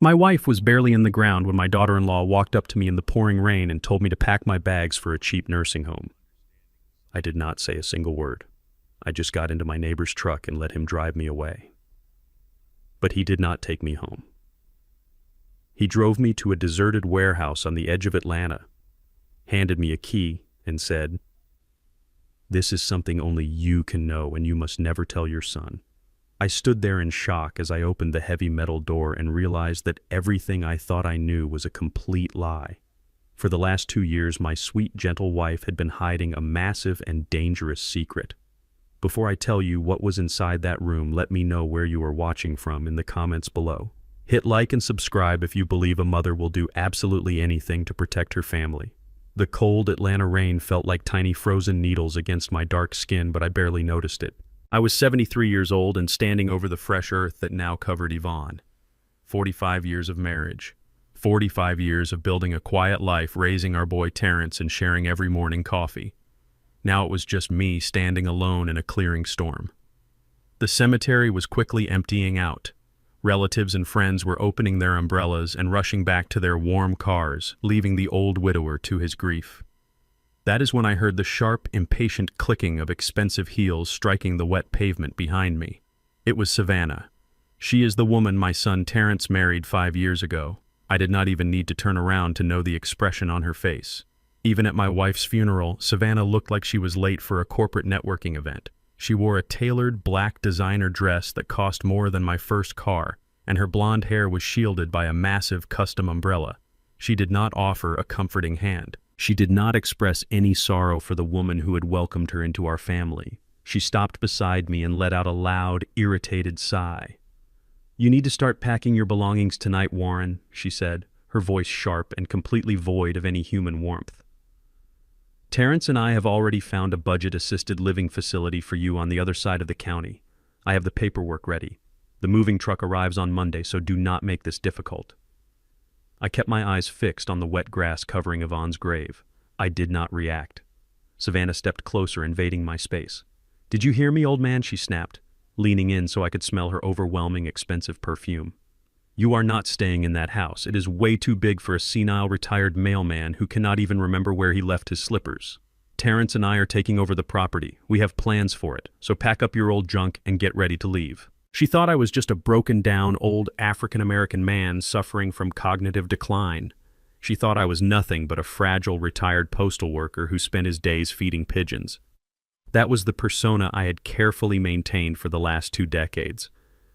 My wife was barely in the ground when my daughter-in-law walked up to me in the pouring rain and told me to pack my bags for a cheap nursing home. I did not say a single word. I just got into my neighbor's truck and let him drive me away. But he did not take me home. He drove me to a deserted warehouse on the edge of Atlanta, handed me a key, and said, "This is something only you can know, and you must never tell your son." I stood there in shock as I opened the heavy metal door and realized that everything I thought I knew was a complete lie. For the last 2 years, my sweet, gentle wife had been hiding a massive and dangerous secret. Before I tell you what was inside that room, let me know where you are watching from in the comments below. Hit like and subscribe if you believe a mother will do absolutely anything to protect her family. The cold Atlanta rain felt like tiny frozen needles against my dark skin, but I barely noticed it. I was 73 years old and standing over the fresh earth that now covered Yvonne. 45 years of marriage. 45 years of building a quiet life, raising our boy Terrence and sharing every morning coffee. Now it was just me standing alone in a clearing storm. The cemetery was quickly emptying out. Relatives and friends were opening their umbrellas and rushing back to their warm cars, leaving the old widower to his grief. That is when I heard the sharp, impatient clicking of expensive heels striking the wet pavement behind me. It was Savannah. She is the woman my son Terrence married 5 years ago. I did not even need to turn around to know the expression on her face. Even at my wife's funeral, Savannah looked like she was late for a corporate networking event. She wore a tailored black designer dress that cost more than my first car, and her blonde hair was shielded by a massive custom umbrella. She did not offer a comforting hand. She did not express any sorrow for the woman who had welcomed her into our family. She stopped beside me and let out a loud, irritated sigh. "You need to start packing your belongings tonight, Warren," she said, her voice sharp and completely void of any human warmth. "Terrence and I have already found a budget-assisted living facility for you on the other side of the county. I have the paperwork ready. The moving truck arrives on Monday, so do not make this difficult." I kept my eyes fixed on the wet grass covering Yvonne's grave. I did not react. Savannah stepped closer, invading my space. "Did you hear me, old man?" she snapped, leaning in so I could smell her overwhelming, expensive perfume. "You are not staying in that house. It is way too big for a senile, retired mailman who cannot even remember where he left his slippers. Terrence and I are taking over the property. We have plans for it, so pack up your old junk and get ready to leave." She thought I was just a broken-down, old African-American man suffering from cognitive decline. She thought I was nothing but a fragile, retired postal worker who spent his days feeding pigeons. That was the persona I had carefully maintained for the last 2 decades.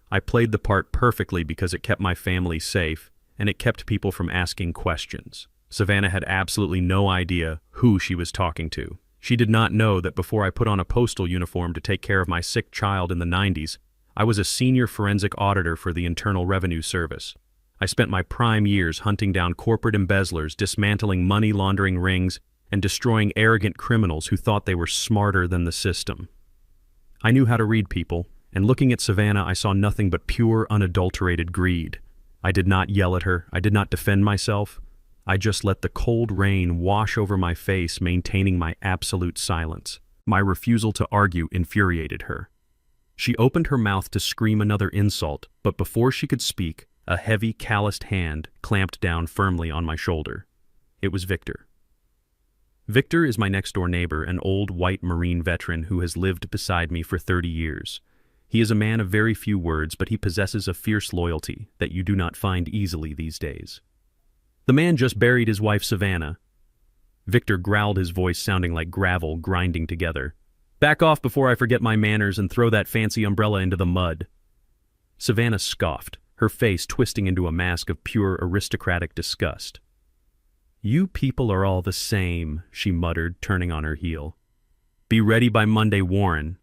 I played the part perfectly because it kept my family safe, and it kept people from asking questions. Savannah had absolutely no idea who she was talking to. She did not know that before I put on a postal uniform to take care of my sick child in the 90s, I was a senior forensic auditor for the Internal Revenue Service. I spent my prime years hunting down corporate embezzlers, dismantling money laundering rings, and destroying arrogant criminals who thought they were smarter than the system. I knew how to read people, and looking at Savannah, I saw nothing but pure, unadulterated greed. I did not yell at her. I did not defend myself. I just let the cold rain wash over my face, maintaining my absolute silence. My refusal to argue infuriated her. She opened her mouth to scream another insult, but before she could speak, a heavy, calloused hand clamped down firmly on my shoulder. It was Victor. Victor is my next-door neighbor, an old white Marine veteran who has lived beside me for 30 years. He is a man of very few words, but he possesses a fierce loyalty that you do not find easily these days. The man just buried his wife, Savannah. Victor growled, his voice sounding like gravel grinding together. "Back off before I forget my manners and throw that fancy umbrella into the mud." Savannah scoffed, her face twisting into a mask of pure aristocratic disgust. "You people are all the same," she muttered, turning on her heel. "Be ready by Monday, Warren,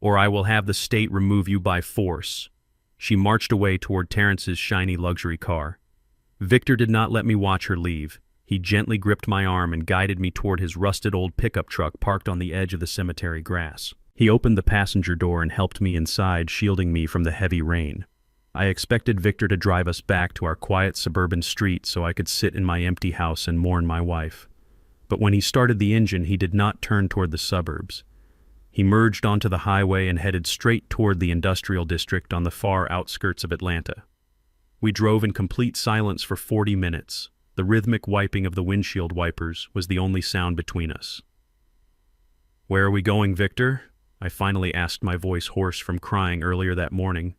or I will have the state remove you by force." She marched away toward Terrence's shiny luxury car. Victor did not let me watch her leave. He gently gripped my arm and guided me toward his rusted old pickup truck parked on the edge of the cemetery grass. He opened the passenger door and helped me inside, shielding me from the heavy rain. I expected Victor to drive us back to our quiet suburban street so I could sit in my empty house and mourn my wife. But when he started the engine, he did not turn toward the suburbs. He merged onto the highway and headed straight toward the industrial district on the far outskirts of Atlanta. We drove in complete silence for 40 minutes. The rhythmic wiping of the windshield wipers was the only sound between us. "Where are we going, Victor?" I finally asked, my voice hoarse from crying earlier that morning.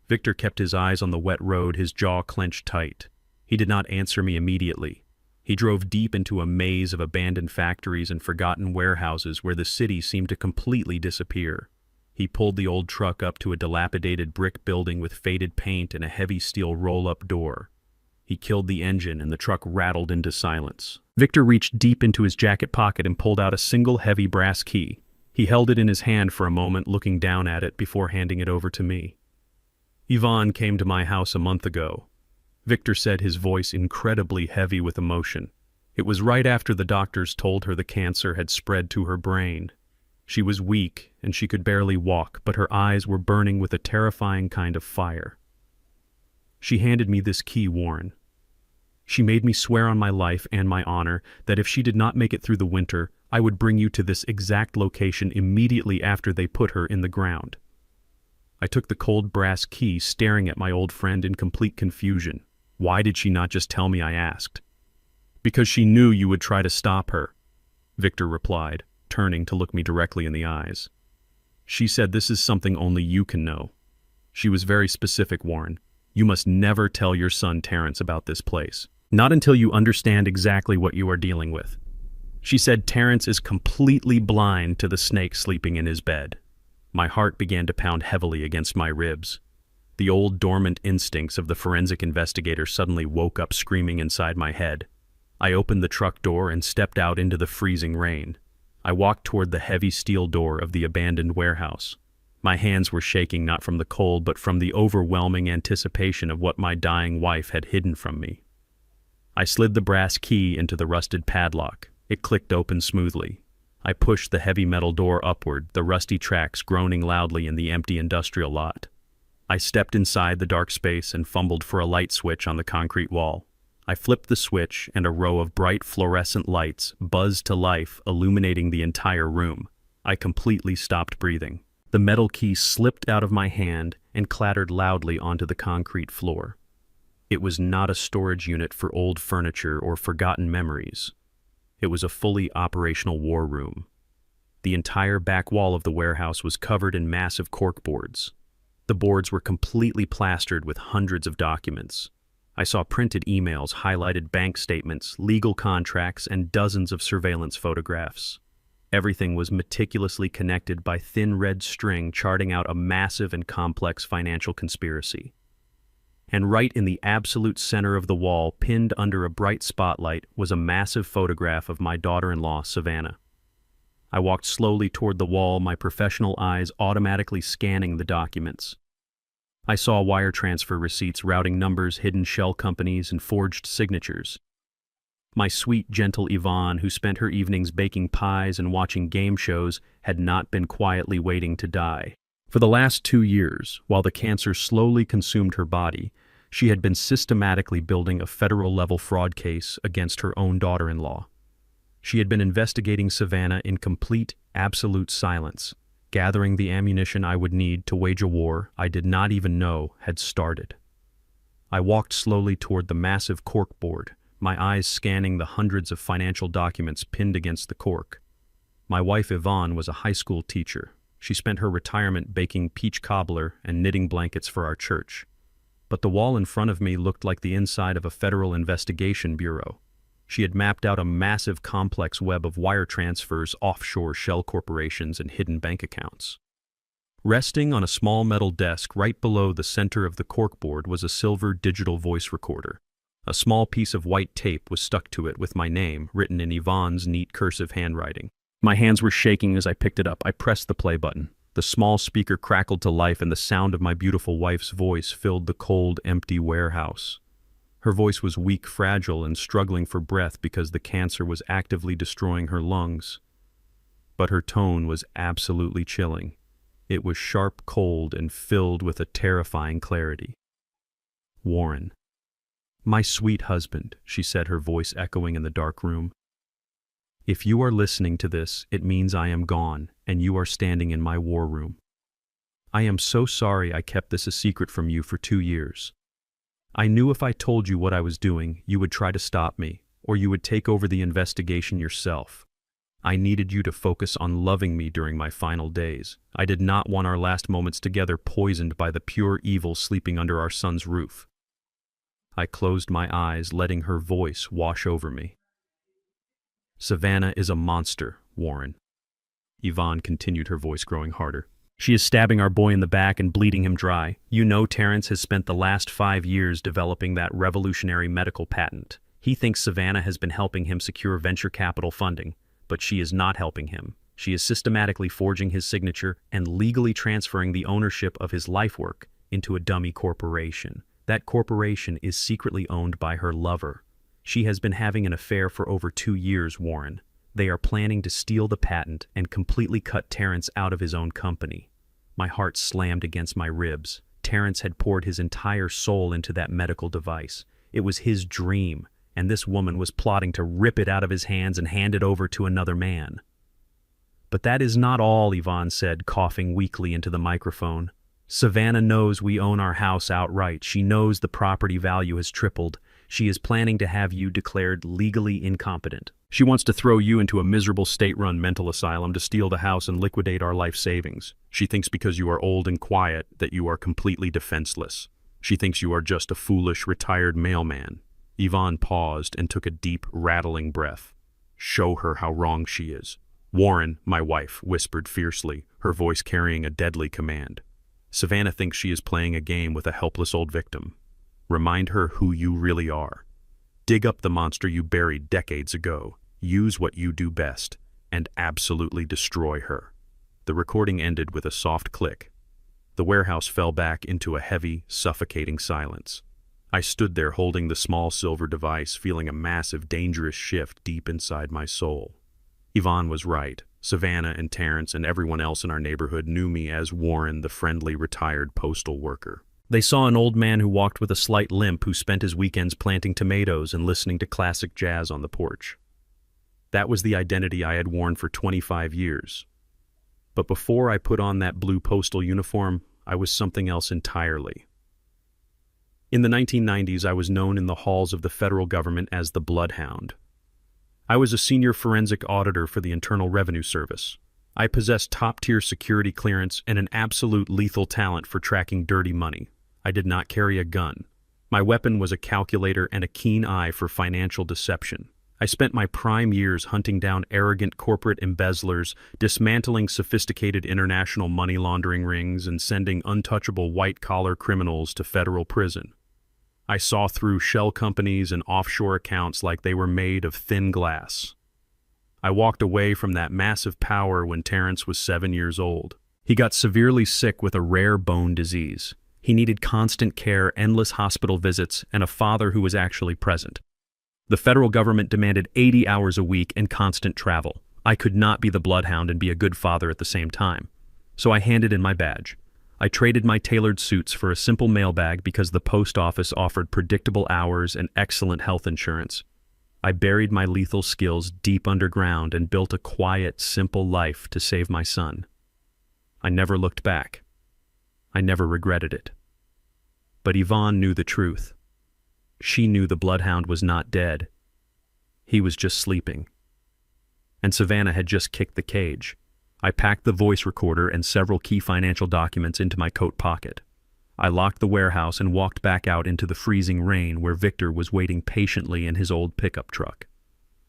Victor kept his eyes on the wet road, his jaw clenched tight. He did not answer me immediately. He drove deep into a maze of abandoned factories and forgotten warehouses where the city seemed to completely disappear. He pulled the old truck up to a dilapidated brick building with faded paint and a heavy steel roll-up door. He killed the engine and the truck rattled into silence. Victor reached deep into his jacket pocket and pulled out a single heavy brass key. He held it in his hand for a moment, looking down at it before handing it over to me. "Yvonne came to my house a month ago," Victor said, his voice incredibly heavy with emotion. "It was right after the doctors told her the cancer had spread to her brain. She was weak and she could barely walk, but her eyes were burning with a terrifying kind of fire. She handed me this key, Warren. She made me swear on my life and my honor that if she did not make it through the winter, I would bring you to this exact location immediately after they put her in the ground." I took the cold brass key, staring at my old friend in complete confusion. "Why did she not just tell me?" I asked. "Because she knew you would try to stop her," Victor replied, turning to look me directly in the eyes. "She said this is something only you can know. She was very specific, Warren. You must never tell your son Terrence about this place. Not until you understand exactly what you are dealing with. She said Terrence is completely blind to the snake sleeping in his bed." My heart began to pound heavily against my ribs. The old dormant instincts of the forensic investigator suddenly woke up screaming inside my head. I opened the truck door and stepped out into the freezing rain. I walked toward the heavy steel door of the abandoned warehouse. My hands were shaking not from the cold but from the overwhelming anticipation of what my dying wife had hidden from me. I slid the brass key into the rusted padlock. It clicked open smoothly. I pushed the heavy metal door upward, the rusty tracks groaning loudly in the empty industrial lot. I stepped inside the dark space and fumbled for a light switch on the concrete wall. I flipped the switch and a row of bright fluorescent lights buzzed to life, illuminating the entire room. I completely stopped breathing. The metal key slipped out of my hand and clattered loudly onto the concrete floor. It was not a storage unit for old furniture or forgotten memories. It was a fully operational war room. The entire back wall of the warehouse was covered in massive corkboards. The boards were completely plastered with hundreds of documents. I saw printed emails, highlighted bank statements, legal contracts, and dozens of surveillance photographs. Everything was meticulously connected by thin red string, charting out a massive and complex financial conspiracy. And right in the absolute center of the wall, pinned under a bright spotlight, was a massive photograph of my daughter-in-law, Savannah. I walked slowly toward the wall, my professional eyes automatically scanning the documents. I saw wire transfer receipts, routing numbers, hidden shell companies, and forged signatures. My sweet, gentle Yvonne, who spent her evenings baking pies and watching game shows, had not been quietly waiting to die. For the last 2 years, while the cancer slowly consumed her body, she had been systematically building a federal-level fraud case against her own daughter-in-law. She had been investigating Savannah in complete, absolute silence, gathering the ammunition I would need to wage a war I did not even know had started. I walked slowly toward the massive corkboard, my eyes scanning the hundreds of financial documents pinned against the cork. My wife Yvonne was a high school teacher. She spent her retirement baking peach cobbler and knitting blankets for our church. But the wall in front of me looked like the inside of a federal investigation bureau. She had mapped out a massive complex web of wire transfers, offshore shell corporations, and hidden bank accounts. Resting on a small metal desk right below the center of the corkboard was a silver digital voice recorder. A small piece of white tape was stuck to it with my name, written in Yvonne's neat cursive handwriting. My hands were shaking as I picked it up. I pressed the play button. The small speaker crackled to life, and the sound of my beautiful wife's voice filled the cold, empty warehouse. Her voice was weak, fragile, and struggling for breath because the cancer was actively destroying her lungs. But her tone was absolutely chilling. It was sharp, cold, and filled with a terrifying clarity. "Warren. My sweet husband," she said, her voice echoing in the dark room. "If you are listening to this, it means I am gone, and you are standing in my war room. I am so sorry I kept this a secret from you for 2 years. I knew if I told you what I was doing, you would try to stop me, or you would take over the investigation yourself. I needed you to focus on loving me during my final days. I did not want our last moments together poisoned by the pure evil sleeping under our son's roof. I closed my eyes, letting her voice wash over me. Savannah is a monster, Warren. Yvonne continued, her voice growing harder. She is stabbing our boy in the back and bleeding him dry. You know Terrence has spent the last 5 years developing that revolutionary medical patent. He thinks Savannah has been helping him secure venture capital funding, but she is not helping him. She is systematically forging his signature and legally transferring the ownership of his life work into a dummy corporation. That corporation is secretly owned by her lover. She has been having an affair for over 2 years, Warren. They are planning to steal the patent and completely cut Terrence out of his own company. My heart slammed against my ribs. Terrence had poured his entire soul into that medical device. It was his dream, and this woman was plotting to rip it out of his hands and hand it over to another man. But that is not all, Yvonne said, coughing weakly into the microphone. Savannah knows we own our house outright. She knows the property value has tripled. She is planning to have you declared legally incompetent. She wants to throw you into a miserable state-run mental asylum to steal the house and liquidate our life savings. She thinks because you are old and quiet that you are completely defenseless. She thinks you are just a foolish, retired mailman. Yvonne paused and took a deep, rattling breath. Show her how wrong she is. Warren, my wife, whispered fiercely, her voice carrying a deadly command. Savannah thinks she is playing a game with a helpless old victim. Remind her who you really are. Dig up the monster you buried decades ago. Use what you do best, and absolutely destroy her. The recording ended with a soft click. The warehouse fell back into a heavy, suffocating silence. I stood there holding the small silver device, feeling a massive, dangerous shift deep inside my soul. Yvonne was right. Savannah and Terrence and everyone else in our neighborhood knew me as Warren, the friendly, retired postal worker. They saw an old man who walked with a slight limp, who spent his weekends planting tomatoes and listening to classic jazz on the porch. That was the identity I had worn for 25 years. But before I put on that blue postal uniform, I was something else entirely. In the 1990s, I was known in the halls of the federal government as the Bloodhound. I was a senior forensic auditor for the Internal Revenue Service. I possessed top-tier security clearance and an absolute lethal talent for tracking dirty money. I did not carry a gun. My weapon was a calculator and a keen eye for financial deception. I spent my prime years hunting down arrogant corporate embezzlers, dismantling sophisticated international money laundering rings, and sending untouchable white-collar criminals to federal prison. I saw through shell companies and offshore accounts like they were made of thin glass. I walked away from that massive power when Terrence was 7 years old. He got severely sick with a rare bone disease. He needed constant care, endless hospital visits, and a father who was actually present. The federal government demanded 80 hours a week and constant travel. I could not be the Bloodhound and be a good father at the same time. So I handed in my badge. I traded my tailored suits for a simple mailbag because the post office offered predictable hours and excellent health insurance. I buried my lethal skills deep underground and built a quiet, simple life to save my son. I never looked back. I never regretted it. But Yvonne knew the truth. She knew the Bloodhound was not dead. He was just sleeping. And Savannah had just kicked the cage. I packed the voice recorder and several key financial documents into my coat pocket. I locked the warehouse and walked back out into the freezing rain where Victor was waiting patiently in his old pickup truck.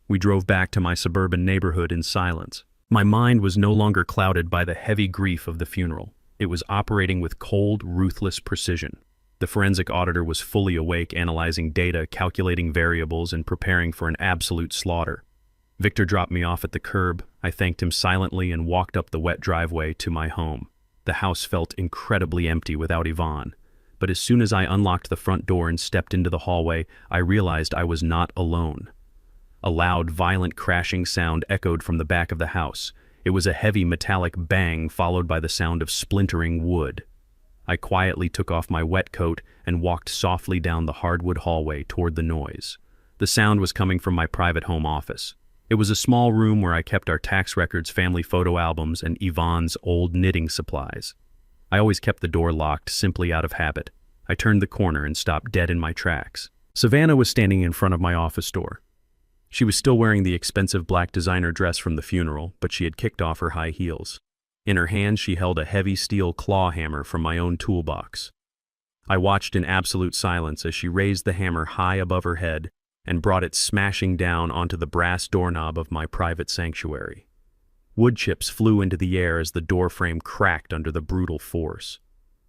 We drove back to my suburban neighborhood in silence. My mind was no longer clouded by the heavy grief of the funeral. It was operating with cold, ruthless precision. The forensic auditor was fully awake, analyzing data, calculating variables, and preparing for an absolute slaughter. Victor dropped me off at the curb. I thanked him silently and walked up the wet driveway to my home. The house felt incredibly empty without Yvonne, but as soon as I unlocked the front door and stepped into the hallway, I realized I was not alone. A loud, violent crashing sound echoed from the back of the house. It was a heavy metallic bang followed by the sound of splintering wood. I quietly took off my wet coat and walked softly down the hardwood hallway toward the noise. The sound was coming from my private home office. It was a small room where I kept our tax records, family photo albums, and Yvonne's old knitting supplies. I always kept the door locked, simply out of habit. I turned the corner and stopped dead in my tracks. Savannah was standing in front of my office door. She was still wearing the expensive black designer dress from the funeral, but she had kicked off her high heels. In her hand, she held a heavy steel claw hammer from my own toolbox. I watched in absolute silence as she raised the hammer high above her head and brought it smashing down onto the brass doorknob of my private sanctuary. Wood chips flew into the air as the doorframe cracked under the brutal force.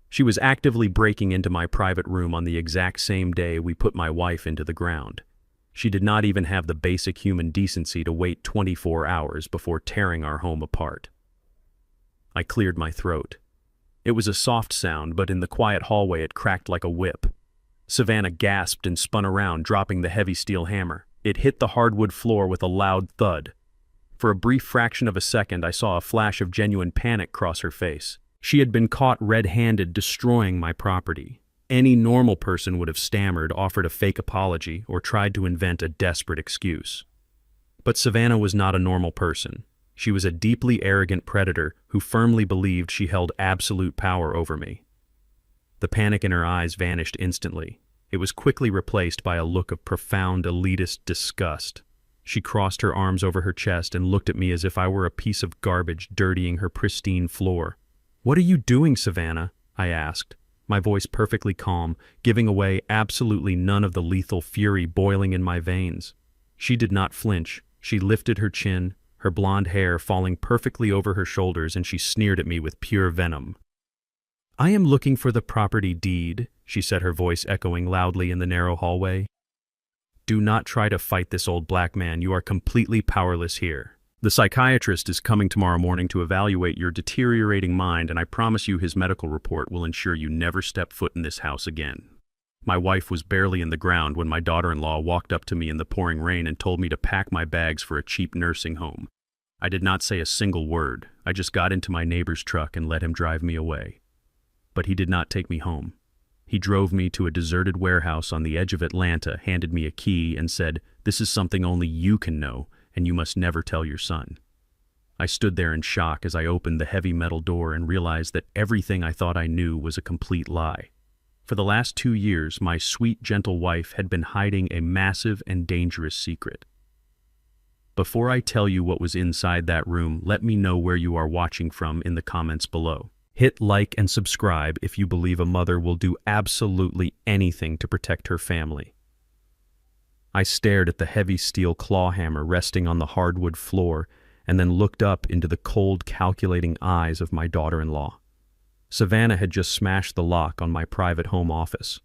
She was actively breaking into my private room on the exact same day we put my wife into the ground. She did not even have the basic human decency to wait 24 hours before tearing our home apart. I cleared my throat. It was a soft sound, but in the quiet hallway it cracked like a whip. Savannah gasped and spun around, dropping the heavy steel hammer. It hit the hardwood floor with a loud thud. For a brief fraction of a second, I saw a flash of genuine panic cross her face. She had been caught red-handed destroying my property. Any normal person would have stammered, offered a fake apology, or tried to invent a desperate excuse. But Savannah was not a normal person. She was a deeply arrogant predator who firmly believed she held absolute power over me. The panic in her eyes vanished instantly. It was quickly replaced by a look of profound elitist disgust. She crossed her arms over her chest and looked at me as if I were a piece of garbage dirtying her pristine floor. "What are you doing, Savannah?" I asked, my voice perfectly calm, giving away absolutely none of the lethal fury boiling in my veins. She did not flinch. She lifted her chin, her blonde hair falling perfectly over her shoulders, and she sneered at me with pure venom. "I am looking for the property deed," she said, her voice echoing loudly in the narrow hallway. "Do not try to fight this old black man. You are completely powerless here. The psychiatrist is coming tomorrow morning to evaluate your deteriorating mind, and I promise you his medical report will ensure you never step foot in this house again." My wife was barely in the ground when my daughter-in-law walked up to me in the pouring rain and told me to pack my bags for a cheap nursing home. I did not say a single word. I just got into my neighbor's truck and let him drive me away. But he did not take me home. He drove me to a deserted warehouse on the edge of Atlanta, handed me a key, and said, "This is something only you can know, and you must never tell your son." I stood there in shock as I opened the heavy metal door and realized that everything I thought I knew was a complete lie. For the last 2 years, my sweet, gentle wife had been hiding a massive and dangerous secret. Before I tell you what was inside that room, let me know where you are watching from in the comments below. Hit like and subscribe if you believe a mother will do absolutely anything to protect her family. I stared at the heavy steel claw hammer resting on the hardwood floor and then looked up into the cold, calculating eyes of my daughter-in-law. Savannah had just smashed the lock on my private home office.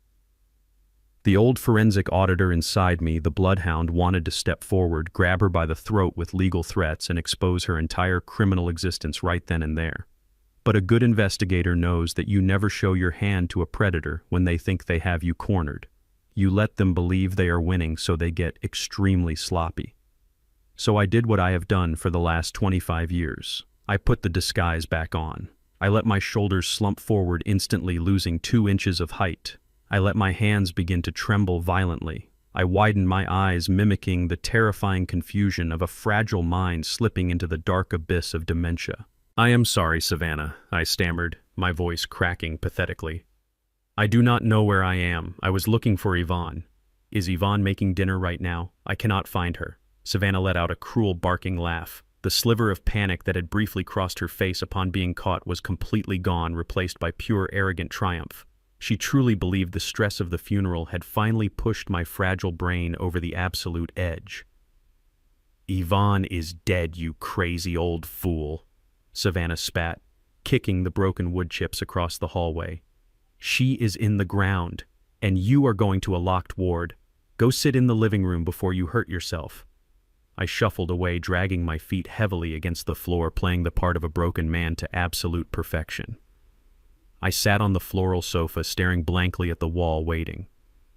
The old forensic auditor inside me, the bloodhound, wanted to step forward, grab her by the throat with legal threats, and expose her entire criminal existence right then and there. But a good investigator knows that you never show your hand to a predator when they think they have you cornered. You let them believe they are winning, so they get extremely sloppy. So I did what I have done for the last 25 years. I put the disguise back on. I let my shoulders slump forward, instantly losing 2 inches of height. I let my hands begin to tremble violently. I widened my eyes, mimicking the terrifying confusion of a fragile mind slipping into the dark abyss of dementia. "I am sorry, Savannah," I stammered, my voice cracking pathetically. "I do not know where I am. I was looking for Yvonne. Is Yvonne making dinner right now? I cannot find her." Savannah let out a cruel barking laugh. The sliver of panic that had briefly crossed her face upon being caught was completely gone, replaced by pure arrogant triumph. She truly believed the stress of the funeral had finally pushed my fragile brain over the absolute edge. "Yvonne is dead, you crazy old fool," Savannah spat, kicking the broken wood chips across the hallway. "She is in the ground, and you are going to a locked ward. Go sit in the living room before you hurt yourself." I shuffled away, dragging my feet heavily against the floor, playing the part of a broken man to absolute perfection. I sat on the floral sofa, staring blankly at the wall, waiting.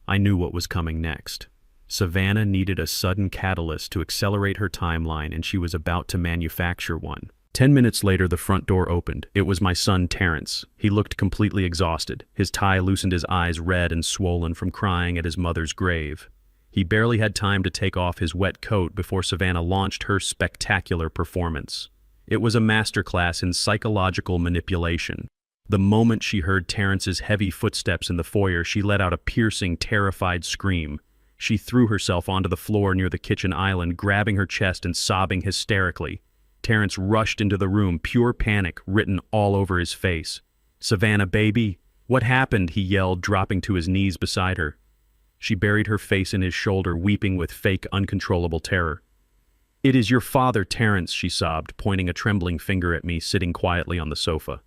I knew what was coming next. Savannah needed a sudden catalyst to accelerate her timeline, and she was about to manufacture one. 10 minutes later, the front door opened. It was my son, Terrence. He looked completely exhausted. His tie loosened, his eyes red and swollen from crying at his mother's grave. He barely had time to take off his wet coat before Savannah launched her spectacular performance. It was a masterclass in psychological manipulation. The moment she heard Terrence's heavy footsteps in the foyer, she let out a piercing, terrified scream. She threw herself onto the floor near the kitchen island, grabbing her chest and sobbing hysterically. Terrence rushed into the room, pure panic written all over his face. "Savannah, baby, what happened?" he yelled, dropping to his knees beside her. She buried her face in his shoulder, weeping with fake, uncontrollable terror. "It is your father, Terrence," she sobbed, pointing a trembling finger at me, sitting quietly on the sofa.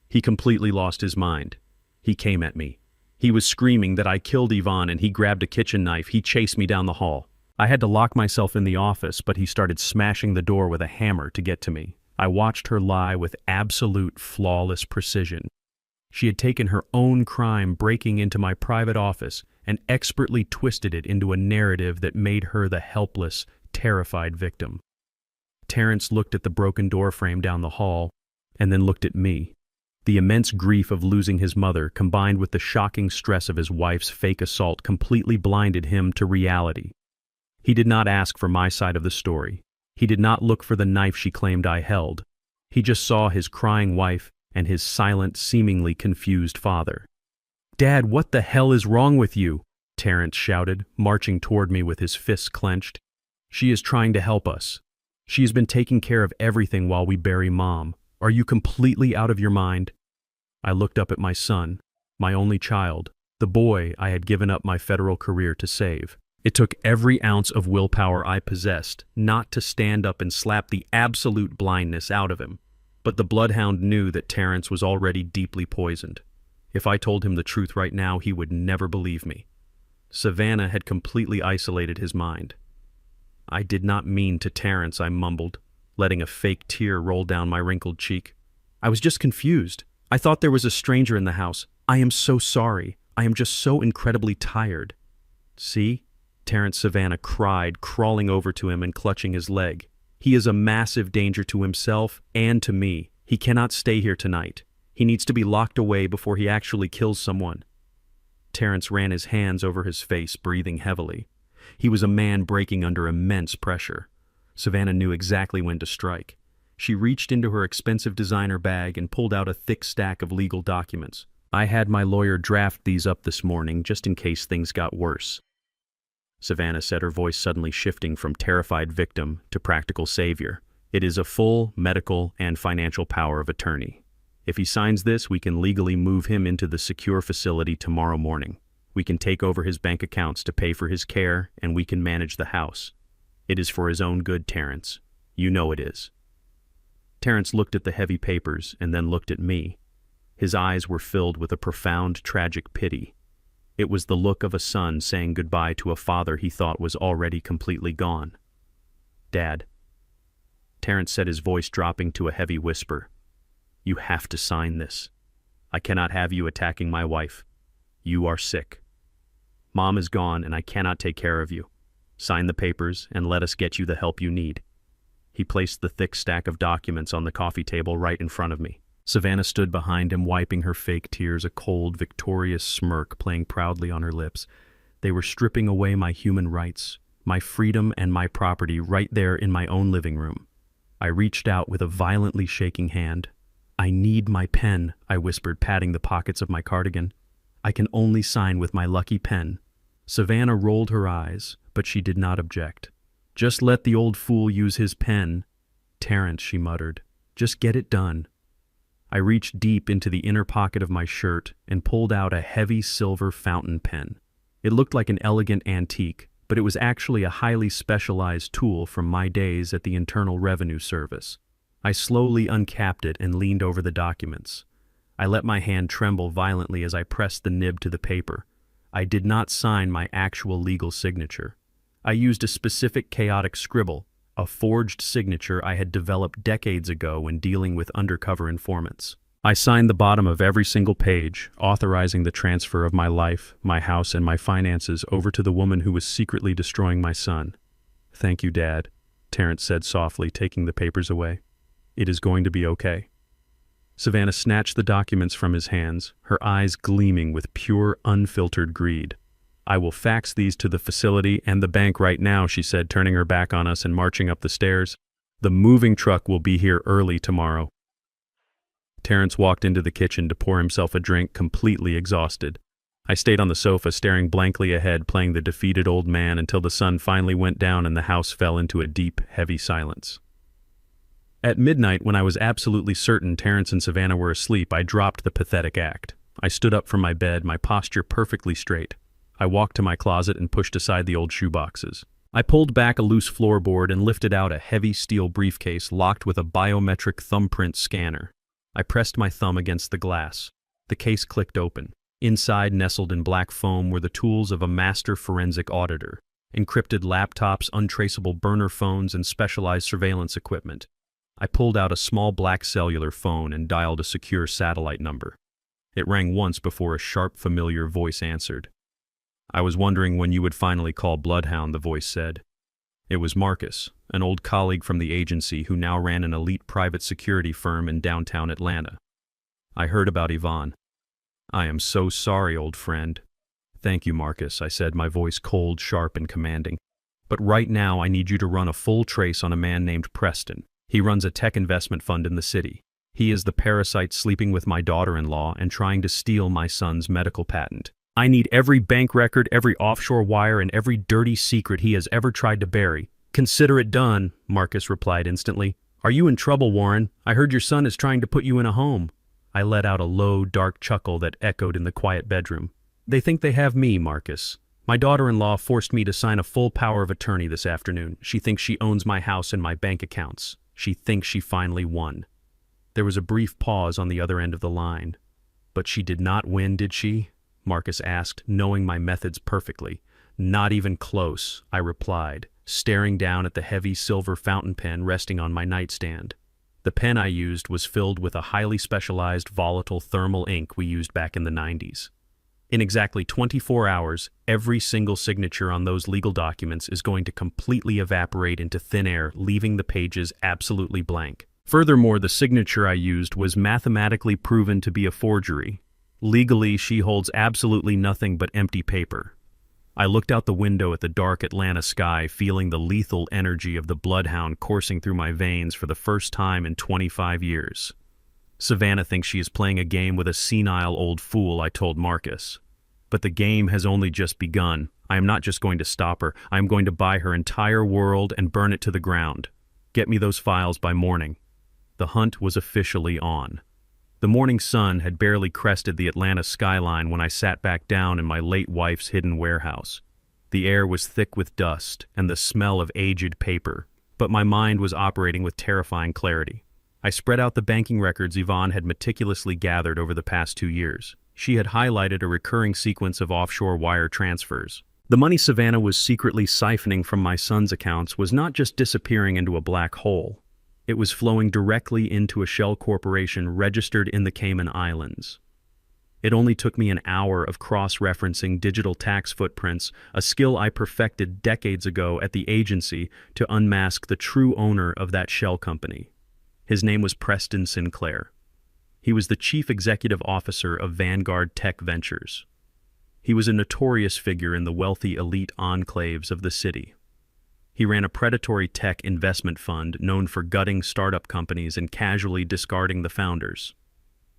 "He completely lost his mind. He came at me. He was screaming that I killed Yvonne, and he grabbed a kitchen knife. He chased me down the hall. I had to lock myself in the office, but he started smashing the door with a hammer to get to me. I watched her lie with absolute, flawless precision. She had taken her own crime, breaking into my private office, and expertly twisted it into a narrative that made her the helpless, terrified victim." Terrence looked at the broken doorframe down the hall, and then looked at me. The immense grief of losing his mother, combined with the shocking stress of his wife's fake assault, completely blinded him to reality. He did not ask for my side of the story. He did not look for the knife she claimed I held. He just saw his crying wife and his silent, seemingly confused father. "Dad, what the hell is wrong with you?" Terrence shouted, marching toward me with his fists clenched. "She is trying to help us. She has been taking care of everything while we bury Mom. Are you completely out of your mind?" I looked up at my son, my only child, the boy I had given up my federal career to save. It took every ounce of willpower I possessed not to stand up and slap the absolute blindness out of him. But the bloodhound knew that Terrence was already deeply poisoned. If I told him the truth right now, he would never believe me. Savannah had completely isolated his mind. "I did not mean to, Terrence," I mumbled, letting a fake tear roll down my wrinkled cheek. "I was just confused. I thought there was a stranger in the house. I am so sorry. I am just so incredibly tired." "See?" Terrence Savannah cried, crawling over to him and clutching his leg. "He is a massive danger to himself and to me. He cannot stay here tonight. He needs to be locked away before he actually kills someone." Terrence ran his hands over his face, breathing heavily. He was a man breaking under immense pressure. Savannah knew exactly when to strike. She reached into her expensive designer bag and pulled out a thick stack of legal documents. "I had my lawyer draft these up this morning just in case things got worse," Savannah said, her voice suddenly shifting from terrified victim to practical savior. "It is a full medical and financial power of attorney. If he signs this, we can legally move him into the secure facility tomorrow morning. We can take over his bank accounts to pay for his care, and we can manage the house. It is for his own good, Terrence. You know it is." Terrence looked at the heavy papers and then looked at me. His eyes were filled with a profound, tragic pity. It was the look of a son saying goodbye to a father he thought was already completely gone. "Dad," Terrence said, his voice dropping to a heavy whisper, "you have to sign this. I cannot have you attacking my wife. You are sick. Mom is gone and I cannot take care of you. Sign the papers and let us get you the help you need." He placed the thick stack of documents on the coffee table right in front of me. Savannah stood behind him, wiping her fake tears, a cold, victorious smirk playing proudly on her lips. They were stripping away my human rights, my freedom and my property right there in my own living room. I reached out with a violently shaking hand. "I need my pen," I whispered, patting the pockets of my cardigan. "I can only sign with my lucky pen." Savannah rolled her eyes, but she did not object. "Just let the old fool use his pen." "Terrence," she muttered, "just get it done." I reached deep into the inner pocket of my shirt and pulled out a heavy silver fountain pen. It looked like an elegant antique, but it was actually a highly specialized tool from my days at the Internal Revenue Service. I slowly uncapped it and leaned over the documents. I let my hand tremble violently as I pressed the nib to the paper. I did not sign my actual legal signature. I used a specific chaotic scribble, a forged signature I had developed decades ago when dealing with undercover informants. I signed the bottom of every single page, authorizing the transfer of my life, my house, and my finances over to the woman who was secretly destroying my son. "Thank you, Dad," Terrence said softly, taking the papers away. "It is going to be okay." Savannah snatched the documents from his hands, her eyes gleaming with pure, unfiltered greed. "I will fax these to the facility and the bank right now," she said, turning her back on us and marching up the stairs. "The moving truck will be here early tomorrow." Terrence walked into the kitchen to pour himself a drink, completely exhausted. I stayed on the sofa, staring blankly ahead, playing the defeated old man until the sun finally went down and the house fell into a deep, heavy silence. At midnight, when I was absolutely certain Terrence and Savannah were asleep, I dropped the pathetic act. I stood up from my bed, my posture perfectly straight. I walked to my closet and pushed aside the old shoeboxes. I pulled back a loose floorboard and lifted out a heavy steel briefcase locked with a biometric thumbprint scanner. I pressed my thumb against the glass. The case clicked open. Inside, nestled in black foam, were the tools of a master forensic auditor: encrypted laptops, untraceable burner phones, and specialized surveillance equipment. I pulled out a small black cellular phone and dialed a secure satellite number. It rang once before a sharp, familiar voice answered. "I was wondering when you would finally call Bloodhound," the voice said. It was Marcus, an old colleague from the agency who now ran an elite private security firm in downtown Atlanta. "I heard about Yvonne." "I am so sorry, old friend." "Thank you, Marcus," I said, my voice cold, sharp, and commanding. "But right now I need you to run a full trace on a man named Preston. He runs a tech investment fund in the city. He is the parasite sleeping with my daughter-in-law and trying to steal my son's medical patent. I need every bank record, every offshore wire, and every dirty secret he has ever tried to bury." "Consider it done," Marcus replied instantly. "Are you in trouble, Warren? I heard your son is trying to put you in a home." I let out a low, dark chuckle that echoed in the quiet bedroom. "They think they have me, Marcus. My daughter-in-law forced me to sign a full power of attorney this afternoon. She thinks she owns my house and my bank accounts. She thinks she finally won." There was a brief pause on the other end of the line. "But she did not win, did she?" Marcus asked, knowing my methods perfectly. "Not even close," I replied, staring down at the heavy silver fountain pen resting on my nightstand. The pen I used was filled with a highly specialized volatile thermal ink we used back in the 90s. In exactly 24 hours, every single signature on those legal documents is going to completely evaporate into thin air, leaving the pages absolutely blank. Furthermore, the signature I used was mathematically proven to be a forgery. Legally, she holds absolutely nothing but empty paper. I looked out the window at the dark Atlanta sky, feeling the lethal energy of the bloodhound coursing through my veins for the first time in 25 years. "Savannah thinks she is playing a game with a senile old fool," I told Marcus. "But the game has only just begun. I am not just going to stop her. I am going to buy her entire world and burn it to the ground. Get me those files by morning." The hunt was officially on. The morning sun had barely crested the Atlanta skyline when I sat back down in my late wife's hidden warehouse. The air was thick with dust and the smell of aged paper, but my mind was operating with terrifying clarity. I spread out the banking records Yvonne had meticulously gathered over the past 2 years. She had highlighted a recurring sequence of offshore wire transfers. The money Savannah was secretly siphoning from my son's accounts was not just disappearing into a black hole. It was flowing directly into a shell corporation registered in the Cayman Islands. It only took me an hour of cross-referencing digital tax footprints, a skill I perfected decades ago at the agency, to unmask the true owner of that shell company. His name was Preston Sinclair. He was the chief executive officer of Vanguard Tech Ventures. He was a notorious figure in the wealthy elite enclaves of the city. He ran a predatory tech investment fund known for gutting startup companies and casually discarding the founders.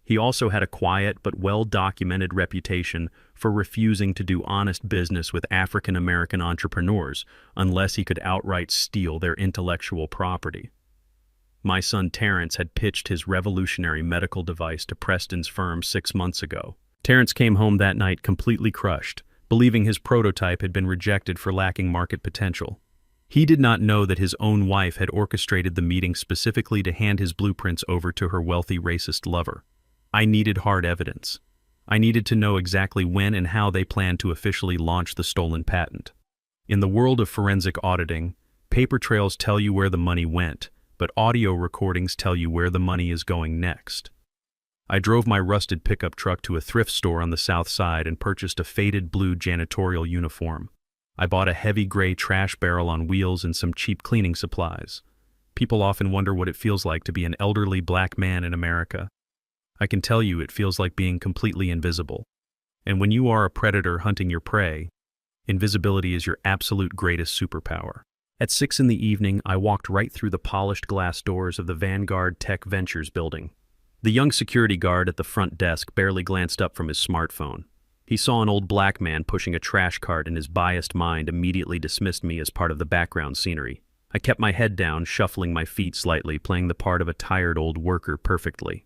He also had a quiet but well-documented reputation for refusing to do honest business with African-American entrepreneurs unless he could outright steal their intellectual property. My son Terrence had pitched his revolutionary medical device to Preston's firm 6 months ago. Terrence came home that night completely crushed, believing his prototype had been rejected for lacking market potential. He did not know that his own wife had orchestrated the meeting specifically to hand his blueprints over to her wealthy racist lover. I needed hard evidence. I needed to know exactly when and how they planned to officially launch the stolen patent. In the world of forensic auditing, paper trails tell you where the money went, but audio recordings tell you where the money is going next. I drove my rusted pickup truck to a thrift store on the south side and purchased a faded blue janitorial uniform. I bought a heavy gray trash barrel on wheels and some cheap cleaning supplies. People often wonder what it feels like to be an elderly black man in America. I can tell you it feels like being completely invisible. And when you are a predator hunting your prey, invisibility is your absolute greatest superpower. At 6 in the evening, I walked right through the polished glass doors of the Vanguard Tech Ventures building. The young security guard at the front desk barely glanced up from his smartphone. He saw an old black man pushing a trash cart and his biased mind immediately dismissed me as part of the background scenery. I kept my head down, shuffling my feet slightly, playing the part of a tired old worker perfectly.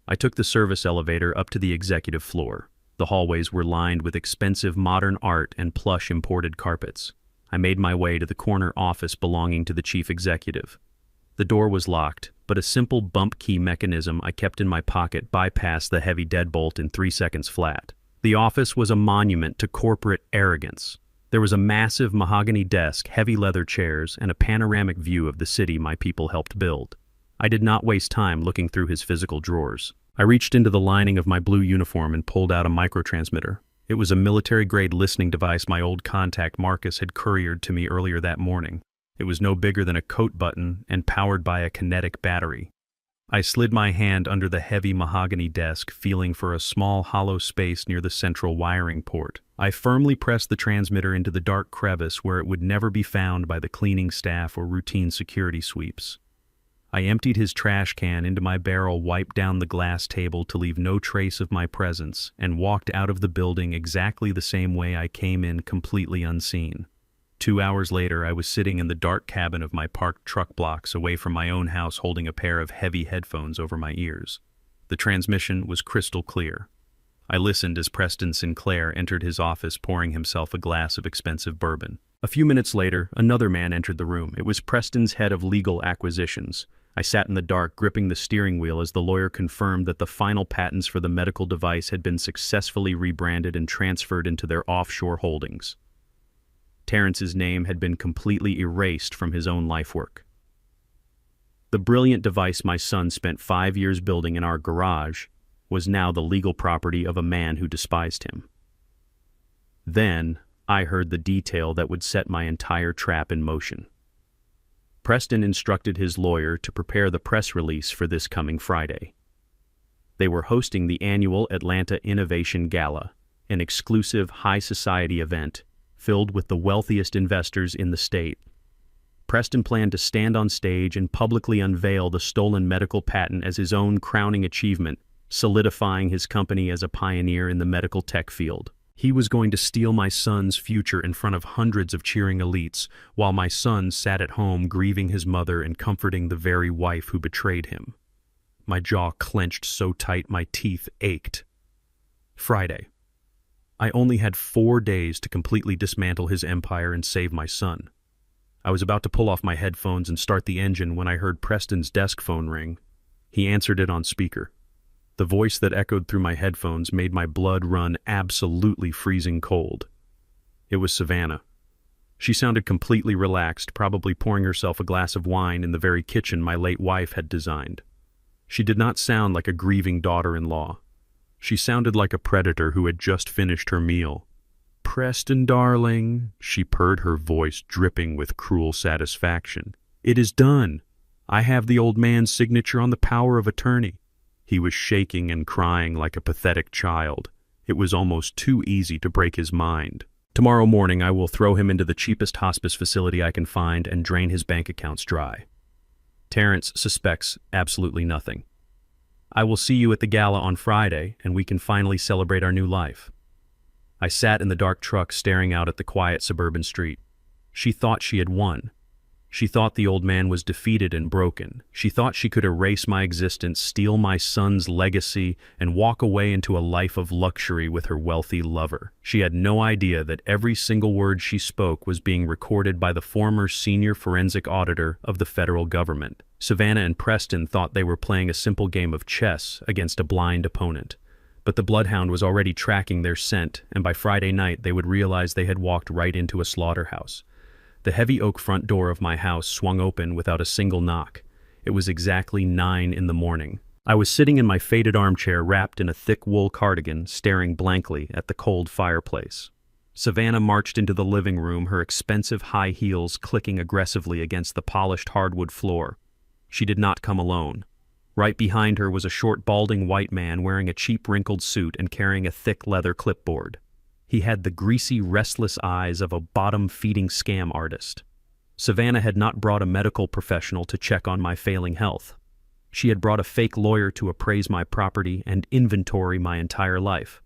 I took the service elevator up to the executive floor. The hallways were lined with expensive modern art and plush imported carpets. I made my way to the corner office belonging to the chief executive. The door was locked, but a simple bump key mechanism I kept in my pocket bypassed the heavy deadbolt in 3 seconds flat. The office was a monument to corporate arrogance. There was a massive mahogany desk, heavy leather chairs, and a panoramic view of the city my people helped build. I did not waste time looking through his physical drawers. I reached into the lining of my blue uniform and pulled out a microtransmitter. It was a military-grade listening device my old contact Marcus had couriered to me earlier that morning. It was no bigger than a coat button and powered by a kinetic battery. I slid my hand under the heavy mahogany desk, feeling for a small hollow space near the central wiring port. I firmly pressed the transmitter into the dark crevice where it would never be found by the cleaning staff or routine security sweeps. I emptied his trash can into my barrel, wiped down the glass table to leave no trace of my presence, and walked out of the building exactly the same way I came in, completely unseen. 2 hours later, I was sitting in the dark cabin of my parked truck blocks away from my own house, holding a pair of heavy headphones over my ears. The transmission was crystal clear. I listened as Preston Sinclair entered his office, pouring himself a glass of expensive bourbon. A few minutes later, another man entered the room. It was Preston's head of legal acquisitions. I sat in the dark, gripping the steering wheel as the lawyer confirmed that the final patents for the medical device had been successfully rebranded and transferred into their offshore holdings. Terrence's name had been completely erased from his own lifework. The brilliant device my son spent 5 years building in our garage was now the legal property of a man who despised him. Then I heard the detail that would set my entire trap in motion. Preston instructed his lawyer to prepare the press release for this coming Friday. They were hosting the annual Atlanta Innovation Gala, an exclusive high society event filled with the wealthiest investors in the state. Preston planned to stand on stage and publicly unveil the stolen medical patent as his own crowning achievement, solidifying his company as a pioneer in the medical tech field. He was going to steal my son's future in front of hundreds of cheering elites, while my son sat at home grieving his mother and comforting the very wife who betrayed him. My jaw clenched so tight my teeth ached. Friday. I only had 4 days to completely dismantle his empire and save my son. I was about to pull off my headphones and start the engine when I heard Preston's desk phone ring. He answered it on speaker. The voice that echoed through my headphones made my blood run absolutely freezing cold. It was Savannah. She sounded completely relaxed, probably pouring herself a glass of wine in the very kitchen my late wife had designed. She did not sound like a grieving daughter-in-law. She sounded like a predator who had just finished her meal. "Preston, darling," she purred, her voice dripping with cruel satisfaction. "It is done. I have the old man's signature on the power of attorney." He was shaking and crying like a pathetic child. It was almost too easy to break his mind. "Tomorrow morning I will throw him into the cheapest hospice facility I can find and drain his bank accounts dry. Terrence suspects absolutely nothing. I will see you at the gala on Friday, and we can finally celebrate our new life." I sat in the dark truck staring out at the quiet suburban street. She thought she had won. She thought the old man was defeated and broken. She thought she could erase my existence, steal my son's legacy, and walk away into a life of luxury with her wealthy lover. She had no idea that every single word she spoke was being recorded by the former senior forensic auditor of the federal government. Savannah and Preston thought they were playing a simple game of chess against a blind opponent. But the bloodhound was already tracking their scent, and by Friday night they would realize they had walked right into a slaughterhouse. The heavy oak front door of my house swung open without a single knock. It was exactly 9 in the morning. I was sitting in my faded armchair wrapped in a thick wool cardigan, staring blankly at the cold fireplace. Savannah marched into the living room, her expensive high heels clicking aggressively against the polished hardwood floor. She did not come alone. Right behind her was a short, balding white man wearing a cheap, wrinkled suit and carrying a thick leather clipboard. He had the greasy, restless eyes of a bottom-feeding scam artist. Savannah had not brought a medical professional to check on my failing health. She had brought a fake lawyer to appraise my property and inventory my entire life.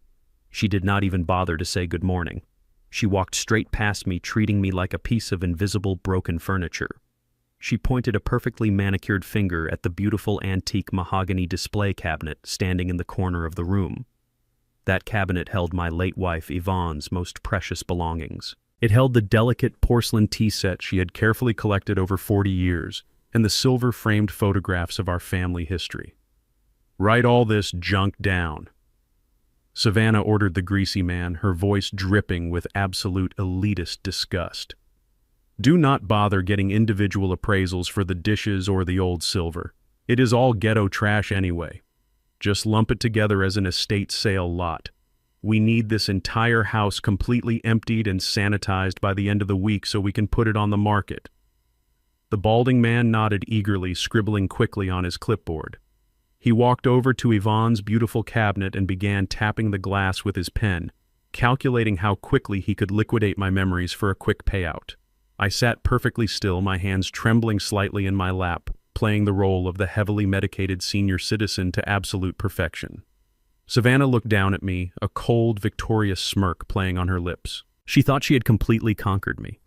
She did not even bother to say good morning. She walked straight past me, treating me like a piece of invisible broken furniture. She pointed a perfectly manicured finger at the beautiful antique mahogany display cabinet standing in the corner of the room. That cabinet held my late wife Yvonne's most precious belongings. It held the delicate porcelain tea set she had carefully collected over 40 years, and the silver-framed photographs of our family history. "Write all this junk down." Savannah ordered the greasy man, her voice dripping with absolute elitist disgust. "Do not bother getting individual appraisals for the dishes or the old silver. It is all ghetto trash anyway. Just lump it together as an estate sale lot. We need this entire house completely emptied and sanitized by the end of the week so we can put it on the market." The balding man nodded eagerly, scribbling quickly on his clipboard. He walked over to Yvonne's beautiful cabinet and began tapping the glass with his pen, calculating how quickly he could liquidate my memories for a quick payout. I sat perfectly still, my hands trembling slightly in my lap, playing the role of the heavily medicated senior citizen to absolute perfection. Savannah looked down at me, a cold, victorious smirk playing on her lips. She thought she had completely conquered me.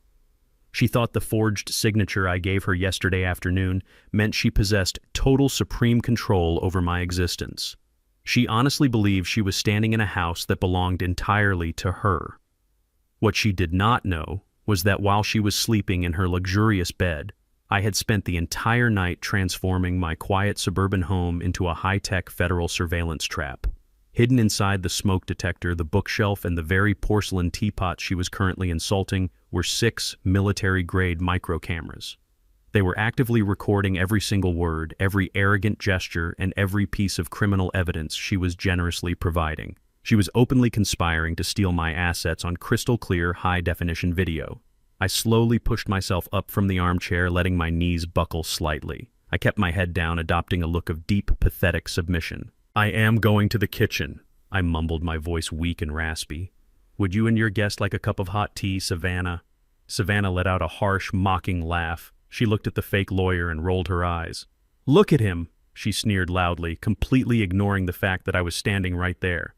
She thought the forged signature I gave her yesterday afternoon meant she possessed total supreme control over my existence. She honestly believed she was standing in a house that belonged entirely to her. What she did not know was that while she was sleeping in her luxurious bed, I had spent the entire night transforming my quiet suburban home into a high-tech federal surveillance trap. Hidden inside the smoke detector, the bookshelf, and the very porcelain teapot she was currently insulting were 6 military-grade micro-cameras. They were actively recording every single word, every arrogant gesture, and every piece of criminal evidence she was generously providing. She was openly conspiring to steal my assets on crystal-clear, high-definition video. I slowly pushed myself up from the armchair, letting my knees buckle slightly. I kept my head down, adopting a look of deep, pathetic submission. "I am going to the kitchen," I mumbled, my voice weak and raspy. "Would you and your guest like a cup of hot tea, Savannah?" Savannah let out a harsh, mocking laugh. She looked at the fake lawyer and rolled her eyes. "Look at him," she sneered loudly, completely ignoring the fact that I was standing right there.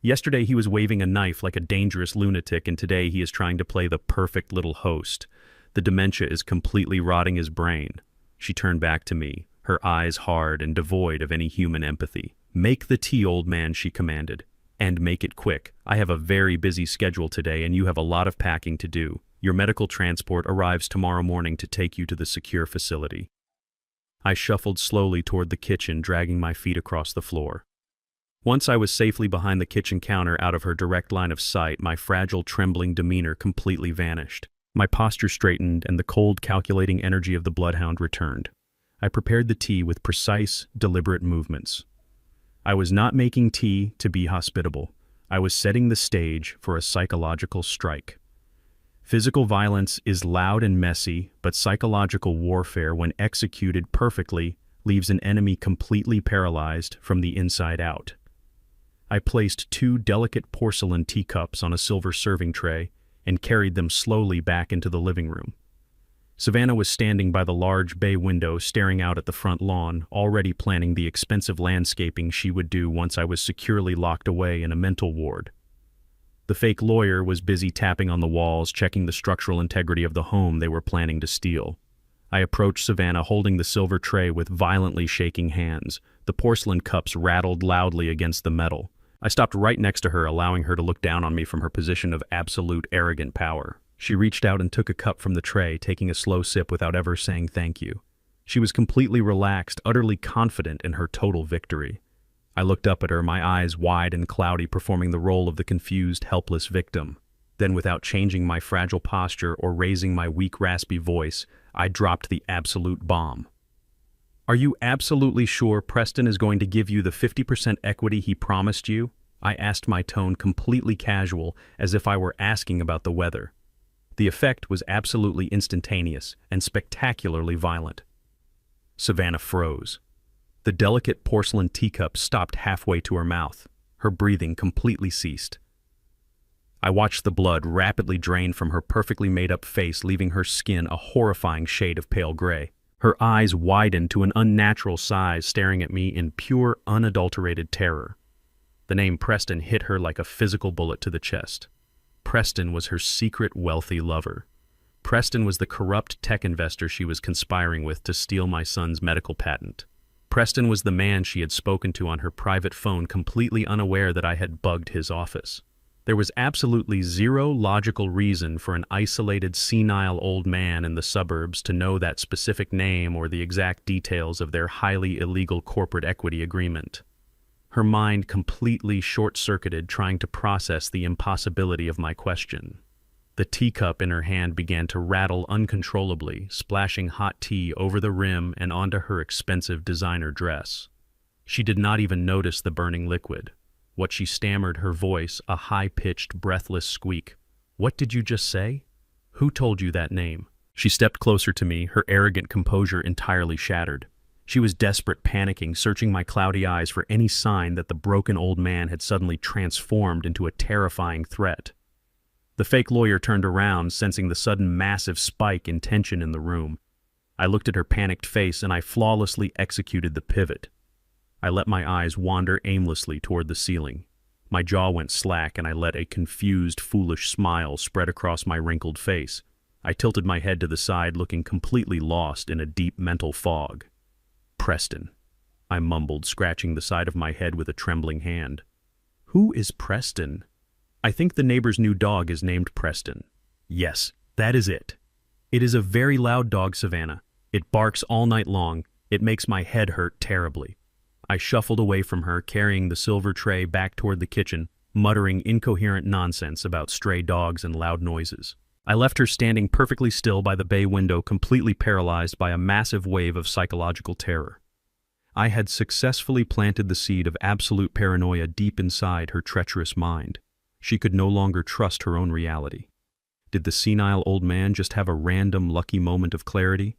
Yesterday he was waving a knife like a dangerous lunatic, and today he is trying to play the perfect little host. The dementia is completely rotting his brain. She turned back to me, her eyes hard and devoid of any human empathy. "Make the tea, old man," she commanded. "And make it quick. I have a very busy schedule today and you have a lot of packing to do. Your medical transport arrives tomorrow morning to take you to the secure facility." I shuffled slowly toward the kitchen, dragging my feet across the floor. Once I was safely behind the kitchen counter, out of her direct line of sight, my fragile, trembling demeanor completely vanished. My posture straightened and the cold, calculating energy of the bloodhound returned. I prepared the tea with precise, deliberate movements. I was not making tea to be hospitable. I was setting the stage for a psychological strike. Physical violence is loud and messy, but psychological warfare, when executed perfectly, leaves an enemy completely paralyzed from the inside out. I placed 2 delicate porcelain teacups on a silver serving tray and carried them slowly back into the living room. Savannah was standing by the large bay window, staring out at the front lawn, already planning the expensive landscaping she would do once I was securely locked away in a mental ward. The fake lawyer was busy tapping on the walls, checking the structural integrity of the home they were planning to steal. I approached Savannah, holding the silver tray with violently shaking hands. The porcelain cups rattled loudly against the metal. I stopped right next to her, allowing her to look down on me from her position of absolute arrogant power. She reached out and took a cup from the tray, taking a slow sip without ever saying thank you. She was completely relaxed, utterly confident in her total victory. I looked up at her, my eyes wide and cloudy, performing the role of the confused, helpless victim. Then, without changing my fragile posture or raising my weak, raspy voice, I dropped the absolute bomb. "Are you absolutely sure Preston is going to give you the 50% equity he promised you?" I asked, my tone completely casual, as if I were asking about the weather. The effect was absolutely instantaneous and spectacularly violent. Savannah froze. The delicate porcelain teacup stopped halfway to her mouth. Her breathing completely ceased. I watched the blood rapidly drain from her perfectly made-up face, leaving her skin a horrifying shade of pale gray. Her eyes widened to an unnatural size, staring at me in pure, unadulterated terror. The name Preston hit her like a physical bullet to the chest. Preston was her secret wealthy lover. Preston was the corrupt tech investor she was conspiring with to steal my son's medical patent. Preston was the man she had spoken to on her private phone, completely unaware that I had bugged his office. There was absolutely zero logical reason for an isolated, senile old man in the suburbs to know that specific name or the exact details of their highly illegal corporate equity agreement. Her mind completely short-circuited, trying to process the impossibility of my question. The teacup in her hand began to rattle uncontrollably, splashing hot tea over the rim and onto her expensive designer dress. She did not even notice the burning liquid. What she stammered, her voice a high-pitched, breathless squeak. "What did you just say? Who told you that name?" She stepped closer to me, her arrogant composure entirely shattered. She was desperate, panicking, searching my cloudy eyes for any sign that the broken old man had suddenly transformed into a terrifying threat. The fake lawyer turned around, sensing the sudden massive spike in tension in the room. I looked at her panicked face and I flawlessly executed the pivot. I let my eyes wander aimlessly toward the ceiling. My jaw went slack and I let a confused, foolish smile spread across my wrinkled face. I tilted my head to the side, looking completely lost in a deep mental fog. "Preston," I mumbled, scratching the side of my head with a trembling hand. "Who is Preston?" "I think the neighbor's new dog is named Preston." "Yes, that is it. It is a very loud dog, Savannah. It barks all night long. It makes my head hurt terribly." I shuffled away from her, carrying the silver tray back toward the kitchen, muttering incoherent nonsense about stray dogs and loud noises. I left her standing perfectly still by the bay window, completely paralyzed by a massive wave of psychological terror. I had successfully planted the seed of absolute paranoia deep inside her treacherous mind. She could no longer trust her own reality. Did the senile old man just have a random, lucky moment of clarity?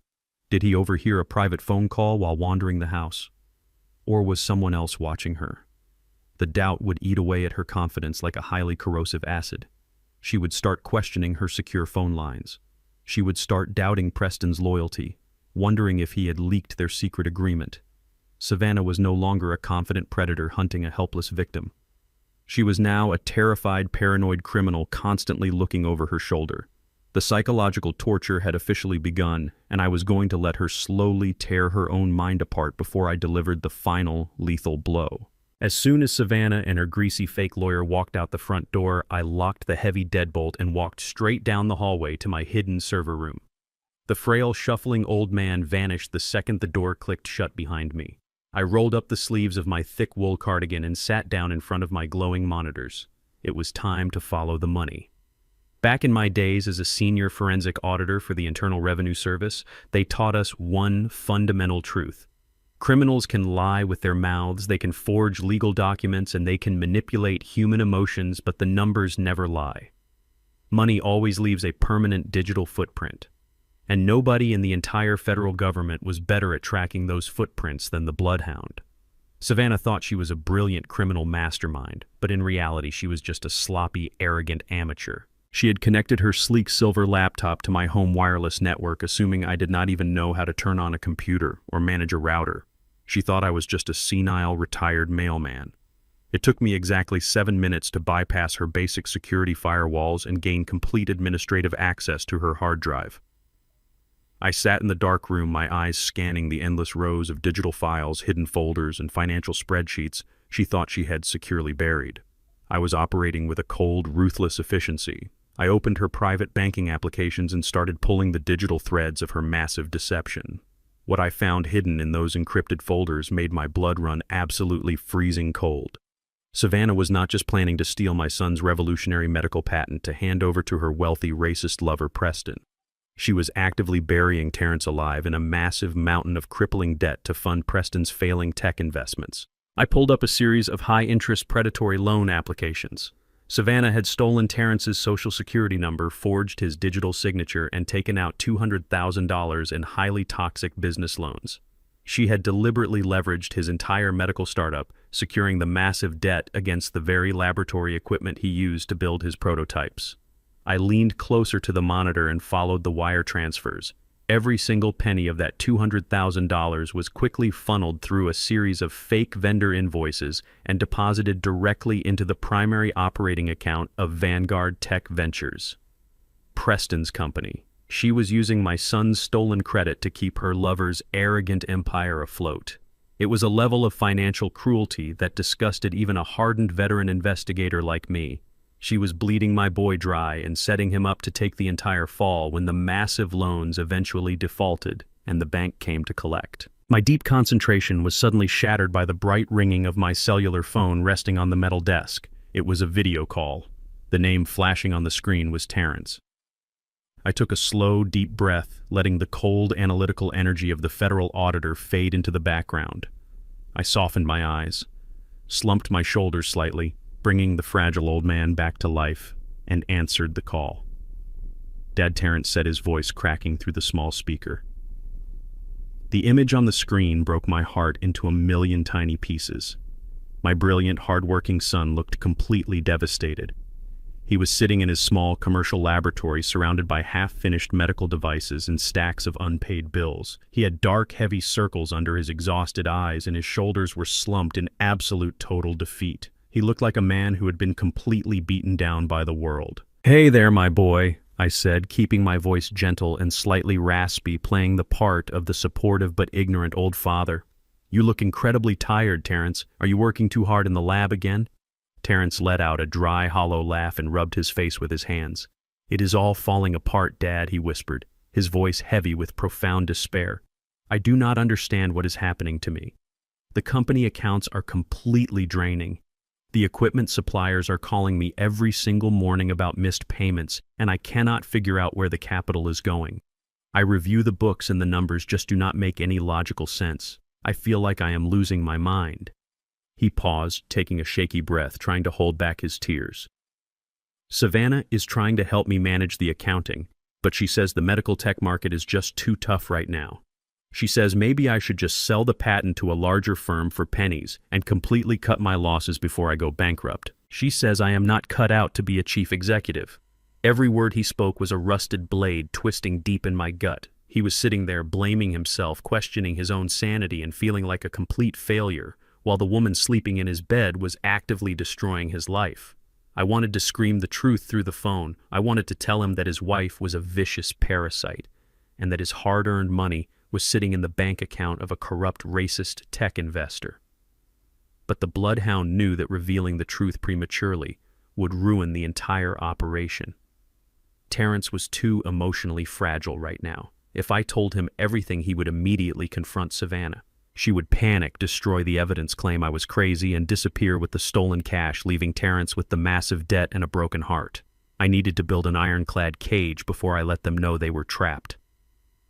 Did he overhear a private phone call while wandering the house? Or was someone else watching her? The doubt would eat away at her confidence like a highly corrosive acid. She would start questioning her secure phone lines. She would start doubting Preston's loyalty, wondering if he had leaked their secret agreement. Savannah was no longer a confident predator hunting a helpless victim. She was now a terrified, paranoid criminal constantly looking over her shoulder. The psychological torture had officially begun, and I was going to let her slowly tear her own mind apart before I delivered the final, lethal blow. As soon as Savannah and her greasy fake lawyer walked out the front door, I locked the heavy deadbolt and walked straight down the hallway to my hidden server room. The frail, shuffling old man vanished the second the door clicked shut behind me. I rolled up the sleeves of my thick wool cardigan and sat down in front of my glowing monitors. It was time to follow the money. Back in my days as a senior forensic auditor for the Internal Revenue Service, they taught us one fundamental truth. Criminals can lie with their mouths, they can forge legal documents, and they can manipulate human emotions, but the numbers never lie. Money always leaves a permanent digital footprint. And nobody in the entire federal government was better at tracking those footprints than the Bloodhound. Savannah thought she was a brilliant criminal mastermind, but in reality she was just a sloppy, arrogant amateur. She had connected her sleek silver laptop to my home wireless network, assuming I did not even know how to turn on a computer or manage a router. She thought I was just a senile, retired mailman. It took me exactly 7 minutes to bypass her basic security firewalls and gain complete administrative access to her hard drive. I sat in the dark room, my eyes scanning the endless rows of digital files, hidden folders, and financial spreadsheets she thought she had securely buried. I was operating with a cold, ruthless efficiency. I opened her private banking applications and started pulling the digital threads of her massive deception. What I found hidden in those encrypted folders made my blood run absolutely freezing cold. Savannah was not just planning to steal my son's revolutionary medical patent to hand over to her wealthy, racist lover, Preston. She was actively burying Terrence alive in a massive mountain of crippling debt to fund Preston's failing tech investments. I pulled up a series of high-interest predatory loan applications. Savannah had stolen Terrence's social security number, forged his digital signature, and taken out $200,000 in highly toxic business loans. She had deliberately leveraged his entire medical startup, securing the massive debt against the very laboratory equipment he used to build his prototypes. I leaned closer to the monitor and followed the wire transfers. Every single penny of that $200,000 was quickly funneled through a series of fake vendor invoices and deposited directly into the primary operating account of Vanguard Tech Ventures, Preston's company. She was using my son's stolen credit to keep her lover's arrogant empire afloat. It was a level of financial cruelty that disgusted even a hardened veteran investigator like me. She was bleeding my boy dry and setting him up to take the entire fall when the massive loans eventually defaulted and the bank came to collect. My deep concentration was suddenly shattered by the bright ringing of my cellular phone resting on the metal desk. It was a video call. The name flashing on the screen was Terrence. I took a slow, deep breath, letting the cold, analytical energy of the federal auditor fade into the background. I softened my eyes, slumped my shoulders slightly, bringing the fragile old man back to life, and answered the call. Dad Terrence said, his voice cracking through the small speaker. The image on the screen broke my heart into a million tiny pieces. My brilliant, hard-working son looked completely devastated. He was sitting in his small commercial laboratory surrounded by half-finished medical devices and stacks of unpaid bills. He had dark, heavy circles under his exhausted eyes, and his shoulders were slumped in absolute total defeat. He looked like a man who had been completely beaten down by the world. "Hey there, my boy," I said, keeping my voice gentle and slightly raspy, playing the part of the supportive but ignorant old father. "You look incredibly tired, Terrence. Are you working too hard in the lab again?" Terrence let out a dry, hollow laugh and rubbed his face with his hands. "It is all falling apart, Dad," he whispered, his voice heavy with profound despair. "I do not understand what is happening to me. The company accounts are completely draining. The equipment suppliers are calling me every single morning about missed payments, and I cannot figure out where the capital is going. I review the books and the numbers just do not make any logical sense. I feel like I am losing my mind." He paused, taking a shaky breath, trying to hold back his tears. "Savannah is trying to help me manage the accounting, but she says the medical tech market is just too tough right now. She says maybe I should just sell the patent to a larger firm for pennies and completely cut my losses before I go bankrupt. She says I am not cut out to be a chief executive." Every word he spoke was a rusted blade twisting deep in my gut. He was sitting there blaming himself, questioning his own sanity and feeling like a complete failure, while the woman sleeping in his bed was actively destroying his life. I wanted to scream the truth through the phone. I wanted to tell him that his wife was a vicious parasite, and that his hard-earned money was sitting in the bank account of a corrupt, racist tech investor. But the bloodhound knew that revealing the truth prematurely would ruin the entire operation. Terrence was too emotionally fragile right now. If I told him everything, he would immediately confront Savannah. She would panic, destroy the evidence, claim I was crazy, and disappear with the stolen cash, leaving Terrence with the massive debt and a broken heart. I needed to build an ironclad cage before I let them know they were trapped.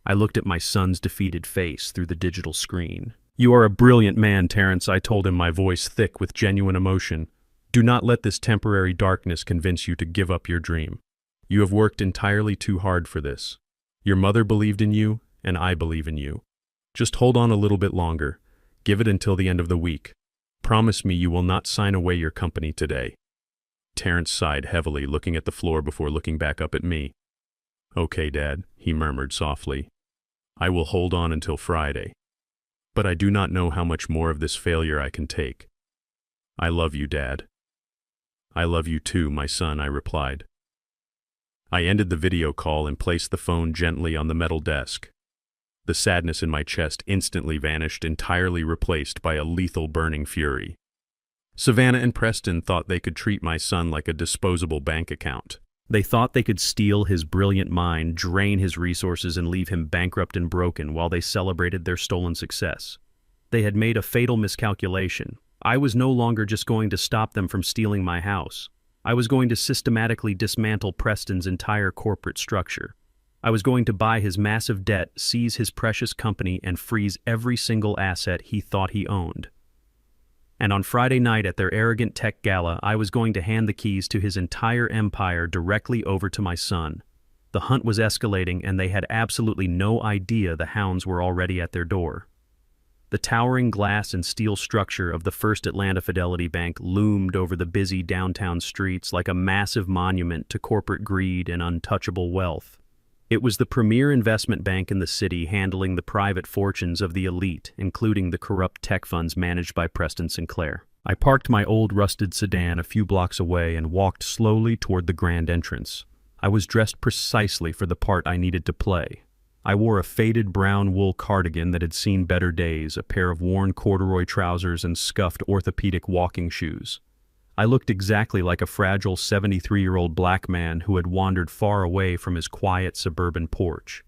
I looked at my son's defeated face through the digital screen. "You are a brilliant man, Terrence," I told him, my voice thick with genuine emotion. "Do not let this temporary darkness convince you to give up your dream. You have worked entirely too hard for this. Your mother believed in you, and I believe in you. Just hold on a little bit longer. Give it until the end of the week. Promise me you will not sign away your company today." Terrence sighed heavily, looking at the floor before looking back up at me. "Okay, Dad," he murmured softly. "I will hold on until Friday. But I do not know how much more of this failure I can take. I love you, Dad." "I love you too, my son," I replied. I ended the video call and placed the phone gently on the metal desk. The sadness in my chest instantly vanished, entirely replaced by a lethal burning fury. Savannah and Preston thought they could treat my son like a disposable bank account. They thought they could steal his brilliant mind, drain his resources, and leave him bankrupt and broken while they celebrated their stolen success. They had made a fatal miscalculation. I was no longer just going to stop them from stealing my house. I was going to systematically dismantle Preston's entire corporate structure. I was going to buy his massive debt, seize his precious company, and freeze every single asset he thought he owned. And on Friday night at their arrogant tech gala, I was going to hand the keys to his entire empire directly over to my son. The hunt was escalating, and they had absolutely no idea the hounds were already at their door. The towering glass and steel structure of the First Atlanta Fidelity Bank loomed over the busy downtown streets like a massive monument to corporate greed and untouchable wealth. It was the premier investment bank in the city, handling the private fortunes of the elite, including the corrupt tech funds managed by Preston Sinclair. I parked my old rusted sedan a few blocks away and walked slowly toward the grand entrance. I was dressed precisely for the part I needed to play. I wore a faded brown wool cardigan that had seen better days, a pair of worn corduroy trousers, and scuffed orthopedic walking shoes. I looked exactly like a fragile 73-year-old black man who had wandered far away from his quiet suburban porch.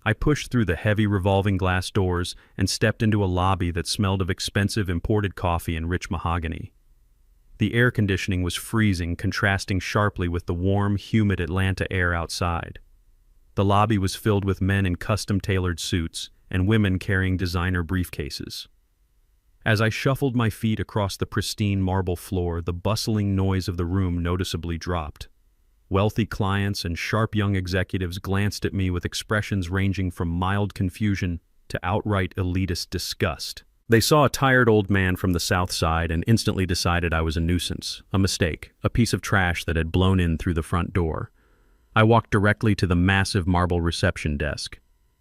I pushed through the heavy revolving glass doors and stepped into a lobby that smelled of expensive imported coffee and rich mahogany. The air conditioning was freezing, contrasting sharply with the warm, humid Atlanta air outside. The lobby was filled with men in custom-tailored suits and women carrying designer briefcases. As I shuffled my feet across the pristine marble floor, the bustling noise of the room noticeably dropped. Wealthy clients and sharp young executives glanced at me with expressions ranging from mild confusion to outright elitist disgust. They saw a tired old man from the South Side and instantly decided I was a nuisance, a mistake, a piece of trash that had blown in through the front door. I walked directly to the massive marble reception desk.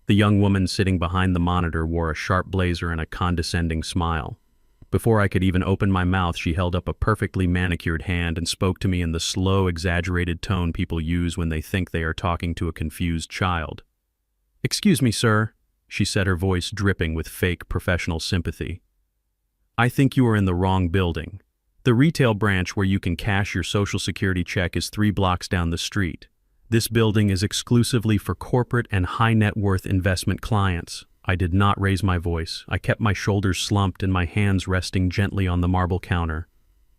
The young woman sitting behind the monitor wore a sharp blazer and a condescending smile. Before I could even open my mouth, she held up a perfectly manicured hand and spoke to me in the slow, exaggerated tone people use when they think they are talking to a confused child. "Excuse me, sir," she said, her voice dripping with fake professional sympathy. "I think you are in the wrong building. The retail branch where you can cash your Social Security check is 3 blocks down the street. This building is exclusively for corporate and high-net-worth investment clients." I did not raise my voice. I kept my shoulders slumped and my hands resting gently on the marble counter.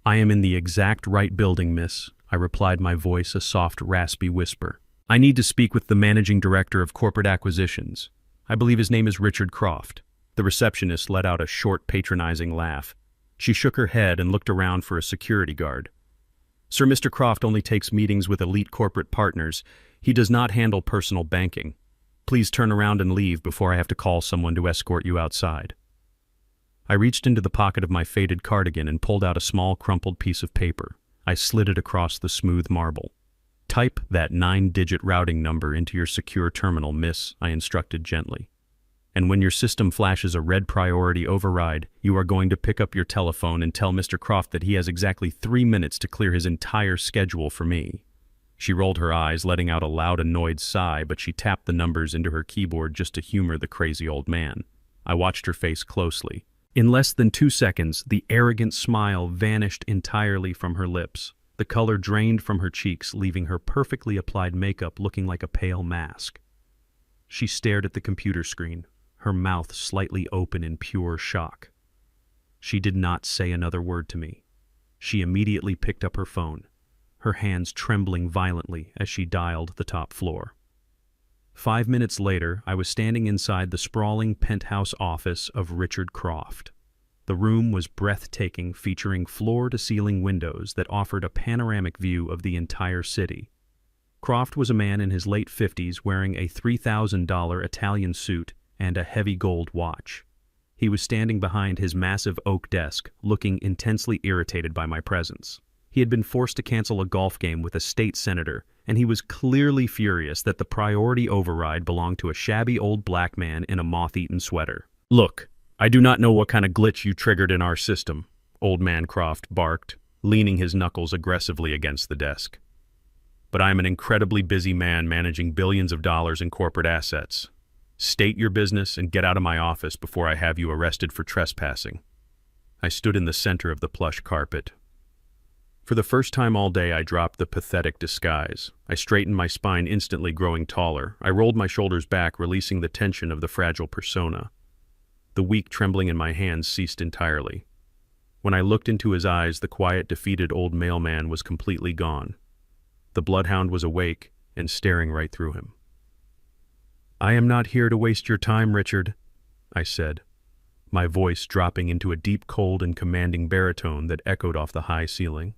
"I am in the exact right building, miss," I replied, my voice a soft, raspy whisper. "I need to speak with the managing director of corporate acquisitions. I believe his name is Richard Croft." The receptionist let out a short, patronizing laugh. She shook her head and looked around for a security guard. "Sir, Mr. Croft only takes meetings with elite corporate partners. He does not handle personal banking. Please turn around and leave before I have to call someone to escort you outside." I reached into the pocket of my faded cardigan and pulled out a small, crumpled piece of paper. I slid it across the smooth marble. "Type that 9-digit routing number into your secure terminal, miss," I instructed gently. "And when your system flashes a red priority override, you are going to pick up your telephone and tell Mr. Croft that he has exactly 3 minutes to clear his entire schedule for me." She rolled her eyes, letting out a loud, annoyed sigh, but she tapped the numbers into her keyboard just to humor the crazy old man. I watched her face closely. In less than 2 seconds, the arrogant smile vanished entirely from her lips. The color drained from her cheeks, leaving her perfectly applied makeup looking like a pale mask. She stared at the computer screen, her mouth slightly open in pure shock. She did not say another word to me. She immediately picked up her phone, her hands trembling violently as she dialed the top floor. 5 minutes later, I was standing inside the sprawling penthouse office of Richard Croft. The room was breathtaking, featuring floor-to-ceiling windows that offered a panoramic view of the entire city. Croft was a man in his late 50s wearing a $3,000 Italian suit and a heavy gold watch. He was standing behind his massive oak desk, looking intensely irritated by my presence. He had been forced to cancel a golf game with a state senator, and he was clearly furious that the priority override belonged to a shabby old black man in a moth-eaten sweater. "Look, I do not know what kind of glitch you triggered in our system," Old Man Croft barked, leaning his knuckles aggressively against the desk. "But I am an incredibly busy man managing billions of dollars in corporate assets. State your business and get out of my office before I have you arrested for trespassing." I stood in the center of the plush carpet. For the first time all day, I dropped the pathetic disguise. I straightened my spine, instantly growing taller. I rolled my shoulders back, releasing the tension of the fragile persona. The weak trembling in my hands ceased entirely. When I looked into his eyes, the quiet, defeated old mailman was completely gone. The bloodhound was awake and staring right through him. "I am not here to waste your time, Richard," I said, my voice dropping into a deep, cold, and commanding baritone that echoed off the high ceiling.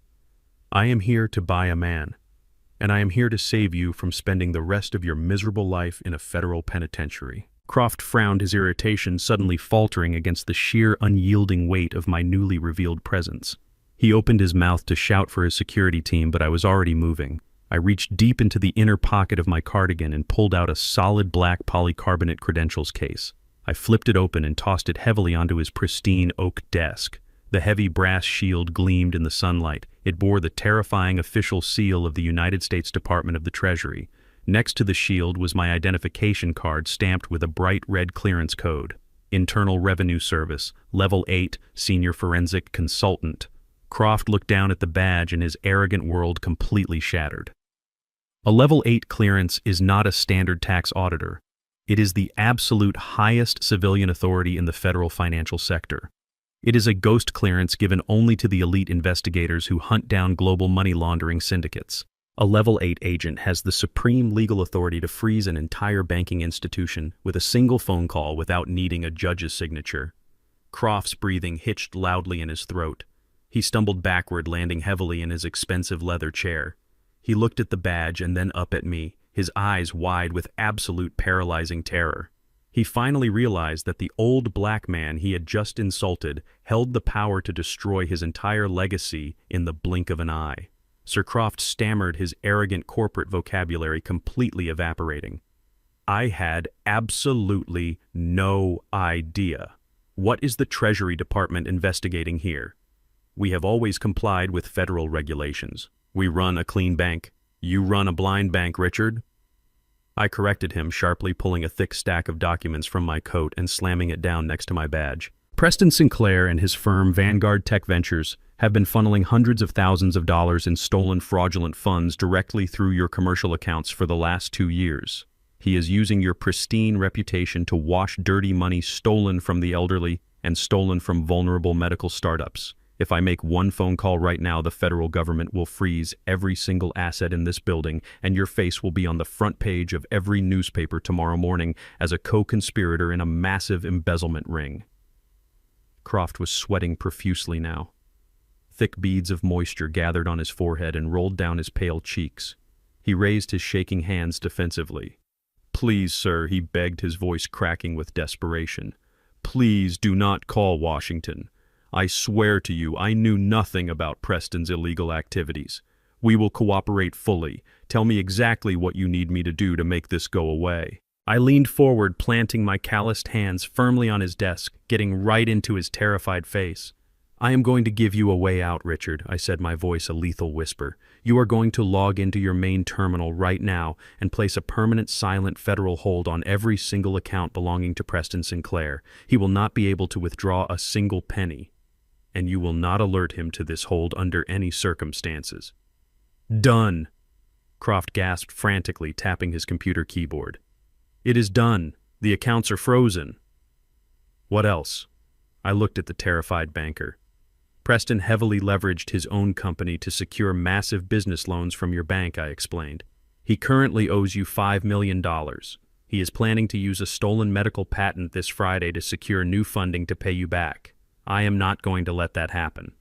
"I am here to buy a man, and I am here to save you from spending the rest of your miserable life in a federal penitentiary." Croft frowned, his irritation suddenly faltering against the sheer, unyielding weight of my newly revealed presence. He opened his mouth to shout for his security team, but I was already moving. I reached deep into the inner pocket of my cardigan and pulled out a solid black polycarbonate credentials case. I flipped it open and tossed it heavily onto his pristine oak desk. The heavy brass shield gleamed in the sunlight. It bore the terrifying official seal of the United States Department of the Treasury. Next to the shield was my identification card stamped with a bright red clearance code. Internal Revenue Service, Level 8, Senior Forensic Consultant. Croft looked down at the badge and his arrogant world completely shattered. A Level 8 clearance is not a standard tax auditor. It is the absolute highest civilian authority in the federal financial sector. It is a ghost clearance given only to the elite investigators who hunt down global money laundering syndicates. A Level 8 agent has the supreme legal authority to freeze an entire banking institution with a single phone call without needing a judge's signature. Croft's breathing hitched loudly in his throat. He stumbled backward, landing heavily in his expensive leather chair. He looked at the badge and then up at me, his eyes wide with absolute paralyzing terror. He finally realized that the old black man he had just insulted held the power to destroy his entire legacy in the blink of an eye. Sir Croft stammered, his arrogant corporate vocabulary completely evaporating. I had absolutely no idea. What is the Treasury Department investigating here? We have always complied with federal regulations. We run a clean bank. You run a blind bank, Richard. I corrected him, sharply pulling a thick stack of documents from my coat and slamming it down next to my badge. Preston Sinclair and his firm Vanguard Tech Ventures have been funneling hundreds of thousands of dollars in stolen fraudulent funds directly through your commercial accounts for the last 2 years. He is using your pristine reputation to wash dirty money stolen from the elderly and stolen from vulnerable medical startups. If I make one phone call right now, the federal government will freeze every single asset in this building, and your face will be on the front page of every newspaper tomorrow morning as a co-conspirator in a massive embezzlement ring. Croft was sweating profusely now. Thick beads of moisture gathered on his forehead and rolled down his pale cheeks. He raised his shaking hands defensively. "Please, sir," he begged, his voice cracking with desperation. "Please do not call Washington. I swear to you, I knew nothing about Preston's illegal activities. We will cooperate fully. Tell me exactly what you need me to do to make this go away." I leaned forward, planting my calloused hands firmly on his desk, getting right into his terrified face. "I am going to give you a way out, Richard," I said, my voice a lethal whisper. "You are going to log into your main terminal right now and place a permanent silent federal hold on every single account belonging to Preston Sinclair. He will not be able to withdraw a single penny, and you will not alert him to this hold under any circumstances." "Done!" Croft gasped frantically, tapping his computer keyboard. "It is done. The accounts are frozen." "What else?" I looked at the terrified banker. "Preston heavily leveraged his own company to secure massive business loans from your bank," I explained. "He currently owes you $5 million. He is planning to use a stolen medical patent this Friday to secure new funding to pay you back. I am not going to let that happen."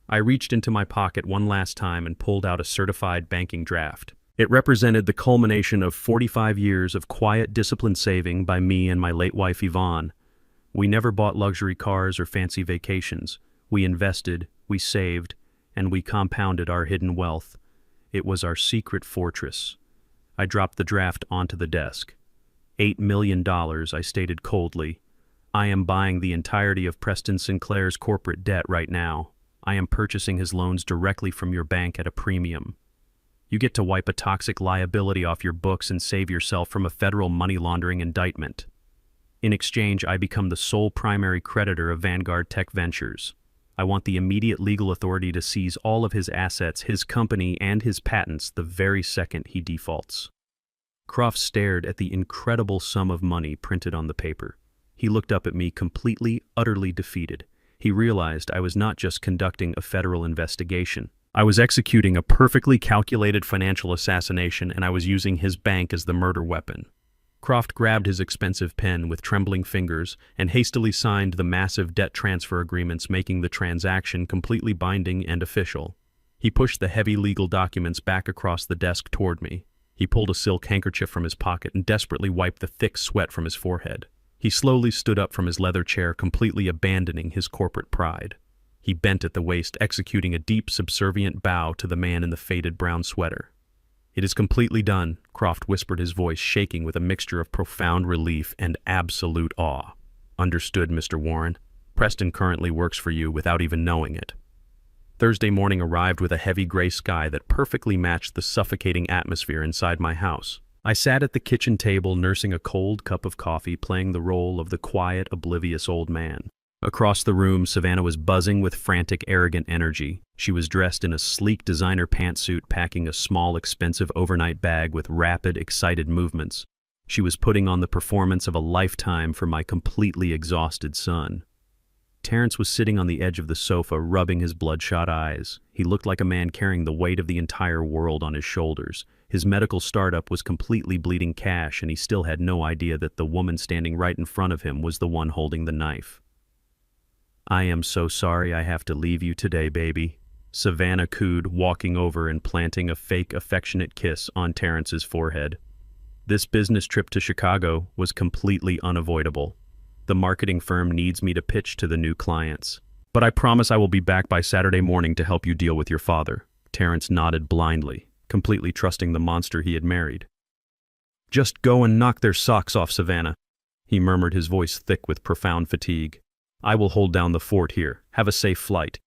I reached into my pocket one last time and pulled out a certified banking draft. It represented the culmination of 45 years of quiet, disciplined saving by me and my late wife Yvonne. We never bought luxury cars or fancy vacations. We invested, we saved, and we compounded our hidden wealth. It was our secret fortress. I dropped the draft onto the desk. $8 million, I stated coldly. "I am buying the entirety of Preston Sinclair's corporate debt right now. I am purchasing his loans directly from your bank at a premium. You get to wipe a toxic liability off your books and save yourself from a federal money laundering indictment. In exchange, I become the sole primary creditor of Vanguard Tech Ventures. I want the immediate legal authority to seize all of his assets, his company, and his patents the very second he defaults." Croft stared at the incredible sum of money printed on the paper. He looked up at me completely, utterly defeated. He realized I was not just conducting a federal investigation. I was executing a perfectly calculated financial assassination, and I was using his bank as the murder weapon. Croft grabbed his expensive pen with trembling fingers and hastily signed the massive debt transfer agreements, making the transaction completely binding and official. He pushed the heavy legal documents back across the desk toward me. He pulled a silk handkerchief from his pocket and desperately wiped the thick sweat from his forehead. He slowly stood up from his leather chair, completely abandoning his corporate pride. He bent at the waist, executing a deep, subservient bow to the man in the faded brown sweater. "It is completely done," Croft whispered, his voice shaking with a mixture of profound relief and absolute awe. "Understood, Mr. Warren. Preston currently works for you without even knowing it." Thursday morning arrived with a heavy gray sky that perfectly matched the suffocating atmosphere inside my house. I sat at the kitchen table nursing a cold cup of coffee, playing the role of the quiet, oblivious old man. Across the room, Savannah was buzzing with frantic, arrogant energy. She was dressed in a sleek designer pantsuit, packing a small, expensive overnight bag with rapid, excited movements. She was putting on the performance of a lifetime for my completely exhausted son. Terrence was sitting on the edge of the sofa, rubbing his bloodshot eyes. He looked like a man carrying the weight of the entire world on his shoulders. His medical startup was completely bleeding cash, and he still had no idea that the woman standing right in front of him was the one holding the knife. "I am so sorry I have to leave you today, baby," Savannah cooed, walking over and planting a fake affectionate kiss on Terrence's forehead. "This business trip to Chicago was completely unavoidable. The marketing firm needs me to pitch to the new clients. But I promise I will be back by Saturday morning to help you deal with your father." Terrence nodded blindly, completely trusting the monster he had married. "Just go and knock their socks off, Savannah," he murmured, his voice thick with profound fatigue. "I will hold down the fort here. Have a safe flight."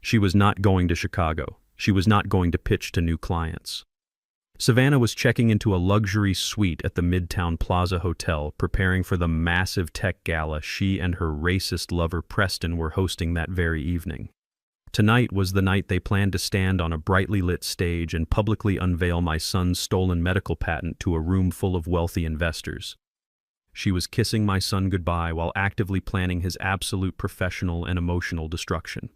She was not going to Chicago. She was not going to pitch to new clients. Savannah was checking into a luxury suite at the Midtown Plaza Hotel, preparing for the massive tech gala she and her racist lover Preston were hosting that very evening. Tonight was the night they planned to stand on a brightly lit stage and publicly unveil my son's stolen medical patent to a room full of wealthy investors. She was kissing my son goodbye while actively planning his absolute professional and emotional destruction.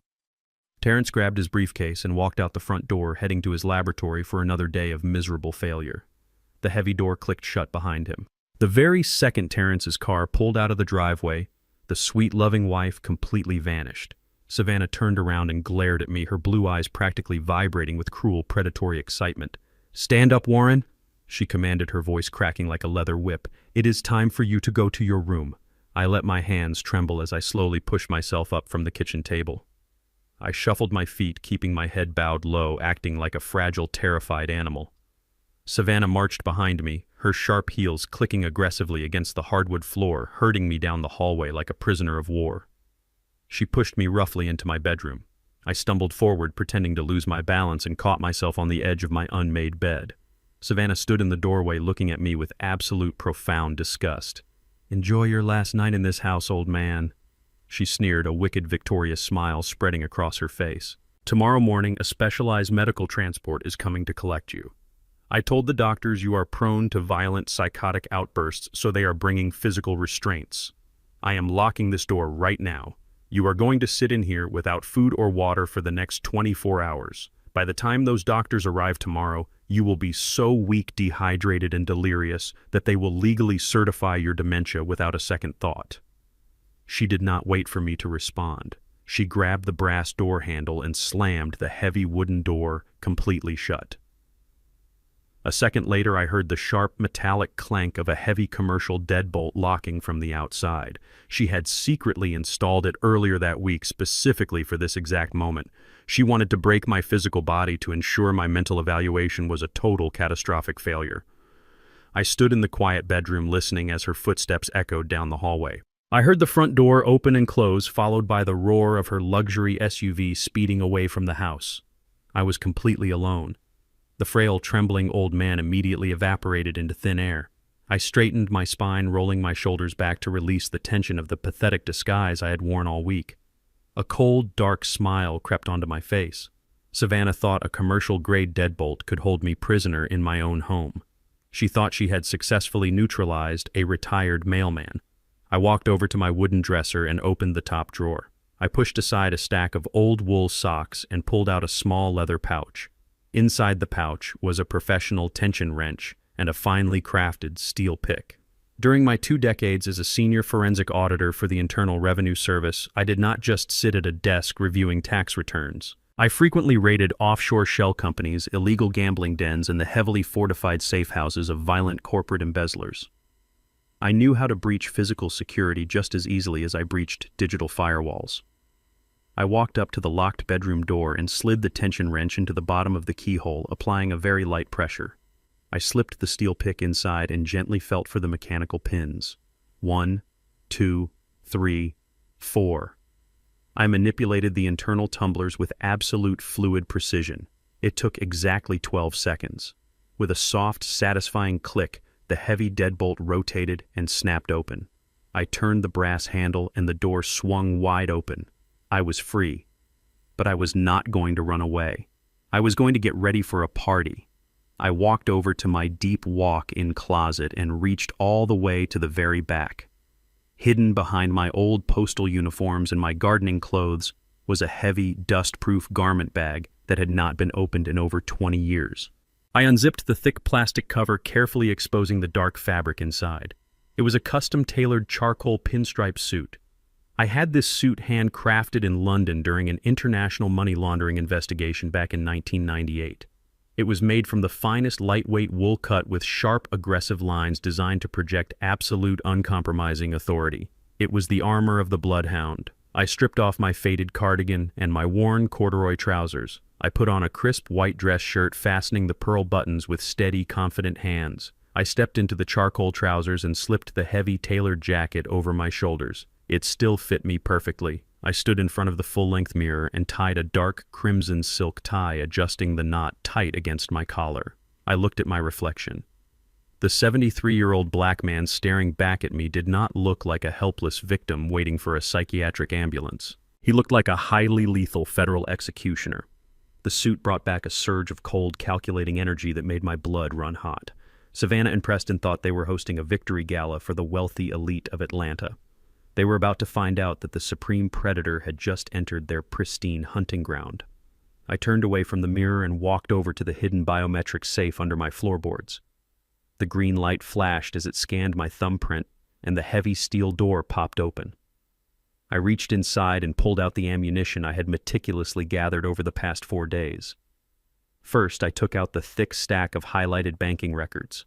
Terrence grabbed his briefcase and walked out the front door, heading to his laboratory for another day of miserable failure. The heavy door clicked shut behind him. The very second Terrence's car pulled out of the driveway, the sweet, loving wife completely vanished. Savannah turned around and glared at me, her blue eyes practically vibrating with cruel, predatory excitement. "Stand up, Warren," she commanded, her voice cracking like a leather whip. "It is time for you to go to your room." I let my hands tremble as I slowly pushed myself up from the kitchen table. I shuffled my feet, keeping my head bowed low, acting like a fragile, terrified animal. Savannah marched behind me, her sharp heels clicking aggressively against the hardwood floor, herding me down the hallway like a prisoner of war. She pushed me roughly into my bedroom. I stumbled forward, pretending to lose my balance, and caught myself on the edge of my unmade bed. Savannah stood in the doorway, looking at me with absolute profound disgust. "Enjoy your last night in this house, old man," she sneered, a wicked, victorious smile spreading across her face. "Tomorrow morning, a specialized medical transport is coming to collect you. I told the doctors you are prone to violent psychotic outbursts, so they are bringing physical restraints. I am locking this door right now. You are going to sit in here without food or water for the next 24 hours. By the time those doctors arrive tomorrow, you will be so weak, dehydrated, and delirious that they will legally certify your dementia without a second thought." She did not wait for me to respond. She grabbed the brass door handle and slammed the heavy wooden door completely shut. A second later, I heard the sharp metallic clank of a heavy commercial deadbolt locking from the outside. She had secretly installed it earlier that week specifically for this exact moment. She wanted to break my physical body to ensure my mental evaluation was a total catastrophic failure. I stood in the quiet bedroom listening as her footsteps echoed down the hallway. I heard the front door open and close, followed by the roar of her luxury SUV speeding away from the house. I was completely alone. The frail, trembling old man immediately evaporated into thin air. I straightened my spine, rolling my shoulders back to release the tension of the pathetic disguise I had worn all week. A cold, dark smile crept onto my face. Savannah thought a commercial-grade deadbolt could hold me prisoner in my own home. She thought she had successfully neutralized a retired mailman. I walked over to my wooden dresser and opened the top drawer. I pushed aside a stack of old wool socks and pulled out a small leather pouch. Inside the pouch was a professional tension wrench and a finely crafted steel pick. During my 2 decades as a senior forensic auditor for the Internal Revenue Service, I did not just sit at a desk reviewing tax returns. I frequently raided offshore shell companies, illegal gambling dens, and the heavily fortified safe houses of violent corporate embezzlers. I knew how to breach physical security just as easily as I breached digital firewalls. I walked up to the locked bedroom door and slid the tension wrench into the bottom of the keyhole, applying a very light pressure. I slipped the steel pick inside and gently felt for the mechanical pins. 1, 2, 3, 4. I manipulated the internal tumblers with absolute fluid precision. It took exactly 12 seconds. With a soft, satisfying click, the heavy deadbolt rotated and snapped open. I turned the brass handle and the door swung wide open. I was free. But I was not going to run away. I was going to get ready for a party. I walked over to my deep walk-in closet and reached all the way to the very back. Hidden behind my old postal uniforms and my gardening clothes was a heavy, dust-proof garment bag that had not been opened in over 20 years. I unzipped the thick plastic cover, carefully exposing the dark fabric inside. It was a custom-tailored charcoal pinstripe suit. I had this suit handcrafted in London during an international money laundering investigation back in 1998. It was made from the finest lightweight wool cut with sharp, aggressive lines designed to project absolute, uncompromising authority. It was the armor of the bloodhound. I stripped off my faded cardigan and my worn corduroy trousers. I put on a crisp white dress shirt, fastening the pearl buttons with steady, confident hands. I stepped into the charcoal trousers and slipped the heavy, tailored jacket over my shoulders. It still fit me perfectly. I stood in front of the full-length mirror and tied a dark crimson silk tie, adjusting the knot tight against my collar. I looked at my reflection. The 73-year-old black man staring back at me did not look like a helpless victim waiting for a psychiatric ambulance. He looked like a highly lethal federal executioner. The suit brought back a surge of cold, calculating energy that made my blood run hot. Savannah and Preston thought they were hosting a victory gala for the wealthy elite of Atlanta. They were about to find out that the supreme predator had just entered their pristine hunting ground. I turned away from the mirror and walked over to the hidden biometric safe under my floorboards. The green light flashed as it scanned my thumbprint, and the heavy steel door popped open. I reached inside and pulled out the ammunition I had meticulously gathered over the past 4 days. First, I took out the thick stack of highlighted banking records.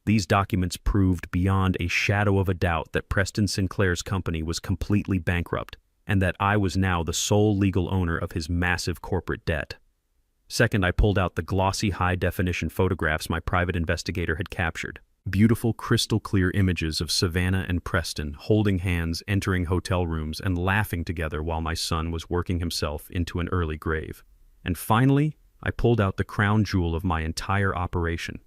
These documents proved beyond a shadow of a doubt that Preston Sinclair's company was completely bankrupt, and that I was now the sole legal owner of his massive corporate debt. Second, I pulled out the glossy high-definition photographs my private investigator had captured. Beautiful, crystal-clear images of Savannah and Preston holding hands, entering hotel rooms, and laughing together while my son was working himself into an early grave. And finally, I pulled out the crown jewel of my entire operation.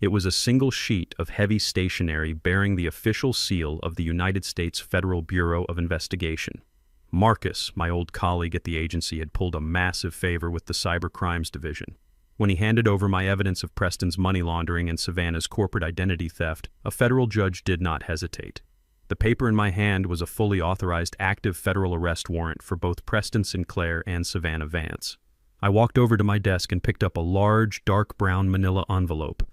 It was a single sheet of heavy stationery bearing the official seal of the United States Federal Bureau of Investigation. Marcus, my old colleague at the agency, had pulled a massive favor with the Cyber Crimes Division. When he handed over my evidence of Preston's money laundering and Savannah's corporate identity theft, a federal judge did not hesitate. The paper in my hand was a fully authorized active federal arrest warrant for both Preston Sinclair and Savannah Vance. I walked over to my desk and picked up a large, dark brown manila envelope.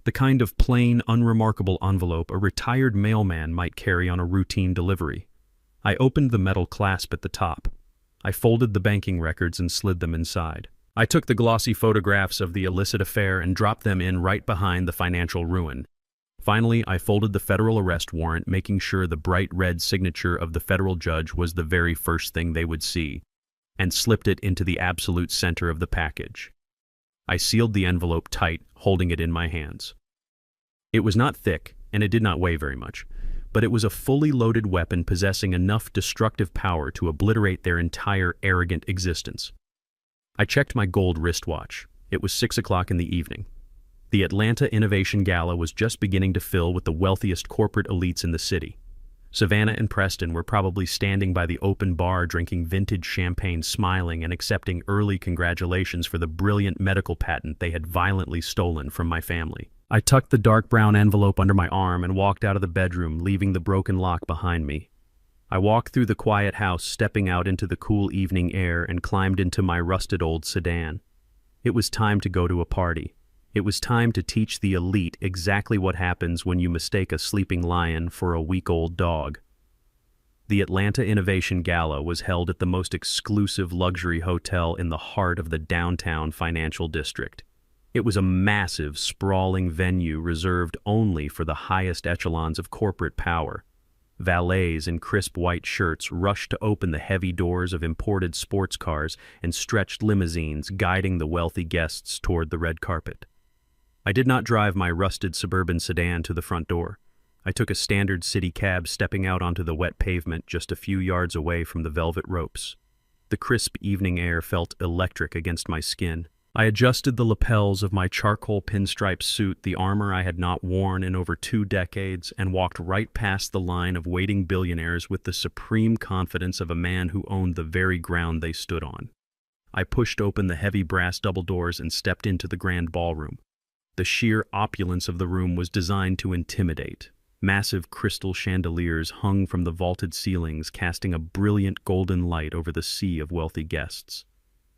The kind of plain, unremarkable envelope a retired mailman might carry on a routine delivery. I opened the metal clasp at the top. I folded the banking records and slid them inside. I took the glossy photographs of the illicit affair and dropped them in right behind the financial ruin. Finally, I folded the federal arrest warrant, making sure the bright red signature of the federal judge was the very first thing they would see, and slipped it into the absolute center of the package. I sealed the envelope tight, holding it in my hands. It was not thick, and it did not weigh very much, but it was a fully loaded weapon possessing enough destructive power to obliterate their entire arrogant existence. I checked my gold wristwatch. It was 6 o'clock in the evening. The Atlanta Innovation Gala was just beginning to fill with the wealthiest corporate elites in the city. Savannah and Preston were probably standing by the open bar drinking vintage champagne, smiling and accepting early congratulations for the brilliant medical patent they had violently stolen from my family. I tucked the dark brown envelope under my arm and walked out of the bedroom, leaving the broken lock behind me. I walked through the quiet house, stepping out into the cool evening air, and climbed into my rusted old sedan. It was time to go to a party. It was time to teach the elite exactly what happens when you mistake a sleeping lion for a week-old dog. The Atlanta Innovation Gala was held at the most exclusive luxury hotel in the heart of the downtown financial district. It was a massive, sprawling venue reserved only for the highest echelons of corporate power. Valets in crisp white shirts rushed to open the heavy doors of imported sports cars and stretched limousines guiding the wealthy guests toward the red carpet. I did not drive my rusted suburban sedan to the front door. I took a standard city cab, stepping out onto the wet pavement just a few yards away from the velvet ropes. The crisp evening air felt electric against my skin. I adjusted the lapels of my charcoal pinstripe suit, the armor I had not worn in over 2 decades, and walked right past the line of waiting billionaires with the supreme confidence of a man who owned the very ground they stood on. I pushed open the heavy brass double doors and stepped into the grand ballroom. The sheer opulence of the room was designed to intimidate. Massive crystal chandeliers hung from the vaulted ceilings, casting a brilliant golden light over the sea of wealthy guests.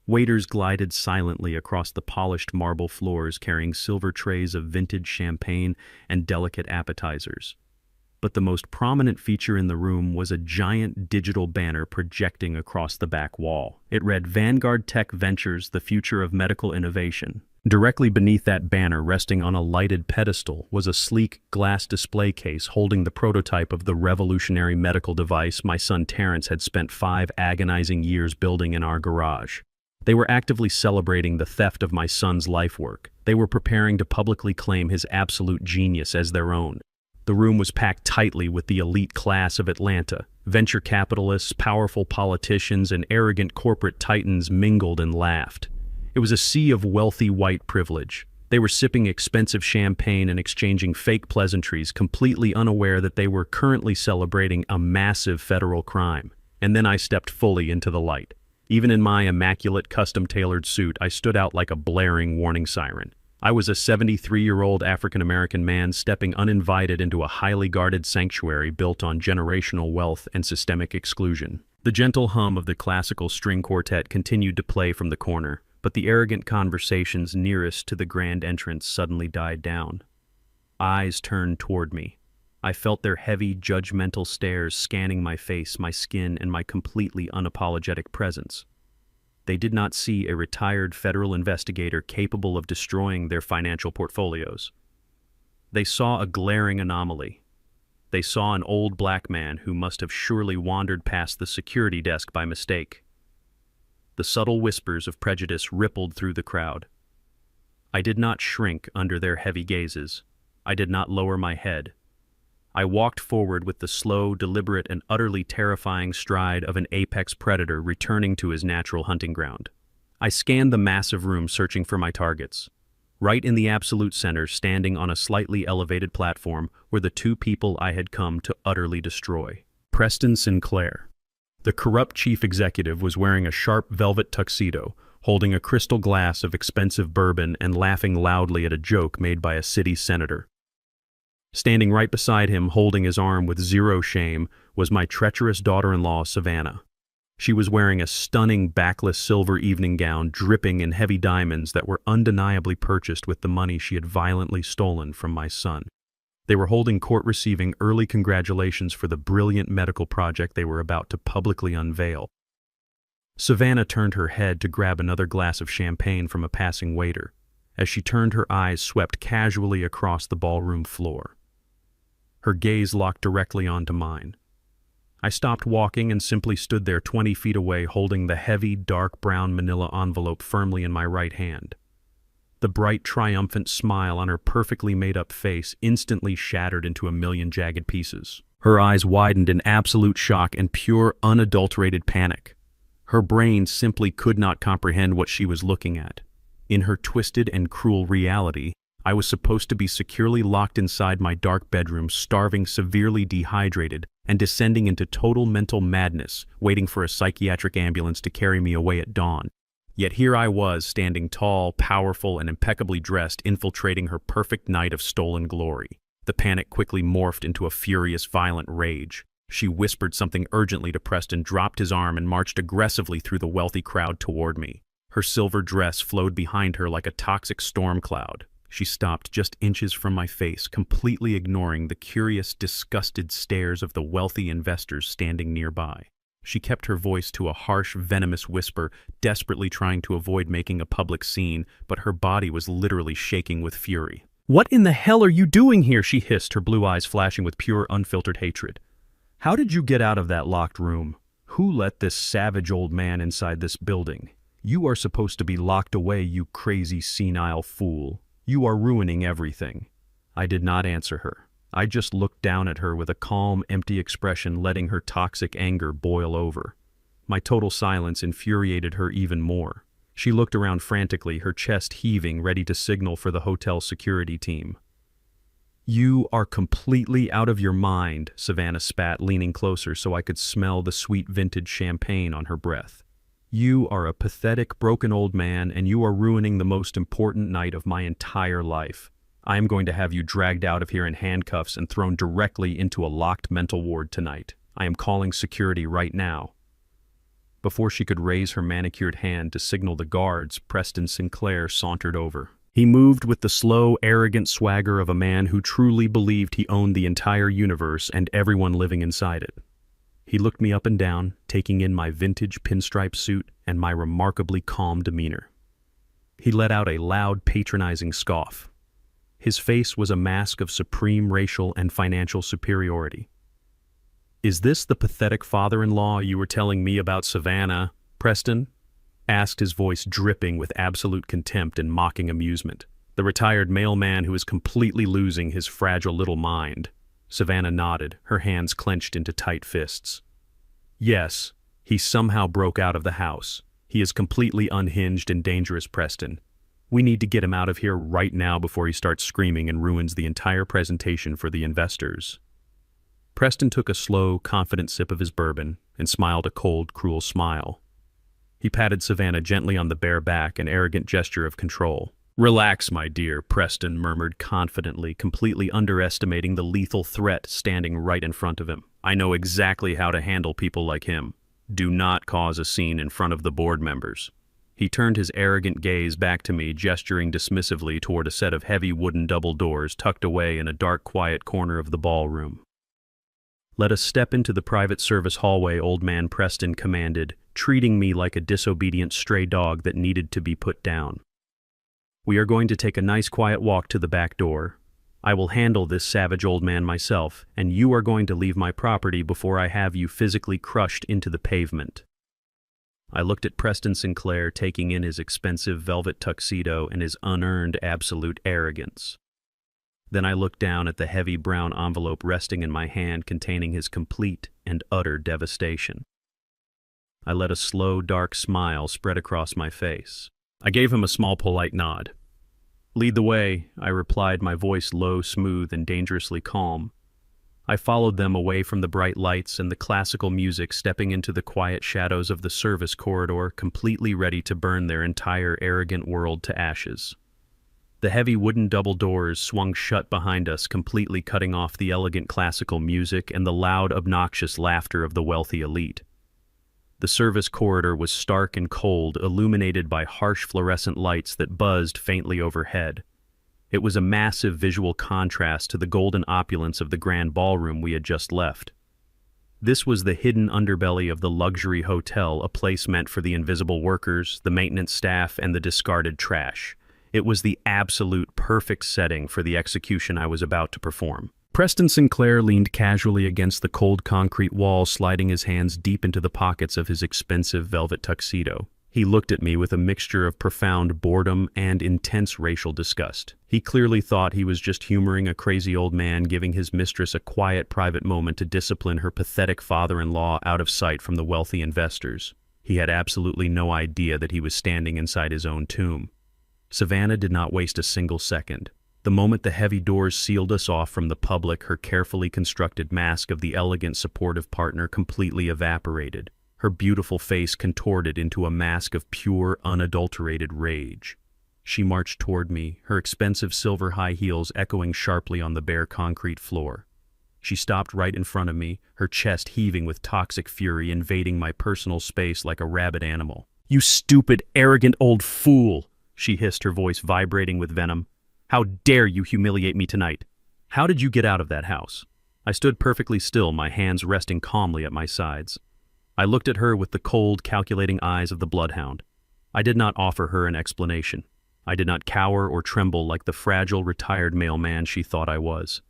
Waiters glided silently across the polished marble floors, carrying silver trays of vintage champagne and delicate appetizers. But the most prominent feature in the room was a giant digital banner projecting across the back wall. It read, "Vanguard Tech Ventures, the future of medical innovation." Directly beneath that banner, resting on a lighted pedestal, was a sleek glass display case holding the prototype of the revolutionary medical device my son Terrence had spent 5 agonizing years building in our garage. They were actively celebrating the theft of my son's life work. They were preparing to publicly claim his absolute genius as their own. The room was packed tightly with the elite class of Atlanta. Venture capitalists, powerful politicians, and arrogant corporate titans mingled and laughed. It was a sea of wealthy white privilege. They were sipping expensive champagne and exchanging fake pleasantries, completely unaware that they were currently celebrating a massive federal crime. And then I stepped fully into the light. Even in my immaculate, custom-tailored suit, I stood out like a blaring warning siren. I was a 73-year-old African-American man stepping uninvited into a highly guarded sanctuary built on generational wealth and systemic exclusion. The gentle hum of the classical string quartet continued to play from the corner, but the arrogant conversations nearest to the grand entrance suddenly died down. Eyes turned toward me. I felt their heavy, judgmental stares scanning my face, my skin, and my completely unapologetic presence. They did not see a retired federal investigator capable of destroying their financial portfolios. They saw a glaring anomaly. They saw an old black man who must have surely wandered past the security desk by mistake. The subtle whispers of prejudice rippled through the crowd. I did not shrink under their heavy gazes. I did not lower my head. I walked forward with the slow, deliberate, and utterly terrifying stride of an apex predator returning to his natural hunting ground. I scanned the massive room, searching for my targets. Right in the absolute center, standing on a slightly elevated platform, were the 2 people I had come to utterly destroy. Preston Sinclair. The corrupt chief executive was wearing a sharp velvet tuxedo, holding a crystal glass of expensive bourbon and laughing loudly at a joke made by a city senator. Standing right beside him, holding his arm with zero shame, was my treacherous daughter-in-law, Savannah. She was wearing a stunning backless silver evening gown dripping in heavy diamonds that were undeniably purchased with the money she had violently stolen from my son. They were holding court, receiving early congratulations for the brilliant medical project they were about to publicly unveil. Savannah turned her head to grab another glass of champagne from a passing waiter. As she turned, her eyes swept casually across the ballroom floor. Her gaze locked directly onto mine. I stopped walking and simply stood there 20 feet away, holding the heavy, dark brown manila envelope firmly in my right hand. The bright, triumphant smile on her perfectly made-up face instantly shattered into a million jagged pieces. Her eyes widened in absolute shock and pure, unadulterated panic. Her brain simply could not comprehend what she was looking at. In her twisted and cruel reality, I was supposed to be securely locked inside my dark bedroom, starving, severely dehydrated, and descending into total mental madness, waiting for a psychiatric ambulance to carry me away at dawn. Yet here I was, standing tall, powerful, and impeccably dressed, infiltrating her perfect night of stolen glory. The panic quickly morphed into a furious, violent rage. She whispered something urgently to Preston, dropped his arm, and marched aggressively through the wealthy crowd toward me. Her silver dress flowed behind her like a toxic storm cloud. She stopped just inches from my face, completely ignoring the curious, disgusted stares of the wealthy investors standing nearby. She kept her voice to a harsh, venomous whisper, desperately trying to avoid making a public scene, but her body was literally shaking with fury. "What in the hell are you doing here?" she hissed, her blue eyes flashing with pure, unfiltered hatred. How did you get out of that locked room? Who let this savage old man inside this building? You are supposed to be locked away, you crazy senile fool. You are ruining everything." I did not answer her. I just looked down at her with a calm, empty expression, letting her toxic anger boil over. My total silence infuriated her even more. She looked around frantically, her chest heaving, ready to signal for the hotel security team. "You are completely out of your mind," Savannah spat, leaning closer so I could smell the sweet vintage champagne on her breath. "You are a pathetic, broken old man, and you are ruining the most important night of my entire life. I am going to have you dragged out of here in handcuffs and thrown directly into a locked mental ward tonight. I am calling security right now." Before she could raise her manicured hand to signal the guards, Preston Sinclair sauntered over. He moved with the slow, arrogant swagger of a man who truly believed he owned the entire universe and everyone living inside it. He looked me up and down, taking in my vintage pinstripe suit and my remarkably calm demeanor. He let out a loud, patronizing scoff. His face was a mask of supreme racial and financial superiority. "Is this the pathetic father-in-law you were telling me about, Savannah, Preston?" asked, his voice dripping with absolute contempt and mocking amusement. "The retired mailman who is completely losing his fragile little mind." Savannah nodded, her hands clenched into tight fists. "Yes, he somehow broke out of the house. He is completely unhinged and dangerous, Preston. We need to get him out of here right now before he starts screaming and ruins the entire presentation for the investors." Preston took a slow, confident sip of his bourbon and smiled a cold, cruel smile. He patted Savannah gently on the bare back, an arrogant gesture of control. "Relax, my dear," Preston murmured confidently, completely underestimating the lethal threat standing right in front of him. "I know exactly how to handle people like him. Do not cause a scene in front of the board members." He turned his arrogant gaze back to me, gesturing dismissively toward a set of heavy wooden double doors tucked away in a dark, quiet corner of the ballroom. "Let us step into the private service hallway," old man Preston commanded, treating me like a disobedient stray dog that needed to be put down. "We are going to take a nice quiet walk to the back door. I will handle this savage old man myself, and you are going to leave my property before I have you physically crushed into the pavement." I looked at Preston Sinclair, taking in his expensive velvet tuxedo and his unearned absolute arrogance. Then I looked down at the heavy brown envelope resting in my hand containing his complete and utter devastation. I let a slow, dark smile spread across my face. I gave him a small, polite nod. "Lead the way," I replied, my voice low, smooth, and dangerously calm. I followed them away from the bright lights and the classical music, stepping into the quiet shadows of the service corridor, completely ready to burn their entire arrogant world to ashes. The heavy wooden double doors swung shut behind us, completely cutting off the elegant classical music and the loud, obnoxious laughter of the wealthy elite. The service corridor was stark and cold, illuminated by harsh fluorescent lights that buzzed faintly overhead. It was a massive visual contrast to the golden opulence of the grand ballroom we had just left. This was the hidden underbelly of the luxury hotel, a place meant for the invisible workers, the maintenance staff, and the discarded trash. It was the absolute perfect setting for the execution I was about to perform. Preston Sinclair leaned casually against the cold concrete wall, sliding his hands deep into the pockets of his expensive velvet tuxedo. He looked at me with a mixture of profound boredom and intense racial disgust. He clearly thought he was just humoring a crazy old man, giving his mistress a quiet, private moment to discipline her pathetic father-in-law out of sight from the wealthy investors. He had absolutely no idea that he was standing inside his own tomb. Savannah did not waste a single second. The moment the heavy doors sealed us off from the public, her carefully constructed mask of the elegant, supportive partner completely evaporated. Her beautiful face contorted into a mask of pure, unadulterated rage. She marched toward me, her expensive silver high heels echoing sharply on the bare concrete floor. She stopped right in front of me, her chest heaving with toxic fury, invading my personal space like a rabid animal. "You stupid, arrogant old fool!" she hissed, her voice vibrating with venom. "How dare you humiliate me tonight? How did you get out of that house?" I stood perfectly still, my hands resting calmly at my sides. I looked at her with the cold, calculating eyes of the bloodhound. I did not offer her an explanation. I did not cower or tremble like the fragile, retired mailman she thought I was.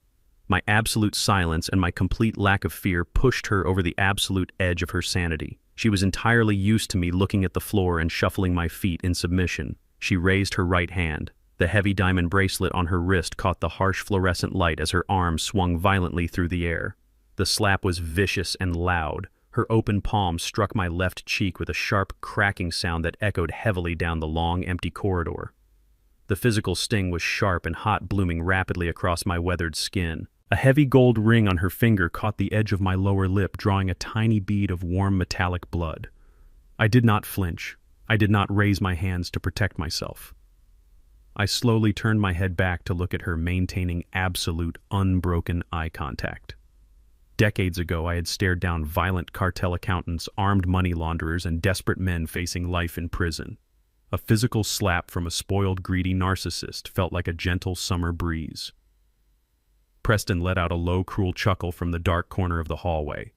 My absolute silence and my complete lack of fear pushed her over the absolute edge of her sanity. She was entirely used to me looking at the floor and shuffling my feet in submission. She raised her right hand. The heavy diamond bracelet on her wrist caught the harsh fluorescent light as her arm swung violently through the air. The slap was vicious and loud. Her open palm struck my left cheek with a sharp, cracking sound that echoed heavily down the long, empty corridor. The physical sting was sharp and hot, blooming rapidly across my weathered skin. A heavy gold ring on her finger caught the edge of my lower lip, drawing a tiny bead of warm metallic blood. I did not flinch. I did not raise my hands to protect myself. I slowly turned my head back to look at her, maintaining absolute, unbroken eye contact. Decades ago, I had stared down violent cartel accountants, armed money launderers, and desperate men facing life in prison. A physical slap from a spoiled, greedy narcissist felt like a gentle summer breeze. Preston let out a low, cruel chuckle from the dark corner of the hallway.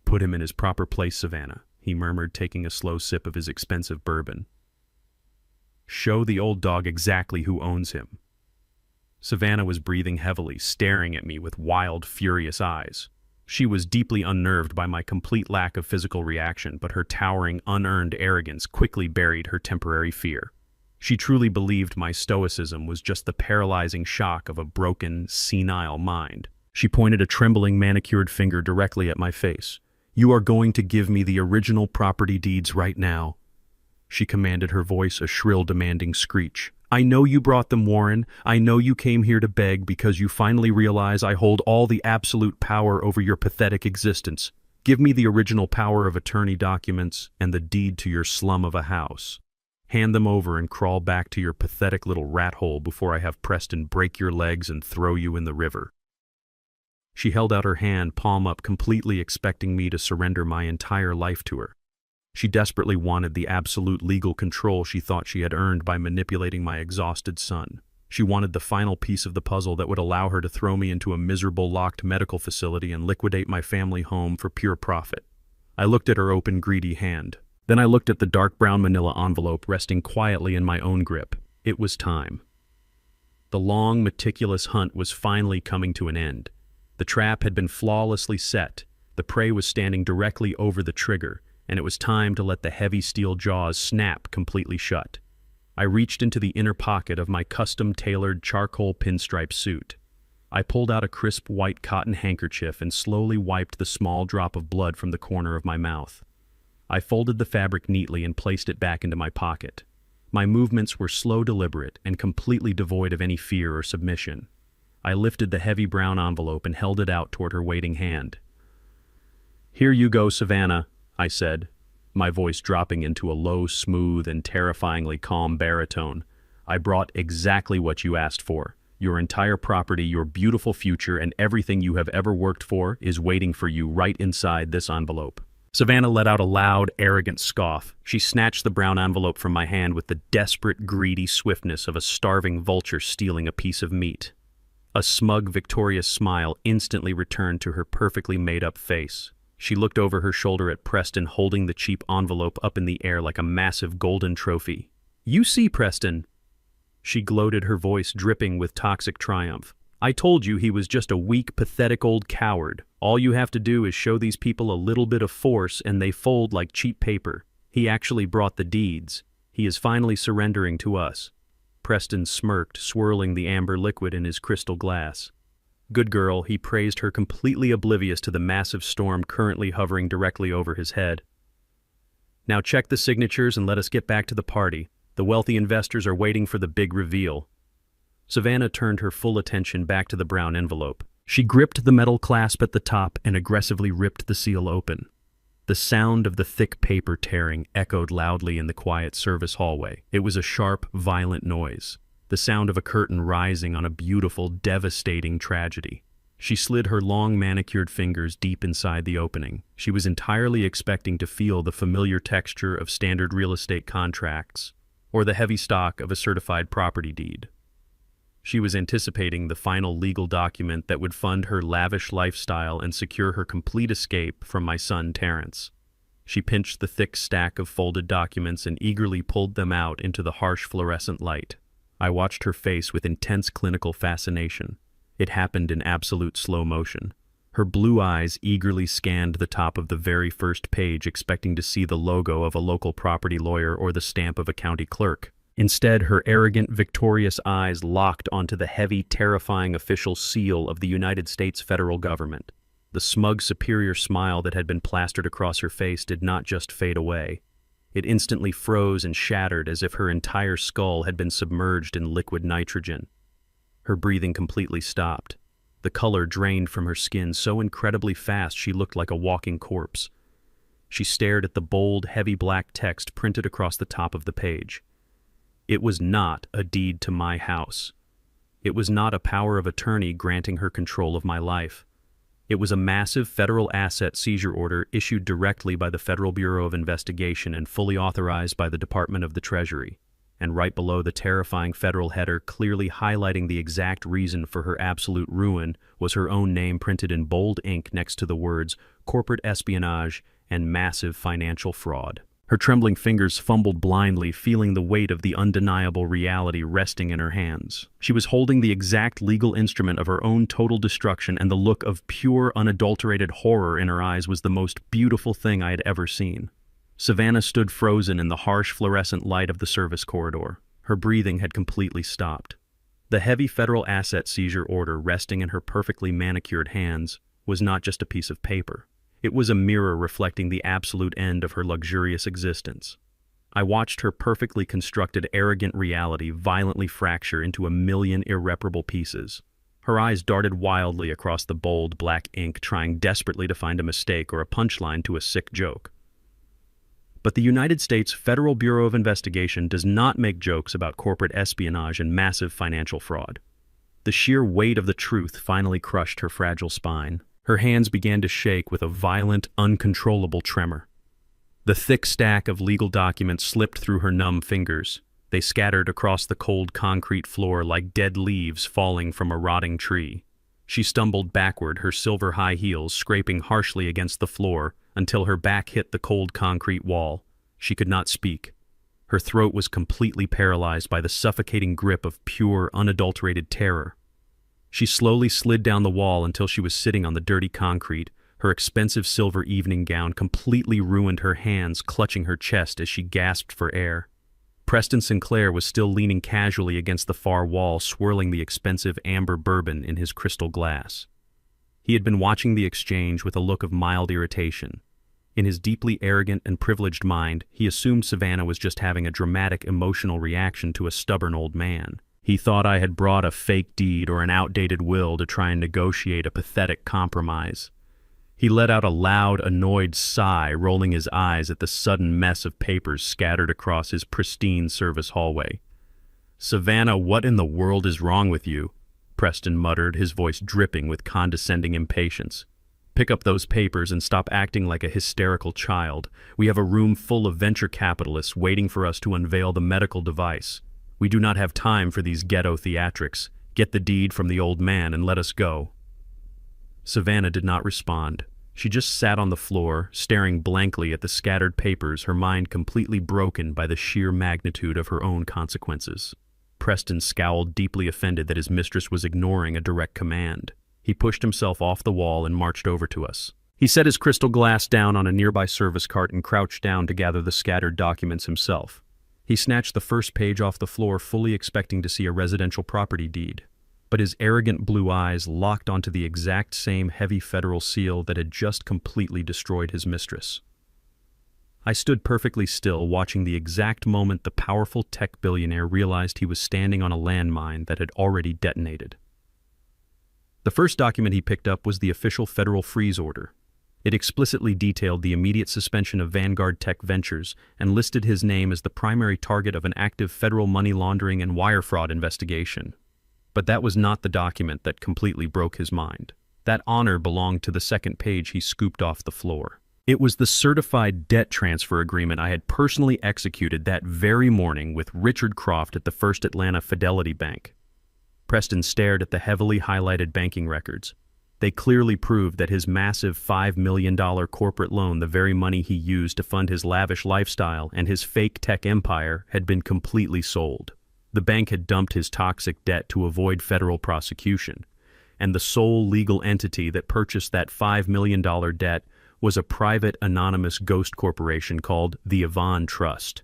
"Put him in his proper place, Savannah," he murmured, taking a slow sip of his expensive bourbon. "Show the old dog exactly who owns him." Savannah was breathing heavily, staring at me with wild, furious eyes. She was deeply unnerved by my complete lack of physical reaction, but her towering, unearned arrogance quickly buried her temporary fear. She truly believed my stoicism was just the paralyzing shock of a broken, senile mind. She pointed a trembling, manicured finger directly at my face. "You are going to give me the original property deeds right now," she commanded, her voice a shrill, demanding screech. "I know you brought them, Warren. I know you came here to beg because you finally realize I hold all the absolute power over your pathetic existence. Give me the original power of attorney documents and the deed to your slum of a house. Hand them over and crawl back to your pathetic little rat hole before I have Preston break your legs and throw you in the river." She held out her hand, palm up, completely expecting me to surrender my entire life to her. She desperately wanted the absolute legal control she thought she had earned by manipulating my exhausted son. She wanted the final piece of the puzzle that would allow her to throw me into a miserable, locked medical facility and liquidate my family home for pure profit. I looked at her open, greedy hand. Then I looked at the dark brown manila envelope resting quietly in my own grip. It was time. The long, meticulous hunt was finally coming to an end. The trap had been flawlessly set. The prey was standing directly over the trigger, and it was time to let the heavy steel jaws snap completely shut. I reached into the inner pocket of my custom-tailored charcoal pinstripe suit. I pulled out a crisp white cotton handkerchief and slowly wiped the small drop of blood from the corner of my mouth. I folded the fabric neatly and placed it back into my pocket. My movements were slow, deliberate, and completely devoid of any fear or submission. I lifted the heavy brown envelope and held it out toward her waiting hand. "Here you go, Savannah," I said, my voice dropping into a low, smooth, and terrifyingly calm baritone. "I brought exactly what you asked for. Your entire property, your beautiful future, and everything you have ever worked for is waiting for you right inside this envelope." Savannah let out a loud, arrogant scoff. She snatched the brown envelope from my hand with the desperate, greedy swiftness of a starving vulture stealing a piece of meat. A smug, victorious smile instantly returned to her perfectly made-up face. She looked over her shoulder at Preston, holding the cheap envelope up in the air like a massive golden trophy. "You see, Preston," she gloated, her voice dripping with toxic triumph. "I told you he was just a weak, pathetic old coward. All you have to do is show these people a little bit of force and they fold like cheap paper. He actually brought the deeds. He is finally surrendering to us." Preston smirked, swirling the amber liquid in his crystal glass. "Good girl," he praised her, completely oblivious to the massive storm currently hovering directly over his head. "Now check the signatures and let us get back to the party. The wealthy investors are waiting for the big reveal." Savannah turned her full attention back to the brown envelope. She gripped the metal clasp at the top and aggressively ripped the seal open. The sound of the thick paper tearing echoed loudly in the quiet service hallway. It was a sharp, violent noise, the sound of a curtain rising on a beautiful, devastating tragedy. She slid her long, manicured fingers deep inside the opening. She was entirely expecting to feel the familiar texture of standard real estate contracts or the heavy stock of a certified property deed. She was anticipating the final legal document that would fund her lavish lifestyle and secure her complete escape from my son Terrence. She pinched the thick stack of folded documents and eagerly pulled them out into the harsh fluorescent light. I watched her face with intense clinical fascination. It happened in absolute slow motion. Her blue eyes eagerly scanned the top of the very first page, expecting to see the logo of a local property lawyer or the stamp of a county clerk. Instead, her arrogant, victorious eyes locked onto the heavy, terrifying official seal of the United States federal government. The smug, superior smile that had been plastered across her face did not just fade away. It instantly froze and shattered as if her entire skull had been submerged in liquid nitrogen. Her breathing completely stopped. The color drained from her skin so incredibly fast she looked like a walking corpse. She stared at the bold, heavy black text printed across the top of the page. It was not a deed to my house. It was not a power of attorney granting her control of my life. It was a massive federal asset seizure order issued directly by the Federal Bureau of Investigation and fully authorized by the Department of the Treasury. And right below the terrifying federal header, clearly highlighting the exact reason for her absolute ruin, was her own name printed in bold ink next to the words corporate espionage and massive financial fraud. Her trembling fingers fumbled blindly, feeling the weight of the undeniable reality resting in her hands. She was holding the exact legal instrument of her own total destruction, and the look of pure, unadulterated horror in her eyes was the most beautiful thing I had ever seen. Savannah stood frozen in the harsh fluorescent light of the service corridor. Her breathing had completely stopped. The heavy federal asset seizure order resting in her perfectly manicured hands was not just a piece of paper. It was a mirror reflecting the absolute end of her luxurious existence. I watched her perfectly constructed, arrogant reality violently fracture into a million irreparable pieces. Her eyes darted wildly across the bold, black ink, trying desperately to find a mistake or a punchline to a sick joke. But the United States Federal Bureau of Investigation does not make jokes about corporate espionage and massive financial fraud. The sheer weight of the truth finally crushed her fragile spine. Her hands began to shake with a violent, uncontrollable tremor. The thick stack of legal documents slipped through her numb fingers. They scattered across the cold concrete floor like dead leaves falling from a rotting tree. She stumbled backward, her silver high heels scraping harshly against the floor until her back hit the cold concrete wall. She could not speak. Her throat was completely paralyzed by the suffocating grip of pure, unadulterated terror. She slowly slid down the wall until she was sitting on the dirty concrete. Her expensive silver evening gown completely ruined her hands, clutching her chest as she gasped for air. Preston Sinclair was still leaning casually against the far wall, swirling the expensive amber bourbon in his crystal glass. He had been watching the exchange with a look of mild irritation. In his deeply arrogant and privileged mind, he assumed Savannah was just having a dramatic emotional reaction to a stubborn old man. He thought I had brought a fake deed or an outdated will to try and negotiate a pathetic compromise. He let out a loud, annoyed sigh, rolling his eyes at the sudden mess of papers scattered across his pristine service hallway. "Savannah, what in the world is wrong with you?" Preston muttered, his voice dripping with condescending impatience. "Pick up those papers and stop acting like a hysterical child. We have a room full of venture capitalists waiting for us to unveil the medical device. We do not have time for these ghetto theatrics. Get the deed from the old man and let us go." Savannah did not respond. She just sat on the floor, staring blankly at the scattered papers, her mind completely broken by the sheer magnitude of her own consequences. Preston scowled, deeply offended that his mistress was ignoring a direct command. He pushed himself off the wall and marched over to us. He set his crystal glass down on a nearby service cart and crouched down to gather the scattered documents himself. He snatched the first page off the floor, fully expecting to see a residential property deed. But his arrogant blue eyes locked onto the exact same heavy federal seal that had just completely destroyed his mistress. I stood perfectly still, watching the exact moment the powerful tech billionaire realized he was standing on a landmine that had already detonated. The first document he picked up was the official federal freeze order. It explicitly detailed the immediate suspension of Vanguard Tech Ventures and listed his name as the primary target of an active federal money laundering and wire fraud investigation. But that was not the document that completely broke his mind. That honor belonged to the second page he scooped off the floor. It was the certified debt transfer agreement I had personally executed that very morning with Richard Croft at the First Atlanta Fidelity Bank. Preston stared at the heavily highlighted banking records. They clearly proved that his massive $5 million corporate loan, the very money he used to fund his lavish lifestyle and his fake tech empire, had been completely sold. The bank had dumped his toxic debt to avoid federal prosecution, and the sole legal entity that purchased that $5 million debt was a private, anonymous ghost corporation called the Yvonne Trust.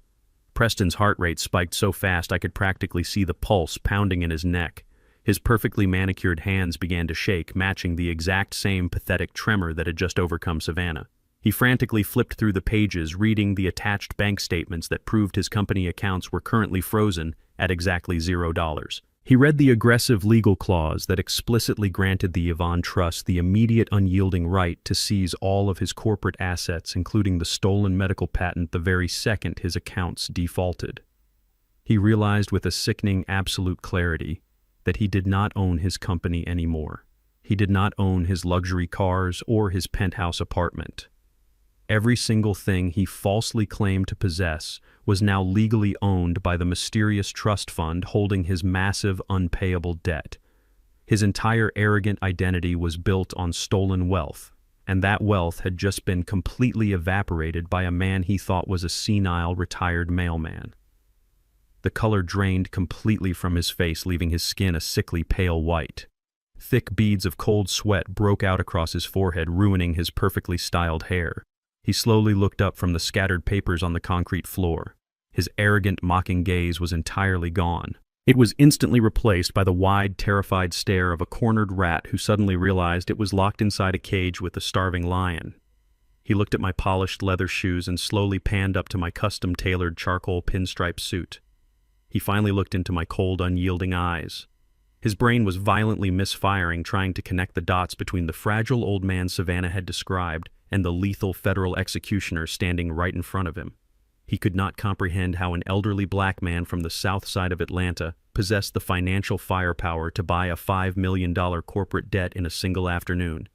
Preston's heart rate spiked so fast I could practically see the pulse pounding in his neck. His perfectly manicured hands began to shake, matching the exact same pathetic tremor that had just overcome Savannah. He frantically flipped through the pages, reading the attached bank statements that proved his company accounts were currently frozen at exactly $0. He read the aggressive legal clause that explicitly granted the Yvonne Trust the immediate unyielding right to seize all of his corporate assets, including the stolen medical patent, the very second his accounts defaulted. He realized with a sickening absolute clarity that he did not own his company anymore. He did not own his luxury cars or his penthouse apartment. Every single thing he falsely claimed to possess was now legally owned by the mysterious trust fund holding his massive unpayable debt. His entire arrogant identity was built on stolen wealth, and that wealth had just been completely evaporated by a man he thought was a senile retired mailman. The color drained completely from his face, leaving his skin a sickly pale white. Thick beads of cold sweat broke out across his forehead, ruining his perfectly styled hair. He slowly looked up from the scattered papers on the concrete floor. His arrogant, mocking gaze was entirely gone. It was instantly replaced by the wide, terrified stare of a cornered rat who suddenly realized it was locked inside a cage with a starving lion. He looked at my polished leather shoes and slowly panned up to my custom-tailored charcoal pinstripe suit. He finally looked into my cold, unyielding eyes. His brain was violently misfiring, trying to connect the dots between the fragile old man Savannah had described and the lethal federal executioner standing right in front of him. He could not comprehend how an elderly black man from the south side of Atlanta possessed the financial firepower to buy a $5 million corporate debt in a single afternoon.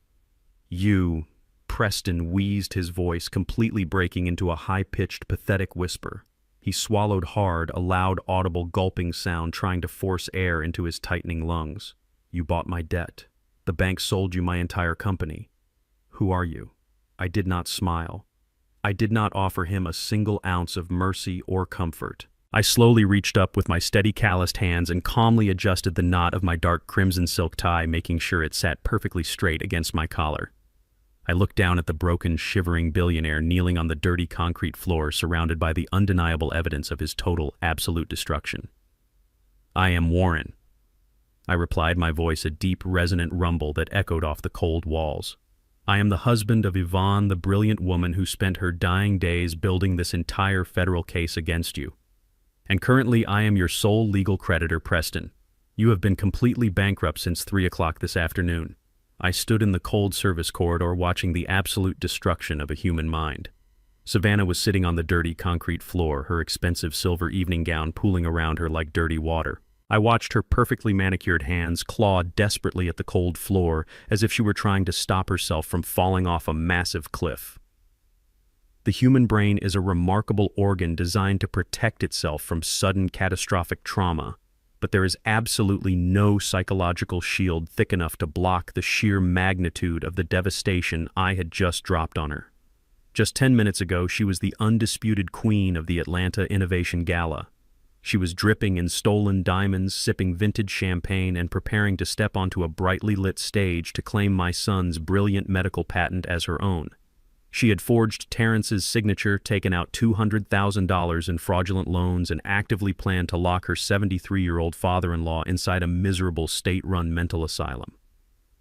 "You," Preston wheezed, his voice completely breaking into a high-pitched, pathetic whisper. He swallowed hard, a loud, audible gulping sound trying to force air into his tightening lungs. "You bought my debt. The bank sold you my entire company. Who are you?" I did not smile. I did not offer him a single ounce of mercy or comfort. I slowly reached up with my steady, calloused hands and calmly adjusted the knot of my dark crimson silk tie, making sure it sat perfectly straight against my collar. I looked down at the broken, shivering billionaire kneeling on the dirty concrete floor, surrounded by the undeniable evidence of his total, absolute destruction. "I am Warren," I replied, my voice a deep, resonant rumble that echoed off the cold walls. "I am the husband of Yvonne, the brilliant woman who spent her dying days building this entire federal case against you. And currently I am your sole legal creditor, Preston. You have been completely bankrupt since 3 o'clock this afternoon." I stood in the cold service corridor watching the absolute destruction of a human mind. Savannah was sitting on the dirty concrete floor, her expensive silver evening gown pooling around her like dirty water. I watched her perfectly manicured hands claw desperately at the cold floor as if she were trying to stop herself from falling off a massive cliff. The human brain is a remarkable organ designed to protect itself from sudden catastrophic trauma, but there is absolutely no psychological shield thick enough to block the sheer magnitude of the devastation I had just dropped on her. Just 10 minutes ago, she was the undisputed queen of the Atlanta Innovation Gala. She was dripping in stolen diamonds, sipping vintage champagne, and preparing to step onto a brightly lit stage to claim my son's brilliant medical patent as her own. She had forged Terrence's signature, taken out $200,000 in fraudulent loans, and actively planned to lock her 73-year-old father-in-law inside a miserable state-run mental asylum.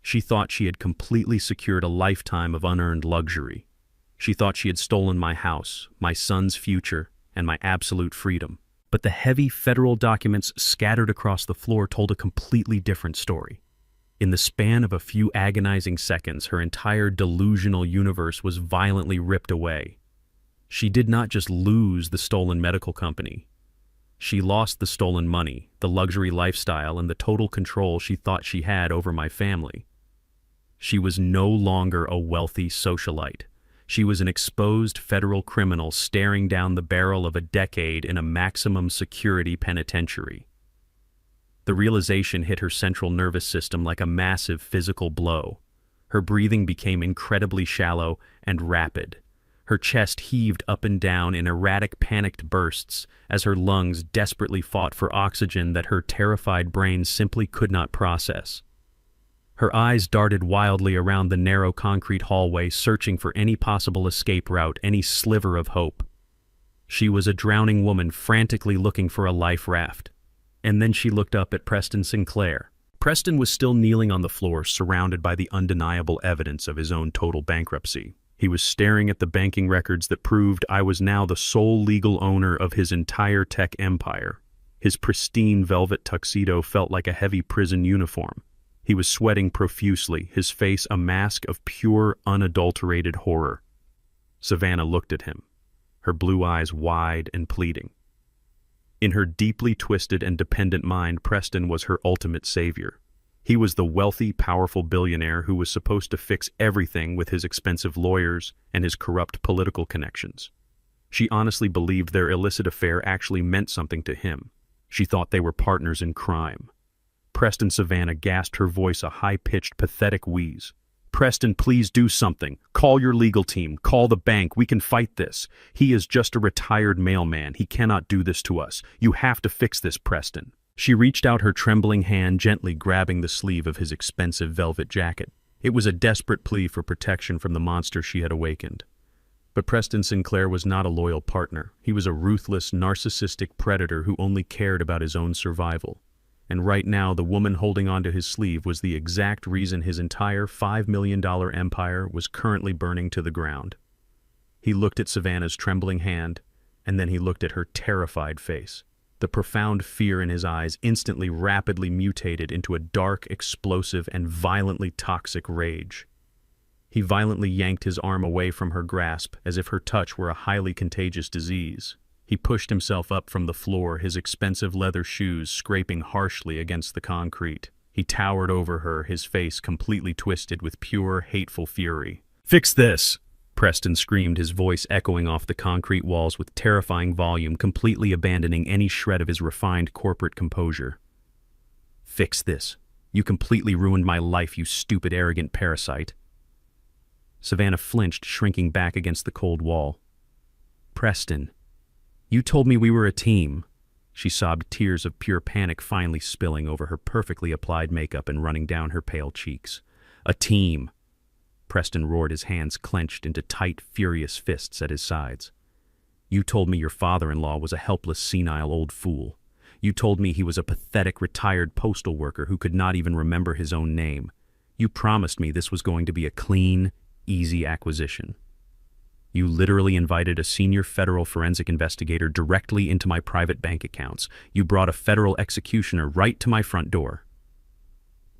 She thought she had completely secured a lifetime of unearned luxury. She thought she had stolen my house, my son's future, and my absolute freedom. But the heavy federal documents scattered across the floor told a completely different story. In the span of a few agonizing seconds, her entire delusional universe was violently ripped away. She did not just lose the stolen medical company. She lost the stolen money, the luxury lifestyle, and the total control she thought she had over my family. She was no longer a wealthy socialite. She was an exposed federal criminal staring down the barrel of a decade in a maximum security penitentiary. The realization hit her central nervous system like a massive physical blow. Her breathing became incredibly shallow and rapid. Her chest heaved up and down in erratic, panicked bursts as her lungs desperately fought for oxygen that her terrified brain simply could not process. Her eyes darted wildly around the narrow concrete hallway, searching for any possible escape route, any sliver of hope. She was a drowning woman frantically looking for a life raft. And then she looked up at Preston Sinclair. Preston was still kneeling on the floor, surrounded by the undeniable evidence of his own total bankruptcy. He was staring at the banking records that proved I was now the sole legal owner of his entire tech empire. His pristine velvet tuxedo felt like a heavy prison uniform. He was sweating profusely, his face a mask of pure, unadulterated horror. Savannah looked at him, her blue eyes wide and pleading. In her deeply twisted and dependent mind, Preston was her ultimate savior. He was the wealthy, powerful billionaire who was supposed to fix everything with his expensive lawyers and his corrupt political connections. She honestly believed their illicit affair actually meant something to him. She thought they were partners in crime. Preston Savannah gasped, her voice a high-pitched, pathetic wheeze. "Preston, please do something. Call your legal team. Call the bank. We can fight this. He is just a retired mailman. He cannot do this to us. You have to fix this, Preston." She reached out her trembling hand, gently grabbing the sleeve of his expensive velvet jacket. It was a desperate plea for protection from the monster she had awakened. But Preston Sinclair was not a loyal partner. He was a ruthless, narcissistic predator who only cared about his own survival. And right now, the woman holding onto his sleeve was the exact reason his entire $5 million empire was currently burning to the ground. He looked at Savannah's trembling hand, and then he looked at her terrified face. The profound fear in his eyes instantly rapidly mutated into a dark, explosive, and violently toxic rage. He violently yanked his arm away from her grasp, as if her touch were a highly contagious disease. He pushed himself up from the floor, his expensive leather shoes scraping harshly against the concrete. He towered over her, his face completely twisted with pure, hateful fury. "Fix this!" Preston screamed, his voice echoing off the concrete walls with terrifying volume, completely abandoning any shred of his refined corporate composure. "Fix this. You completely ruined my life, you stupid, arrogant parasite." Savannah flinched, shrinking back against the cold wall. "Preston, you told me we were a team." She sobbed, tears of pure panic finally spilling over her perfectly applied makeup and running down her pale cheeks. "A team!" Preston roared, his hands clenched into tight, furious fists at his sides. "You told me your father-in-law was a helpless, senile old fool. You told me he was a pathetic, retired postal worker who could not even remember his own name. You promised me this was going to be a clean, easy acquisition. You literally invited a senior federal forensic investigator directly into my private bank accounts. You brought a federal executioner right to my front door."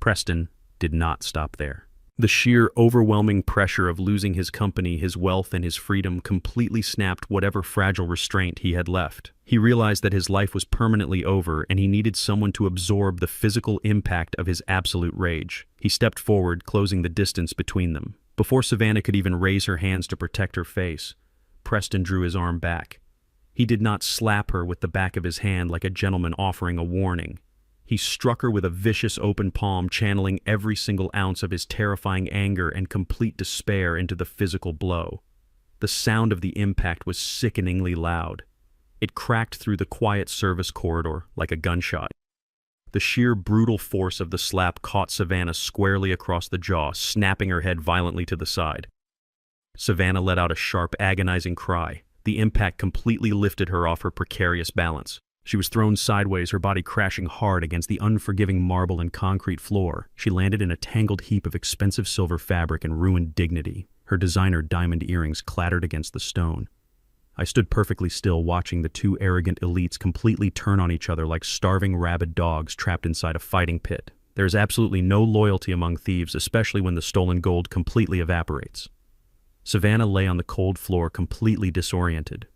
Preston did not stop there. The sheer, overwhelming pressure of losing his company, his wealth, and his freedom completely snapped whatever fragile restraint he had left. He realized that his life was permanently over, and he needed someone to absorb the physical impact of his absolute rage. He stepped forward, closing the distance between them. Before Savannah could even raise her hands to protect her face, Preston drew his arm back. He did not slap her with the back of his hand like a gentleman offering a warning. He struck her with a vicious open palm, channeling every single ounce of his terrifying anger and complete despair into the physical blow. The sound of the impact was sickeningly loud. It cracked through the quiet service corridor like a gunshot. The sheer brutal force of the slap caught Savannah squarely across the jaw, snapping her head violently to the side. Savannah let out a sharp, agonizing cry. The impact completely lifted her off her precarious balance. She was thrown sideways, her body crashing hard against the unforgiving marble and concrete floor. She landed in a tangled heap of expensive silver fabric and ruined dignity. Her designer diamond earrings clattered against the stone. I stood perfectly still, watching the two arrogant elites completely turn on each other like starving rabid dogs trapped inside a fighting pit. There is absolutely no loyalty among thieves, especially when the stolen gold completely evaporates. Savannah lay on the cold floor, completely disoriented.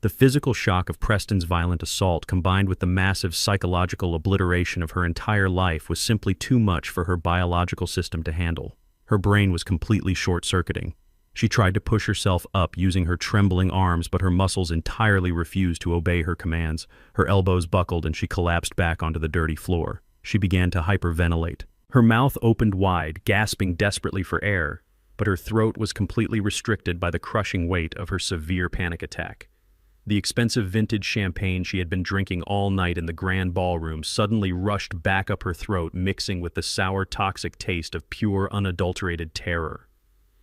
The physical shock of Preston's violent assault, combined with the massive psychological obliteration of her entire life, was simply too much for her biological system to handle. Her brain was completely short-circuiting. She tried to push herself up using her trembling arms, but her muscles entirely refused to obey her commands. Her elbows buckled and she collapsed back onto the dirty floor. She began to hyperventilate. Her mouth opened wide, gasping desperately for air, but her throat was completely restricted by the crushing weight of her severe panic attack. The expensive vintage champagne she had been drinking all night in the grand ballroom suddenly rushed back up her throat, mixing with the sour, toxic taste of pure, unadulterated terror.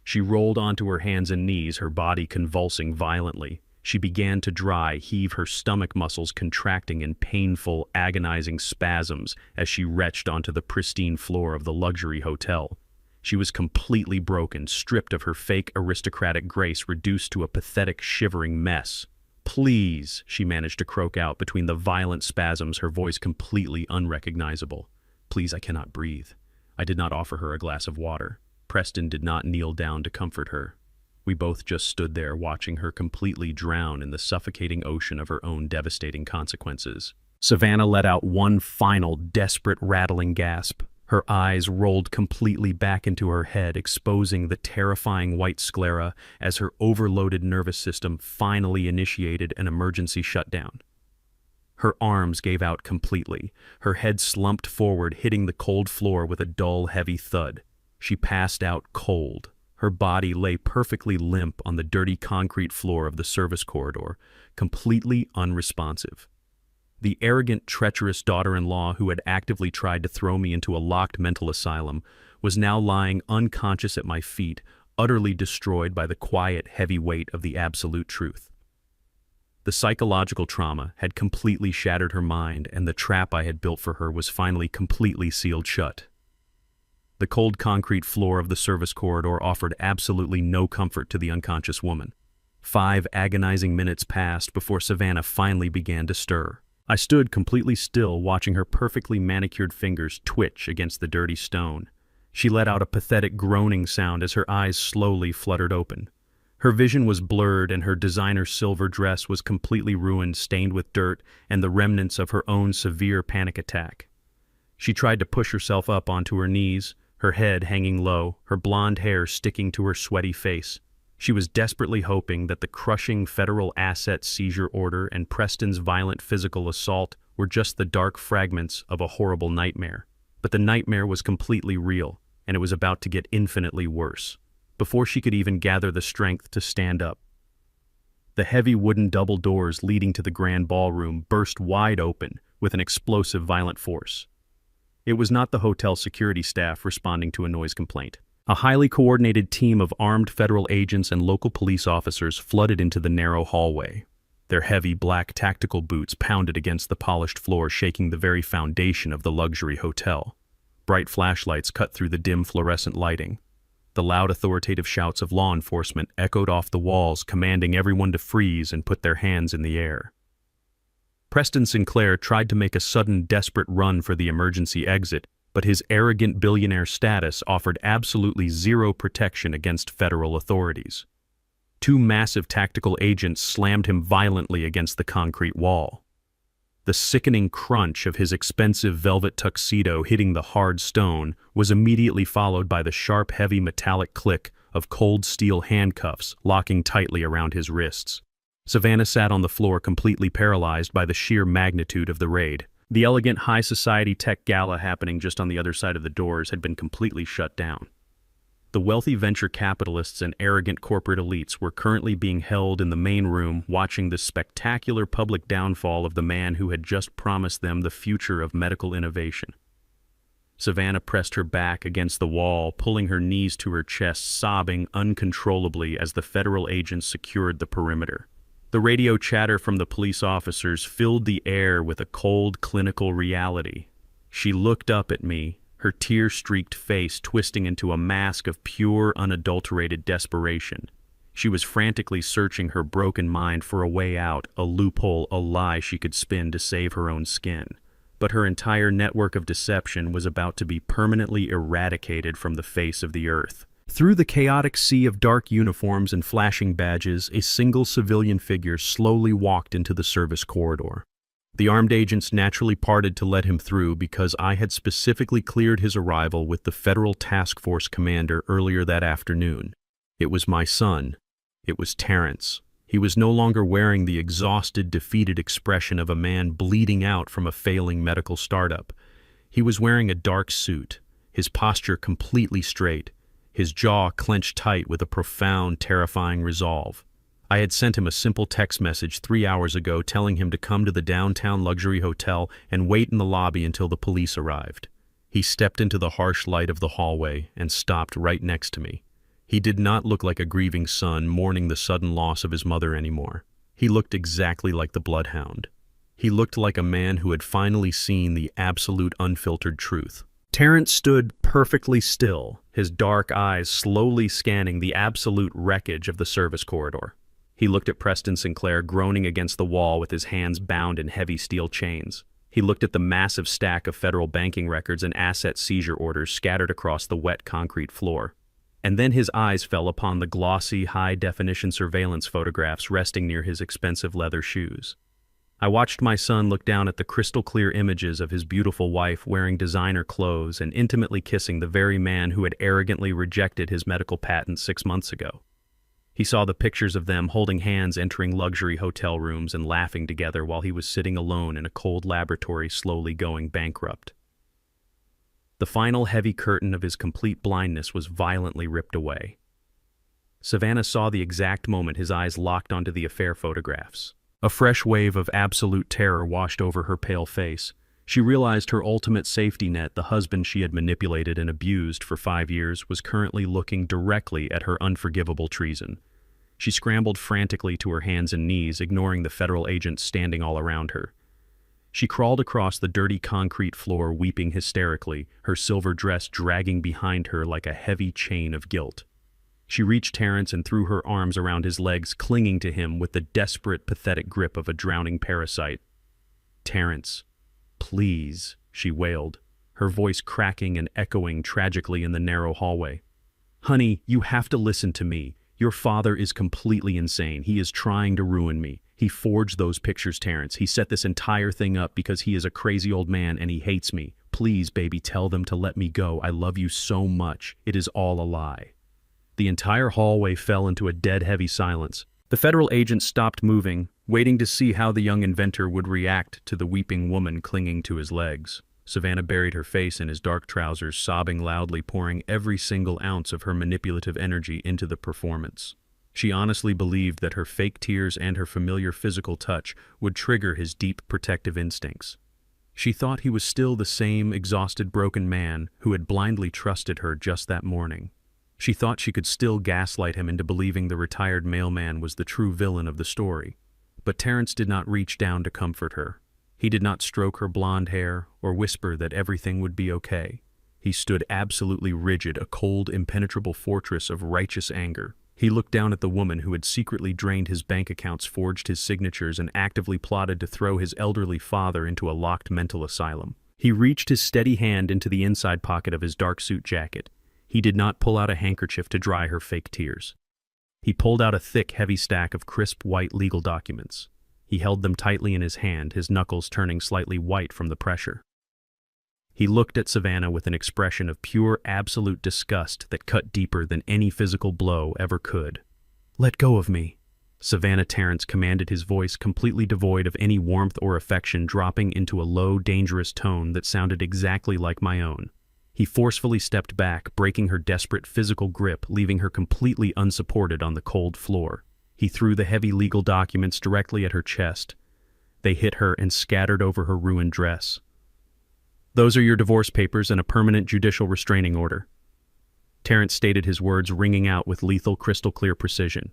She rolled onto her hands and knees, her body convulsing violently. She began to heave her stomach muscles contracting in painful, agonizing spasms as she retched onto the pristine floor of the luxury hotel. She was completely broken, stripped of her fake aristocratic grace, reduced to a pathetic, shivering mess. "Please," she managed to croak out between the violent spasms, her voice completely unrecognizable. "Please, I cannot breathe." I did not offer her a glass of water. Preston did not kneel down to comfort her. We both just stood there, watching her completely drown in the suffocating ocean of her own devastating consequences. Savannah let out one final, desperate, rattling gasp. Her eyes rolled completely back into her head, exposing the terrifying white sclera as her overloaded nervous system finally initiated an emergency shutdown. Her arms gave out completely. Her head slumped forward, hitting the cold floor with a dull, heavy thud. She passed out cold. Her body lay perfectly limp on the dirty concrete floor of the service corridor, completely unresponsive. The arrogant, treacherous daughter-in-law who had actively tried to throw me into a locked mental asylum was now lying unconscious at my feet, utterly destroyed by the quiet, heavy weight of the absolute truth. The psychological trauma had completely shattered her mind, and the trap I had built for her was finally completely sealed shut. The cold concrete floor of the service corridor offered absolutely no comfort to the unconscious woman. 5 agonizing minutes passed before Savannah finally began to stir. I stood completely still, watching her perfectly manicured fingers twitch against the dirty stone. She let out a pathetic groaning sound as her eyes slowly fluttered open. Her vision was blurred, and her designer silver dress was completely ruined, stained with dirt and the remnants of her own severe panic attack. She tried to push herself up onto her knees, her head hanging low, her blonde hair sticking to her sweaty face. She was desperately hoping that the crushing federal asset seizure order and Preston's violent physical assault were just the dark fragments of a horrible nightmare. But the nightmare was completely real, and it was about to get infinitely worse. Before she could even gather the strength to stand up, the heavy wooden double doors leading to the grand ballroom burst wide open with an explosive, violent force. It was not the hotel security staff responding to a noise complaint. A highly coordinated team of armed federal agents and local police officers flooded into the narrow hallway. Their heavy black tactical boots pounded against the polished floor, shaking the very foundation of the luxury hotel. Bright flashlights cut through the dim fluorescent lighting. The loud authoritative shouts of law enforcement echoed off the walls, commanding everyone to freeze and put their hands in the air. Preston Sinclair tried to make a sudden, desperate run for the emergency exit, but his arrogant billionaire status offered absolutely zero protection against federal authorities. 2 massive tactical agents slammed him violently against the concrete wall. The sickening crunch of his expensive velvet tuxedo hitting the hard stone was immediately followed by the sharp, heavy metallic click of cold steel handcuffs locking tightly around his wrists. Savannah sat on the floor, completely paralyzed by the sheer magnitude of the raid. The elegant high society tech gala happening just on the other side of the doors had been completely shut down. The wealthy venture capitalists and arrogant corporate elites were currently being held in the main room, watching the spectacular public downfall of the man who had just promised them the future of medical innovation. Savannah pressed her back against the wall, pulling her knees to her chest, sobbing uncontrollably as the federal agents secured the perimeter. The radio chatter from the police officers filled the air with a cold, clinical reality. She looked up at me, her tear-streaked face twisting into a mask of pure, unadulterated desperation. She was frantically searching her broken mind for a way out, a loophole, a lie she could spin to save her own skin. But her entire network of deception was about to be permanently eradicated from the face of the earth. Through the chaotic sea of dark uniforms and flashing badges, a single civilian figure slowly walked into the service corridor. The armed agents naturally parted to let him through because I had specifically cleared his arrival with the Federal Task Force commander earlier that afternoon. It was my son. It was Terrence. He was no longer wearing the exhausted, defeated expression of a man bleeding out from a failing medical startup. He was wearing a dark suit, his posture completely straight, his jaw clenched tight with a profound, terrifying resolve. I had sent him a simple text message 3 hours ago telling him to come to the downtown luxury hotel and wait in the lobby until the police arrived. He stepped into the harsh light of the hallway and stopped right next to me. He did not look like a grieving son mourning the sudden loss of his mother anymore. He looked exactly like the bloodhound. He looked like a man who had finally seen the absolute unfiltered truth. Terrence stood perfectly still, his dark eyes slowly scanning the absolute wreckage of the service corridor. He looked at Preston Sinclair groaning against the wall with his hands bound in heavy steel chains. He looked at the massive stack of federal banking records and asset seizure orders scattered across the wet concrete floor. And then his eyes fell upon the glossy, high-definition surveillance photographs resting near his expensive leather shoes. I watched my son look down at the crystal-clear images of his beautiful wife wearing designer clothes and intimately kissing the very man who had arrogantly rejected his medical patent 6 months ago. He saw the pictures of them holding hands entering luxury hotel rooms and laughing together while he was sitting alone in a cold laboratory slowly going bankrupt. The final heavy curtain of his complete blindness was violently ripped away. Savannah saw the exact moment his eyes locked onto the affair photographs. A fresh wave of absolute terror washed over her pale face. She realized her ultimate safety net, the husband she had manipulated and abused for 5 years, was currently looking directly at her unforgivable treason. She scrambled frantically to her hands and knees, ignoring the federal agents standing all around her. She crawled across the dirty concrete floor, weeping hysterically, her silver dress dragging behind her like a heavy chain of guilt. She reached Terrence and threw her arms around his legs, clinging to him with the desperate, pathetic grip of a drowning parasite. "Terrence, please," she wailed, her voice cracking and echoing tragically in the narrow hallway. "Honey, you have to listen to me. Your father is completely insane. He is trying to ruin me. He forged those pictures, Terrence. He set this entire thing up because he is a crazy old man and he hates me. Please, baby, tell them to let me go. I love you so much. It is all a lie." The entire hallway fell into a dead heavy silence. The federal agent stopped moving, waiting to see how the young inventor would react to the weeping woman clinging to his legs. Savannah buried her face in his dark trousers, sobbing loudly, pouring every single ounce of her manipulative energy into the performance. She honestly believed that her fake tears and her familiar physical touch would trigger his deep protective instincts. She thought he was still the same exhausted, broken man who had blindly trusted her just that morning. She thought she could still gaslight him into believing the retired mailman was the true villain of the story. But Terrence did not reach down to comfort her. He did not stroke her blonde hair or whisper that everything would be okay. He stood absolutely rigid, a cold, impenetrable fortress of righteous anger. He looked down at the woman who had secretly drained his bank accounts, forged his signatures, and actively plotted to throw his elderly father into a locked mental asylum. He reached his steady hand into the inside pocket of his dark suit jacket. He did not pull out a handkerchief to dry her fake tears. He pulled out a thick, heavy stack of crisp, white legal documents. He held them tightly in his hand, his knuckles turning slightly white from the pressure. He looked at Savannah with an expression of pure, absolute disgust that cut deeper than any physical blow ever could. "Let go of me," Savannah Terrence commanded, his voice completely devoid of any warmth or affection, dropping into a low, dangerous tone that sounded exactly like my own. He forcefully stepped back, breaking her desperate physical grip, leaving her completely unsupported on the cold floor. He threw the heavy legal documents directly at her chest. They hit her and scattered over her ruined dress. "Those are your divorce papers and a permanent judicial restraining order." Terrence stated, his words ringing out with lethal, crystal-clear precision.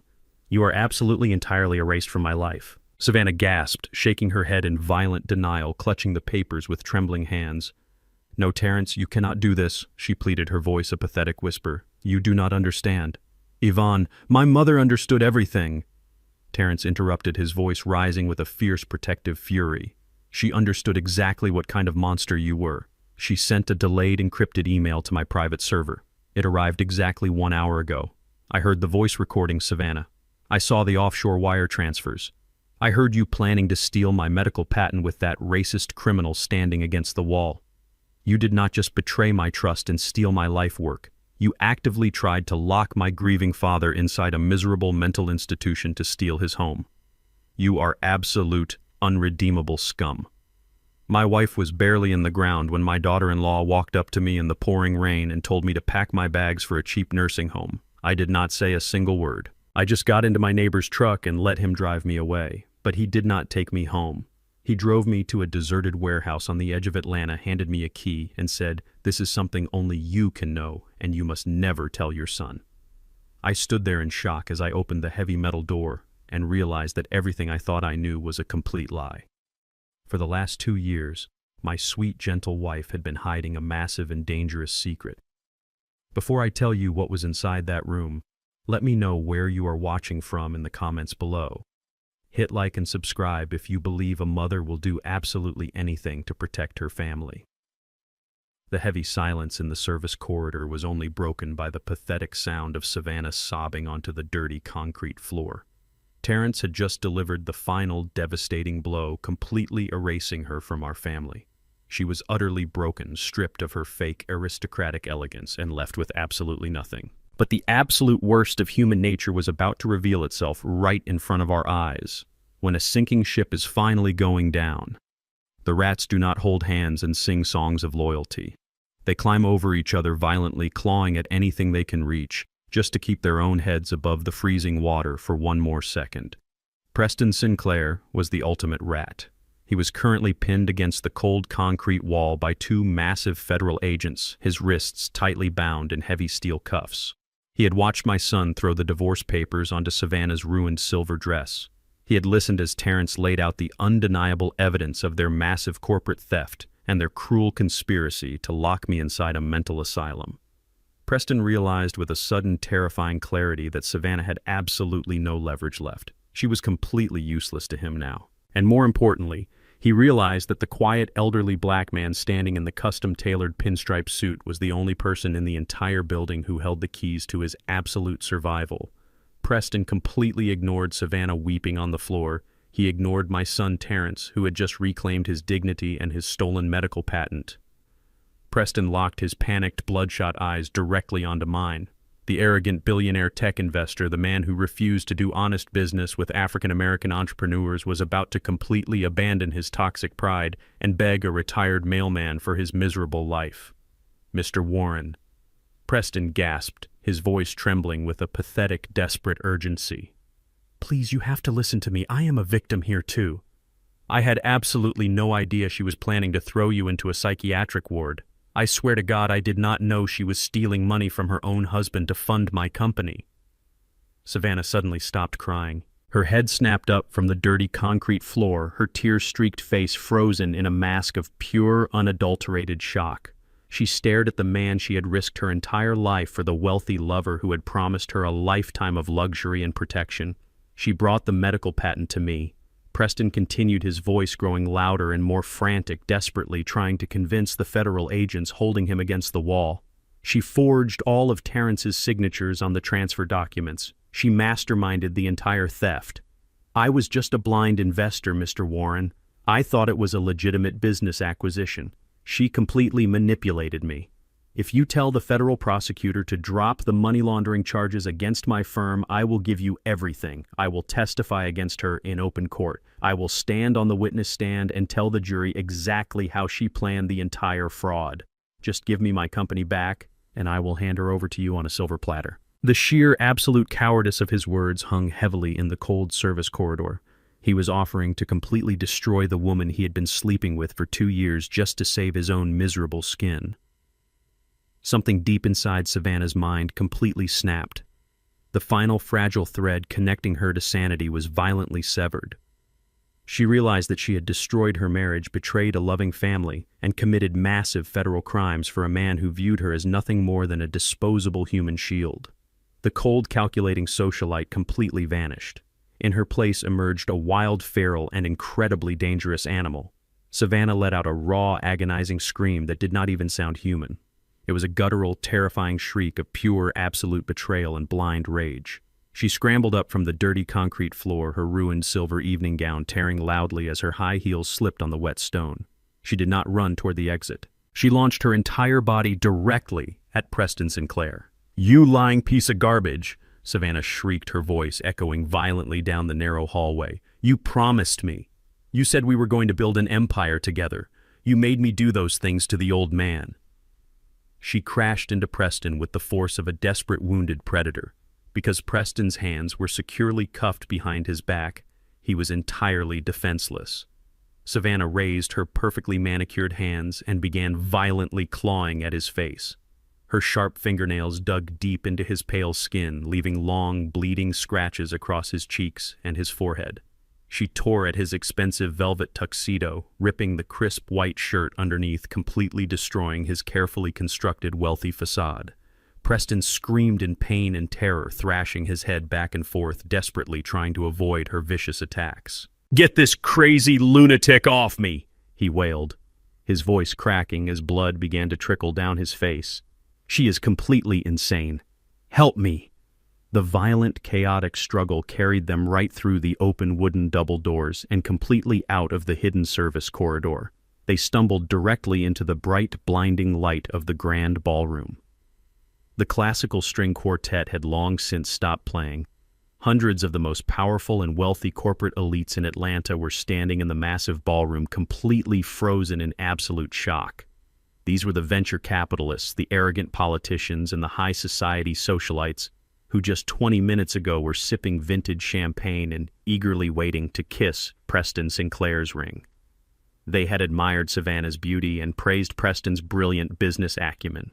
"You are absolutely entirely erased from my life." Savannah gasped, shaking her head in violent denial, clutching the papers with trembling hands. "No, Terrence, you cannot do this," she pleaded, her voice a pathetic whisper. "You do not understand." "Yvonne, my mother understood everything." Terrence interrupted, his voice rising with a fierce, protective fury. "She understood exactly what kind of monster you were. She sent a delayed, encrypted email to my private server. It arrived exactly 1 hour ago. I heard the voice recording, Savannah. I saw the offshore wire transfers. I heard you planning to steal my medical patent with that racist criminal standing against the wall. You did not just betray my trust and steal my life work. You actively tried to lock my grieving father inside a miserable mental institution to steal his home. You are absolute, unredeemable scum. My wife was barely in the ground when my daughter-in-law walked up to me in the pouring rain and told me to pack my bags for a cheap nursing home. I did not say a single word. I just got into my neighbor's truck and let him drive me away, but he did not take me home. He drove me to a deserted warehouse on the edge of Atlanta, handed me a key, and said, "This is something only you can know, and you must never tell your son." I stood there in shock as I opened the heavy metal door and realized that everything I thought I knew was a complete lie. For the last 2 years, my sweet, gentle wife had been hiding a massive and dangerous secret. Before I tell you what was inside that room, let me know where you are watching from in the comments below. Hit like and subscribe if you believe a mother will do absolutely anything to protect her family. The heavy silence in the service corridor was only broken by the pathetic sound of Savannah sobbing onto the dirty concrete floor. Terrence had just delivered the final devastating blow, completely erasing her from our family. She was utterly broken, stripped of her fake aristocratic elegance, and left with absolutely nothing. But the absolute worst of human nature was about to reveal itself right in front of our eyes, when a sinking ship is finally going down. The rats do not hold hands and sing songs of loyalty. They climb over each other violently, clawing at anything they can reach, just to keep their own heads above the freezing water for one more second. Preston Sinclair was the ultimate rat. He was currently pinned against the cold concrete wall by 2 massive federal agents, his wrists tightly bound in heavy steel cuffs. He had watched my son throw the divorce papers onto Savannah's ruined silver dress. He had listened as Terrence laid out the undeniable evidence of their massive corporate theft and their cruel conspiracy to lock me inside a mental asylum. Preston realized with a sudden, terrifying clarity that Savannah had absolutely no leverage left. She was completely useless to him now. And more importantly, he realized that the quiet, elderly black man standing in the custom-tailored pinstripe suit was the only person in the entire building who held the keys to his absolute survival. Preston completely ignored Savannah weeping on the floor. He ignored my son Terrence, who had just reclaimed his dignity and his stolen medical patent. Preston locked his panicked, bloodshot eyes directly onto mine. The arrogant billionaire tech investor, the man who refused to do honest business with African-American entrepreneurs, was about to completely abandon his toxic pride and beg a retired mailman for his miserable life. "Mr. Warren." Preston gasped, his voice trembling with a pathetic, desperate urgency. "Please, you have to listen to me. I am a victim here too. I had absolutely no idea she was planning to throw you into a psychiatric ward. I swear to God I did not know she was stealing money from her own husband to fund my company." Savannah suddenly stopped crying. Her head snapped up from the dirty concrete floor, her tear-streaked face frozen in a mask of pure, unadulterated shock. She stared at the man she had risked her entire life for, the wealthy lover who had promised her a lifetime of luxury and protection. She brought the medical patent to me. Preston continued, his voice growing louder and more frantic, desperately trying to convince the federal agents holding him against the wall. She forged all of Terrence's signatures on the transfer documents. She masterminded the entire theft. "I was just a blind investor, Mr. Warren. I thought it was a legitimate business acquisition. She completely manipulated me. If you tell the federal prosecutor to drop the money laundering charges against my firm, I will give you everything. I will testify against her in open court. I will stand on the witness stand and tell the jury exactly how she planned the entire fraud. Just give me my company back, and I will hand her over to you on a silver platter." The sheer, absolute cowardice of his words hung heavily in the cold service corridor. He was offering to completely destroy the woman he had been sleeping with for 2 years just to save his own miserable skin. Something deep inside Savannah's mind completely snapped. The final fragile thread connecting her to sanity was violently severed. She realized that she had destroyed her marriage, betrayed a loving family, and committed massive federal crimes for a man who viewed her as nothing more than a disposable human shield. The cold, calculating socialite completely vanished. In her place emerged a wild, feral, and incredibly dangerous animal. Savannah let out a raw, agonizing scream that did not even sound human. It was a guttural, terrifying shriek of pure, absolute betrayal and blind rage. She scrambled up from the dirty concrete floor, her ruined silver evening gown tearing loudly as her high heels slipped on the wet stone. She did not run toward the exit. She launched her entire body directly at Preston Sinclair. "You lying piece of garbage!" Savannah shrieked, her voice echoing violently down the narrow hallway. "You promised me. You said we were going to build an empire together. You made me do those things to the old man." She crashed into Preston with the force of a desperate, wounded predator. Because Preston's hands were securely cuffed behind his back, he was entirely defenseless. Savannah raised her perfectly manicured hands and began violently clawing at his face. Her sharp fingernails dug deep into his pale skin, leaving long, bleeding scratches across his cheeks and his forehead. She tore at his expensive velvet tuxedo, ripping the crisp white shirt underneath, completely destroying his carefully constructed wealthy facade. Preston screamed in pain and terror, thrashing his head back and forth, desperately trying to avoid her vicious attacks. "Get this crazy lunatic off me!" he wailed, his voice cracking as blood began to trickle down his face. "She is completely insane. Help me!" The violent, chaotic struggle carried them right through the open wooden double doors and completely out of the hidden service corridor. They stumbled directly into the bright, blinding light of the grand ballroom. The classical string quartet had long since stopped playing. Hundreds of the most powerful and wealthy corporate elites in Atlanta were standing in the massive ballroom, completely frozen in absolute shock. These were the venture capitalists, the arrogant politicians, and the high society socialites who just 20 minutes ago were sipping vintage champagne and eagerly waiting to kiss Preston Sinclair's ring. They had admired Savannah's beauty and praised Preston's brilliant business acumen.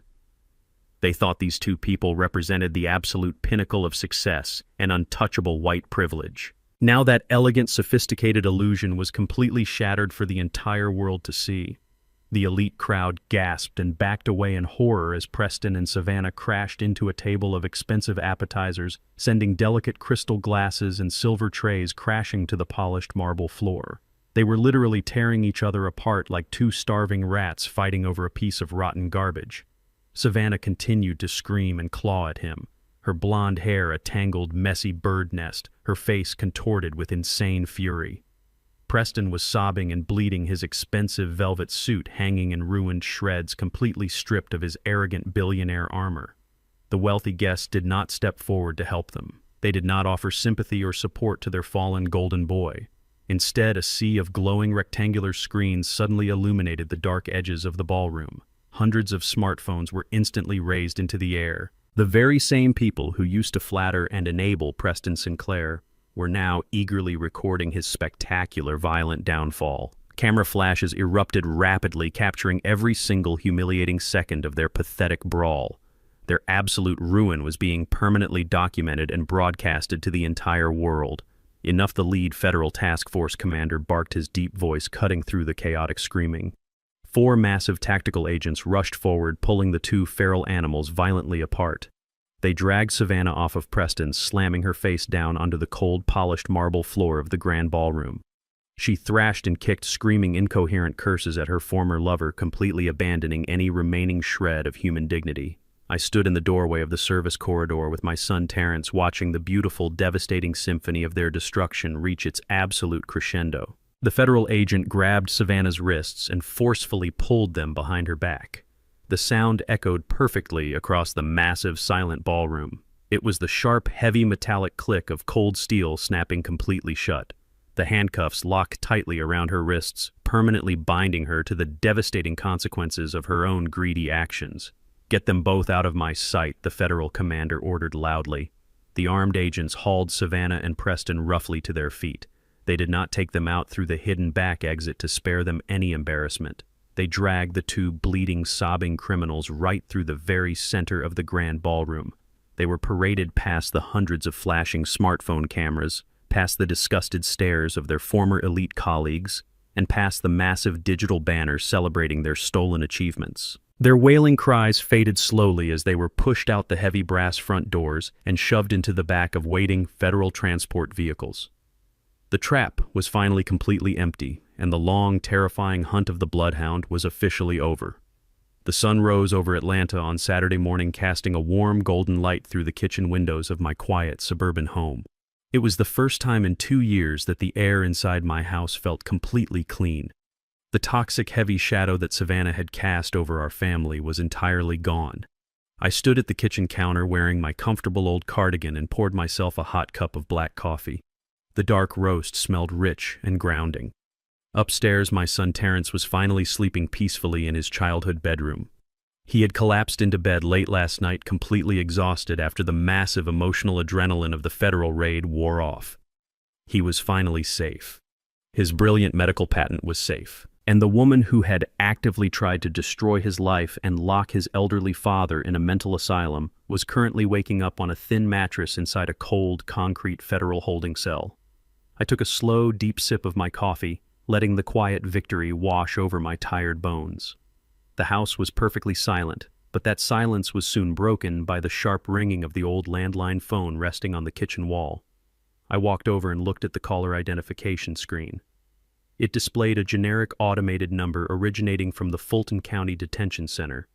They thought these two people represented the absolute pinnacle of success and untouchable white privilege. Now that elegant, sophisticated illusion was completely shattered for the entire world to see. The elite crowd gasped and backed away in horror as Preston and Savannah crashed into a table of expensive appetizers, sending delicate crystal glasses and silver trays crashing to the polished marble floor. They were literally tearing each other apart like two starving rats fighting over a piece of rotten garbage. Savannah continued to scream and claw at him, her blonde hair a tangled, messy bird nest, her face contorted with insane fury. Preston was sobbing and bleeding, his expensive velvet suit hanging in ruined shreds, completely stripped of his arrogant billionaire armor. The wealthy guests did not step forward to help them. They did not offer sympathy or support to their fallen golden boy. Instead, a sea of glowing rectangular screens suddenly illuminated the dark edges of the ballroom. Hundreds of smartphones were instantly raised into the air. The very same people who used to flatter and enable Preston Sinclair were now eagerly recording his spectacular, violent downfall. Camera flashes erupted rapidly, capturing every single humiliating second of their pathetic brawl. Their absolute ruin was being permanently documented and broadcasted to the entire world. Enough, the lead federal task force commander barked, his deep voice cutting through the chaotic screaming. 4 massive tactical agents rushed forward, pulling the two feral animals violently apart. They dragged Savannah off of Preston, slamming her face down onto the cold, polished marble floor of the grand ballroom. She thrashed and kicked, screaming incoherent curses at her former lover, completely abandoning any remaining shred of human dignity. I stood in the doorway of the service corridor with my son Terrence, watching the beautiful, devastating symphony of their destruction reach its absolute crescendo. The federal agent grabbed Savannah's wrists and forcefully pulled them behind her back. The sound echoed perfectly across the massive, silent ballroom. It was the sharp, heavy metallic click of cold steel snapping completely shut. The handcuffs locked tightly around her wrists, permanently binding her to the devastating consequences of her own greedy actions. "Get them both out of my sight," the federal commander ordered loudly. The armed agents hauled Savannah and Preston roughly to their feet. They did not take them out through the hidden back exit to spare them any embarrassment. They dragged the two bleeding, sobbing criminals right through the very center of the grand ballroom. They were paraded past the hundreds of flashing smartphone cameras, past the disgusted stares of their former elite colleagues, and past the massive digital banners celebrating their stolen achievements. Their wailing cries faded slowly as they were pushed out the heavy brass front doors and shoved into the back of waiting federal transport vehicles. The trap was finally completely empty, and the long, terrifying hunt of the bloodhound was officially over. The sun rose over Atlanta on Saturday morning, casting a warm, golden light through the kitchen windows of my quiet suburban home. It was the first time in 2 years that the air inside my house felt completely clean. The toxic, heavy shadow that Savannah had cast over our family was entirely gone. I stood at the kitchen counter wearing my comfortable old cardigan and poured myself a hot cup of black coffee. The dark roast smelled rich and grounding. Upstairs, my son Terrence was finally sleeping peacefully in his childhood bedroom. He had collapsed into bed late last night, completely exhausted after the massive emotional adrenaline of the federal raid wore off. He was finally safe. His brilliant medical patent was safe. And the woman who had actively tried to destroy his life and lock his elderly father in a mental asylum was currently waking up on a thin mattress inside a cold, concrete federal holding cell. I took a slow, deep sip of my coffee, letting the quiet victory wash over my tired bones. The house was perfectly silent, but that silence was soon broken by the sharp ringing of the old landline phone resting on the kitchen wall. I walked over and looked at the caller identification screen. It displayed a generic automated number originating from the Fulton County Detention Center.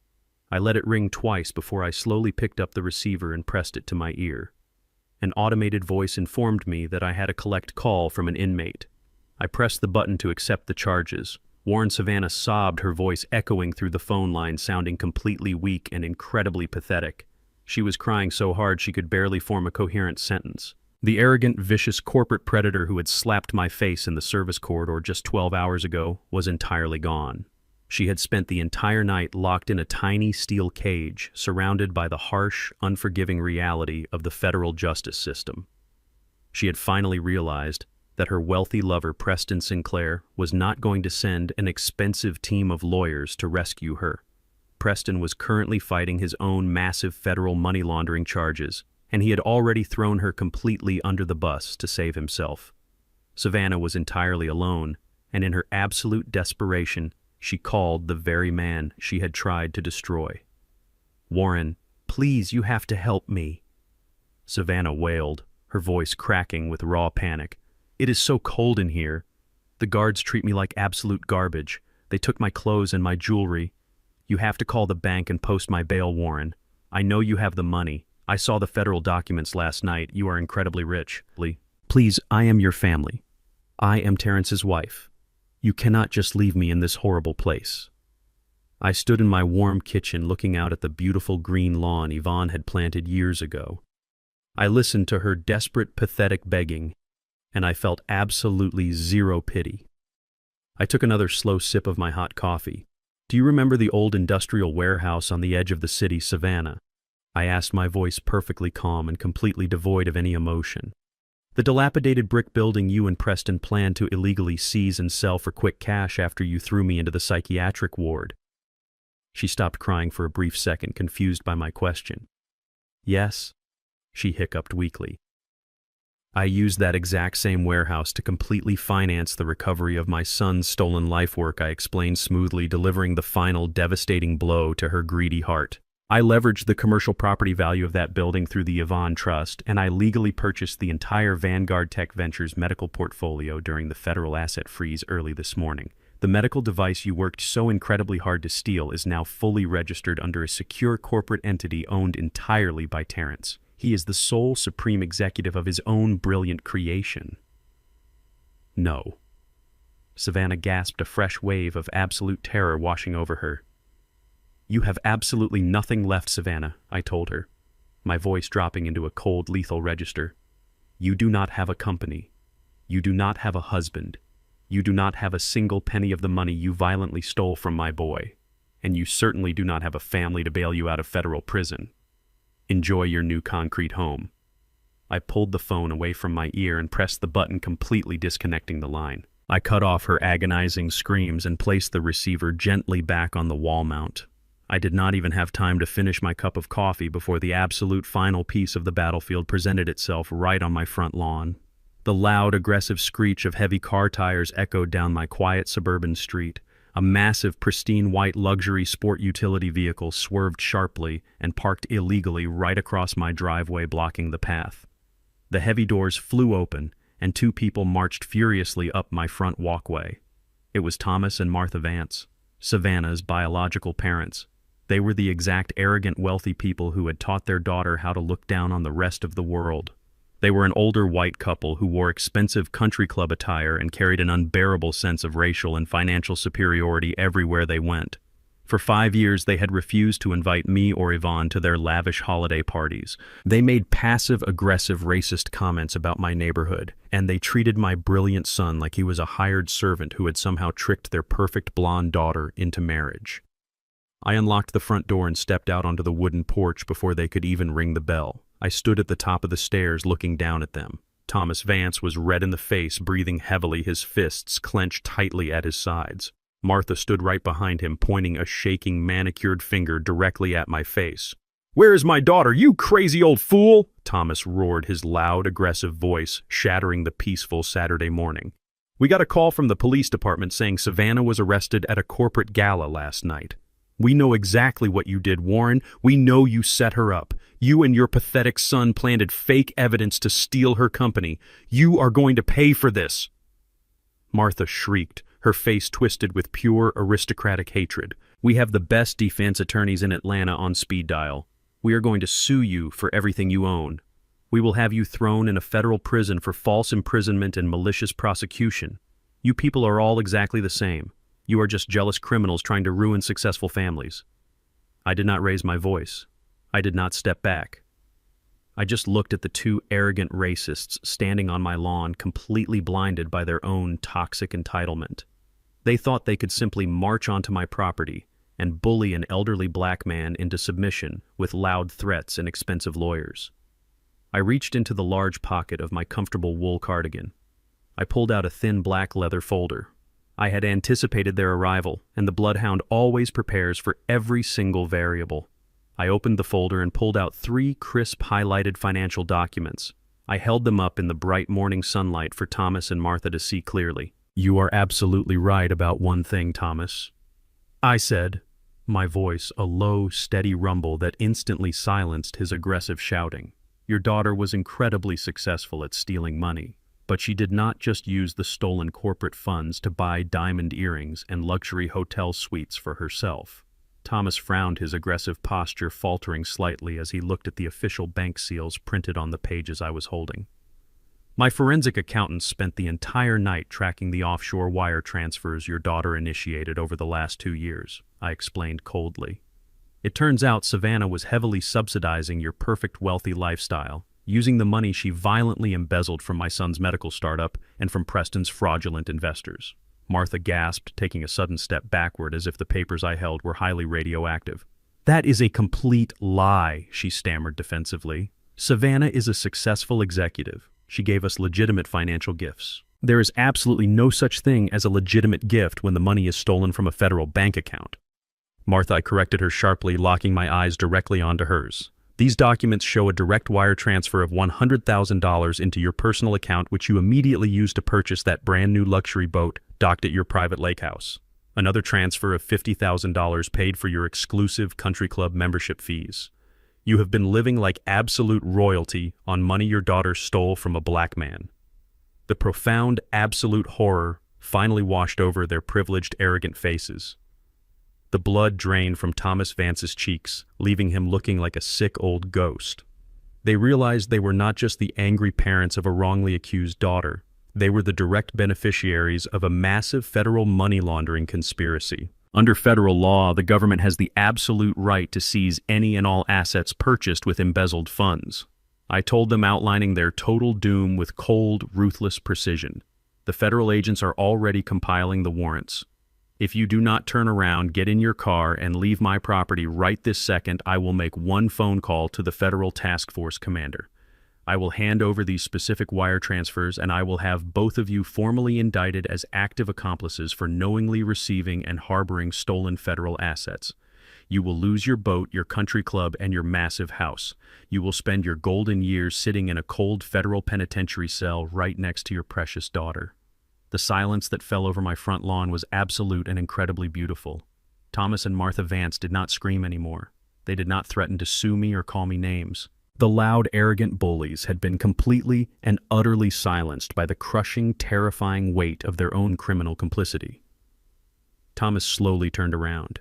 I let it ring twice before I slowly picked up the receiver and pressed it to my ear. An automated voice informed me that I had a collect call from an inmate. I pressed the button to accept the charges. Warren Savannah sobbed, her voice echoing through the phone line, sounding completely weak and incredibly pathetic. She was crying so hard she could barely form a coherent sentence. The arrogant, vicious corporate predator who had slapped my face in the service corridor just 12 hours ago was entirely gone. She had spent the entire night locked in a tiny steel cage, surrounded by the harsh, unforgiving reality of the federal justice system. She had finally realized that her wealthy lover, Preston Sinclair, was not going to send an expensive team of lawyers to rescue her. Preston was currently fighting his own massive federal money laundering charges, and he had already thrown her completely under the bus to save himself. Savannah was entirely alone, and in her absolute desperation, she called the very man she had tried to destroy. "Warren, please, you have to help me." Savannah wailed, her voice cracking with raw panic. "It is so cold in here. The guards treat me like absolute garbage. They took my clothes and my jewelry. You have to call the bank and post my bail, Warren. I know you have the money. I saw the federal documents last night. You are incredibly rich. Please, I am your family. I am Terrence's wife. You cannot just leave me in this horrible place." I stood in my warm kitchen looking out at the beautiful green lawn Yvonne had planted years ago. I listened to her desperate, pathetic begging, and I felt absolutely zero pity. I took another slow sip of my hot coffee. "Do you remember the old industrial warehouse on the edge of the city, Savannah?" I asked, my voice perfectly calm and completely devoid of any emotion. "The dilapidated brick building you and Preston planned to illegally seize and sell for quick cash after you threw me into the psychiatric ward." She stopped crying for a brief second, confused by my question. "Yes," she hiccuped weakly. "I used that exact same warehouse to completely finance the recovery of my son's stolen life work," I explained smoothly, delivering the final devastating blow to her greedy heart. "I leveraged the commercial property value of that building through the Yvonne Trust, and I legally purchased the entire Vanguard Tech Ventures medical portfolio during the federal asset freeze early this morning. The medical device you worked so incredibly hard to steal is now fully registered under a secure corporate entity owned entirely by Terrence. He is the sole supreme executive of his own brilliant creation." "No." Savannah gasped, a fresh wave of absolute terror washing over her. "You have absolutely nothing left, Savannah," I told her, my voice dropping into a cold, lethal register. "You do not have a company. You do not have a husband. You do not have a single penny of the money you violently stole from my boy. And you certainly do not have a family to bail you out of federal prison. Enjoy your new concrete home." I pulled the phone away from my ear and pressed the button, completely disconnecting the line. I cut off her agonizing screams and placed the receiver gently back on the wall mount. I did not even have time to finish my cup of coffee before the absolute final piece of the battlefield presented itself right on my front lawn. The loud, aggressive screech of heavy car tires echoed down my quiet suburban street. A massive, pristine white luxury sport utility vehicle swerved sharply and parked illegally right across my driveway, blocking the path. The heavy doors flew open, and two people marched furiously up my front walkway. It was Thomas and Martha Vance, Savannah's biological parents. They were the exact arrogant, wealthy people who had taught their daughter how to look down on the rest of the world. They were an older white couple who wore expensive country club attire and carried an unbearable sense of racial and financial superiority everywhere they went. For 5 years, they had refused to invite me or Yvonne to their lavish holiday parties. They made passive-aggressive racist comments about my neighborhood, and they treated my brilliant son like he was a hired servant who had somehow tricked their perfect blonde daughter into marriage. I unlocked the front door and stepped out onto the wooden porch before they could even ring the bell. I stood at the top of the stairs looking down at them. Thomas Vance was red in the face, breathing heavily, his fists clenched tightly at his sides. Martha stood right behind him, pointing a shaking, manicured finger directly at my face. "Where is my daughter, you crazy old fool?" Thomas roared, his loud, aggressive voice shattering the peaceful Saturday morning. "We got a call from the police department saying Savannah was arrested at a corporate gala last night. We know exactly what you did, Warren. We know you set her up. You and your pathetic son planted fake evidence to steal her company. You are going to pay for this." Martha shrieked, her face twisted with pure aristocratic hatred. "We have the best defense attorneys in Atlanta on speed dial. We are going to sue you for everything you own. We will have you thrown in a federal prison for false imprisonment and malicious prosecution. You people are all exactly the same. You are just jealous criminals trying to ruin successful families." I did not raise my voice. I did not step back. I just looked at the two arrogant racists standing on my lawn, completely blinded by their own toxic entitlement. They thought they could simply march onto my property and bully an elderly black man into submission with loud threats and expensive lawyers. I reached into the large pocket of my comfortable wool cardigan. I pulled out a thin black leather folder. I had anticipated their arrival, and the bloodhound always prepares for every single variable. I opened the folder and pulled out 3 crisp, highlighted financial documents. I held them up in the bright morning sunlight for Thomas and Martha to see clearly. "You are absolutely right about one thing, Thomas," I said, my voice a low, steady rumble that instantly silenced his aggressive shouting. "Your daughter was incredibly successful at stealing money. But she did not just use the stolen corporate funds to buy diamond earrings and luxury hotel suites for herself." Thomas frowned, his aggressive posture faltering slightly as he looked at the official bank seals printed on the pages I was holding. "My forensic accountant spent the entire night tracking the offshore wire transfers your daughter initiated over the last 2 years, I explained coldly. "It turns out Savannah was heavily subsidizing your perfect wealthy lifestyle, using the money she violently embezzled from my son's medical startup and from Preston's fraudulent investors." Martha gasped, taking a sudden step backward as if the papers I held were highly radioactive. "That is a complete lie," she stammered defensively. "Savannah is a successful executive. She gave us legitimate financial gifts. There is absolutely no such thing as a legitimate gift when the money is stolen from a federal bank account." "Martha," I corrected her sharply, locking my eyes directly onto hers. "These documents show a direct wire transfer of $100,000 into your personal account, which you immediately used to purchase that brand new luxury boat docked at your private lake house. Another transfer of $50,000 paid for your exclusive country club membership fees. You have been living like absolute royalty on money your daughter stole from a black man." The profound, absolute horror finally washed over their privileged, arrogant faces. The blood drained from Thomas Vance's cheeks, leaving him looking like a sick old ghost. They realized they were not just the angry parents of a wrongly accused daughter. They were the direct beneficiaries of a massive federal money laundering conspiracy. Under federal law, the government has the absolute right to seize any and all assets purchased with embezzled funds. I told them, outlining their total doom with cold, ruthless precision. "The federal agents are already compiling the warrants. If you do not turn around, get in your car, and leave my property right this second, I will make one phone call to the federal task force commander. I will hand over these specific wire transfers, and I will have both of you formally indicted as active accomplices for knowingly receiving and harboring stolen federal assets. You will lose your boat, your country club, and your massive house. You will spend your golden years sitting in a cold federal penitentiary cell right next to your precious daughter." The silence that fell over my front lawn was absolute and incredibly beautiful. Thomas and Martha Vance did not scream anymore. They did not threaten to sue me or call me names. The loud, arrogant bullies had been completely and utterly silenced by the crushing, terrifying weight of their own criminal complicity. Thomas slowly turned around.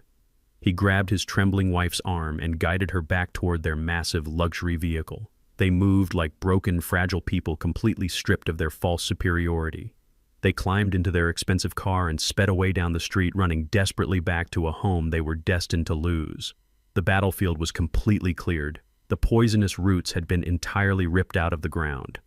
He grabbed his trembling wife's arm and guided her back toward their massive luxury vehicle. They moved like broken, fragile people completely stripped of their false superiority. They climbed into their expensive car and sped away down the street, running desperately back to a home they were destined to lose. The battlefield was completely cleared. The poisonous roots had been entirely ripped out of the ground.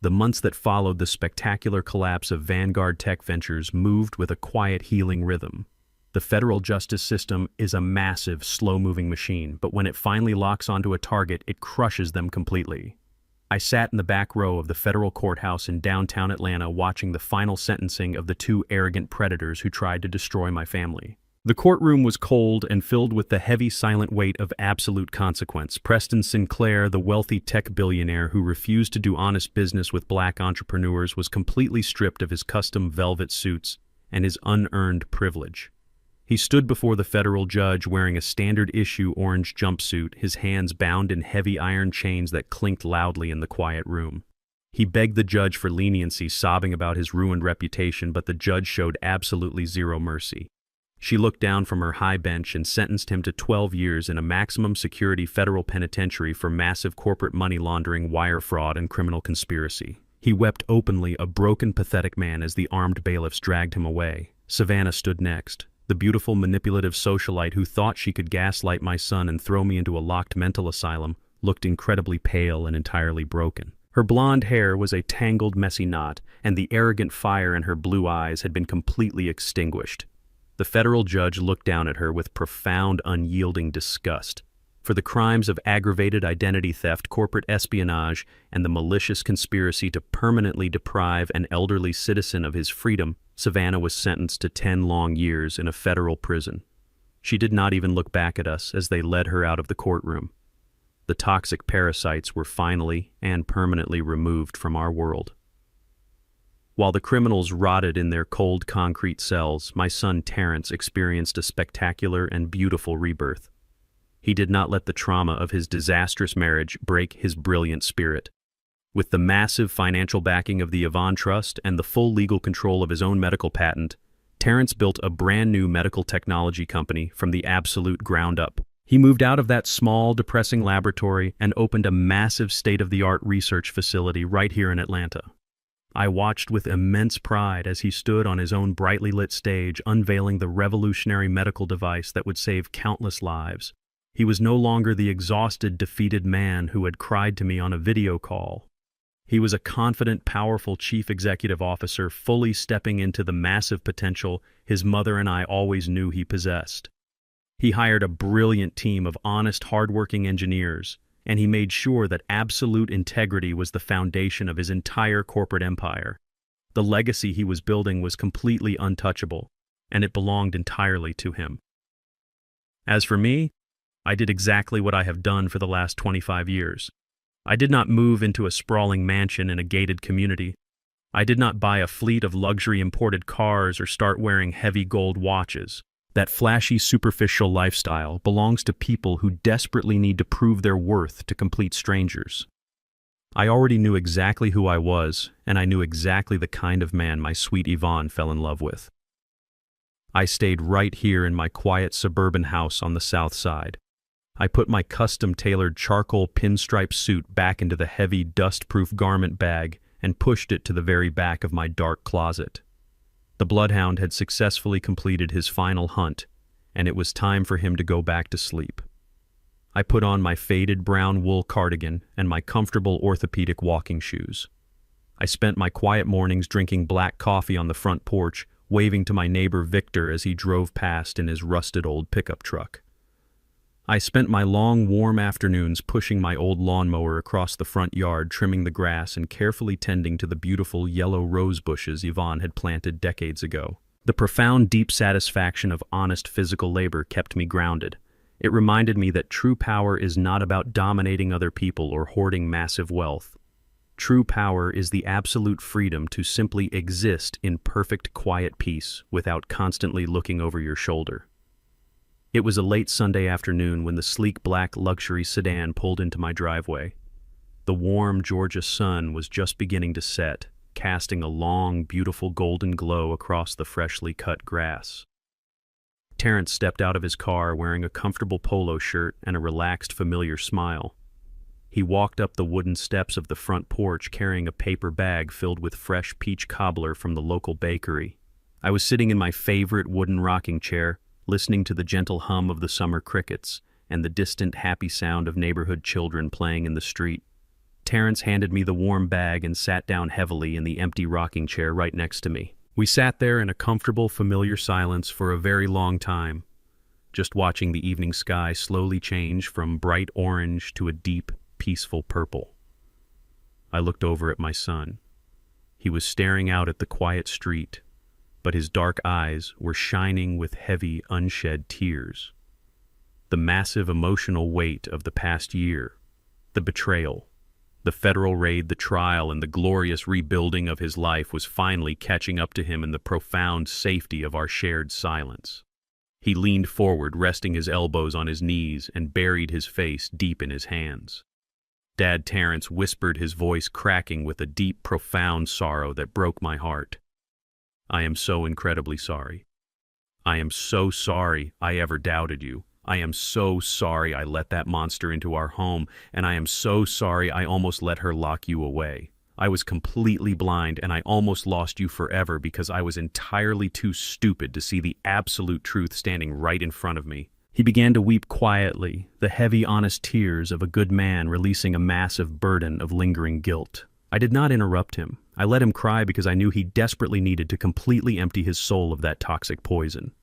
The months that followed the spectacular collapse of Vanguard Tech Ventures moved with a quiet, healing rhythm. The federal justice system is a massive, slow-moving machine, but when it finally locks onto a target, it crushes them completely. I sat in the back row of the federal courthouse in downtown Atlanta watching the final sentencing of the two arrogant predators who tried to destroy my family. The courtroom was cold and filled with the heavy, silent weight of absolute consequence. Preston Sinclair, the wealthy tech billionaire who refused to do honest business with black entrepreneurs, was completely stripped of his custom velvet suits and his unearned privilege. He stood before the federal judge wearing a standard-issue orange jumpsuit, his hands bound in heavy iron chains that clinked loudly in the quiet room. He begged the judge for leniency, sobbing about his ruined reputation, but the judge showed absolutely zero mercy. She looked down from her high bench and sentenced him to 12 years in a maximum security federal penitentiary for massive corporate money laundering, wire fraud, and criminal conspiracy. He wept openly, a broken, pathetic man, as the armed bailiffs dragged him away. Savannah stood next, the beautiful, manipulative socialite who thought she could gaslight my son and throw me into a locked mental asylum, looked incredibly pale and entirely broken. Her blonde hair was a tangled, messy knot, and the arrogant fire in her blue eyes had been completely extinguished. The federal judge looked down at her with profound, unyielding disgust. For the crimes of aggravated identity theft, corporate espionage, and the malicious conspiracy to permanently deprive an elderly citizen of his freedom, Savannah was sentenced to 10 long years in a federal prison. She did not even look back at us as they led her out of the courtroom. The toxic parasites were finally and permanently removed from our world. While the criminals rotted in their cold concrete cells, my son Terrence experienced a spectacular and beautiful rebirth. He did not let the trauma of his disastrous marriage break his brilliant spirit. With the massive financial backing of the Yvonne Trust and the full legal control of his own medical patent, Terrence built a brand new medical technology company from the absolute ground up. He moved out of that small, depressing laboratory and opened a massive state-of-the-art research facility right here in Atlanta. I watched with immense pride as he stood on his own brightly lit stage, unveiling the revolutionary medical device that would save countless lives. He was no longer the exhausted, defeated man who had cried to me on a video call. He was a confident, powerful chief executive officer, fully stepping into the massive potential his mother and I always knew he possessed. He hired a brilliant team of honest, hardworking engineers, and he made sure that absolute integrity was the foundation of his entire corporate empire. The legacy he was building was completely untouchable, and it belonged entirely to him. As for me, I did exactly what I have done for the last 25 years. I did not move into a sprawling mansion in a gated community. I did not buy a fleet of luxury imported cars or start wearing heavy gold watches. That flashy, superficial lifestyle belongs to people who desperately need to prove their worth to complete strangers. I already knew exactly who I was, and I knew exactly the kind of man my sweet Yvonne fell in love with. I stayed right here in my quiet suburban house on the south side. I put my custom-tailored charcoal pinstripe suit back into the heavy, dust-proof garment bag and pushed it to the very back of my dark closet. The bloodhound had successfully completed his final hunt, and it was time for him to go back to sleep. I put on my faded brown wool cardigan and my comfortable orthopedic walking shoes. I spent my quiet mornings drinking black coffee on the front porch, waving to my neighbor Victor as he drove past in his rusted old pickup truck. I spent my long, warm afternoons pushing my old lawnmower across the front yard, trimming the grass and carefully tending to the beautiful yellow rose bushes Yvonne had planted decades ago. The profound, deep satisfaction of honest physical labor kept me grounded. It reminded me that true power is not about dominating other people or hoarding massive wealth. True power is the absolute freedom to simply exist in perfect, quiet peace without constantly looking over your shoulder. It was a late Sunday afternoon when the sleek black luxury sedan pulled into my driveway. The warm Georgia sun was just beginning to set, casting a long, beautiful golden glow across the freshly cut grass. Terrence stepped out of his car wearing a comfortable polo shirt and a relaxed, familiar smile. He walked up the wooden steps of the front porch carrying a paper bag filled with fresh peach cobbler from the local bakery. I was sitting in my favorite wooden rocking chair, listening to the gentle hum of the summer crickets and the distant happy sound of neighborhood children playing in the street. Terrence handed me the warm bag and sat down heavily in the empty rocking chair right next to me. We sat there in a comfortable, familiar silence for a very long time, just watching the evening sky slowly change from bright orange to a deep, peaceful purple. I looked over at my son. He was staring out at the quiet street, but his dark eyes were shining with heavy, unshed tears. The massive emotional weight of the past year, the betrayal, the federal raid, the trial, and the glorious rebuilding of his life was finally catching up to him in the profound safety of our shared silence. He leaned forward, resting his elbows on his knees, and buried his face deep in his hands. Dad Terrence whispered, his voice cracking with a deep, profound sorrow that broke my heart. I am so incredibly sorry. I am so sorry I ever doubted you. I am so sorry I let that monster into our home, and I am so sorry I almost let her lock you away. I was completely blind, and I almost lost you forever because I was entirely too stupid to see the absolute truth standing right in front of me. He began to weep quietly, the heavy, honest tears of a good man releasing a massive burden of lingering guilt. I did not interrupt him. I let him cry because I knew he desperately needed to completely empty his soul of that toxic poison.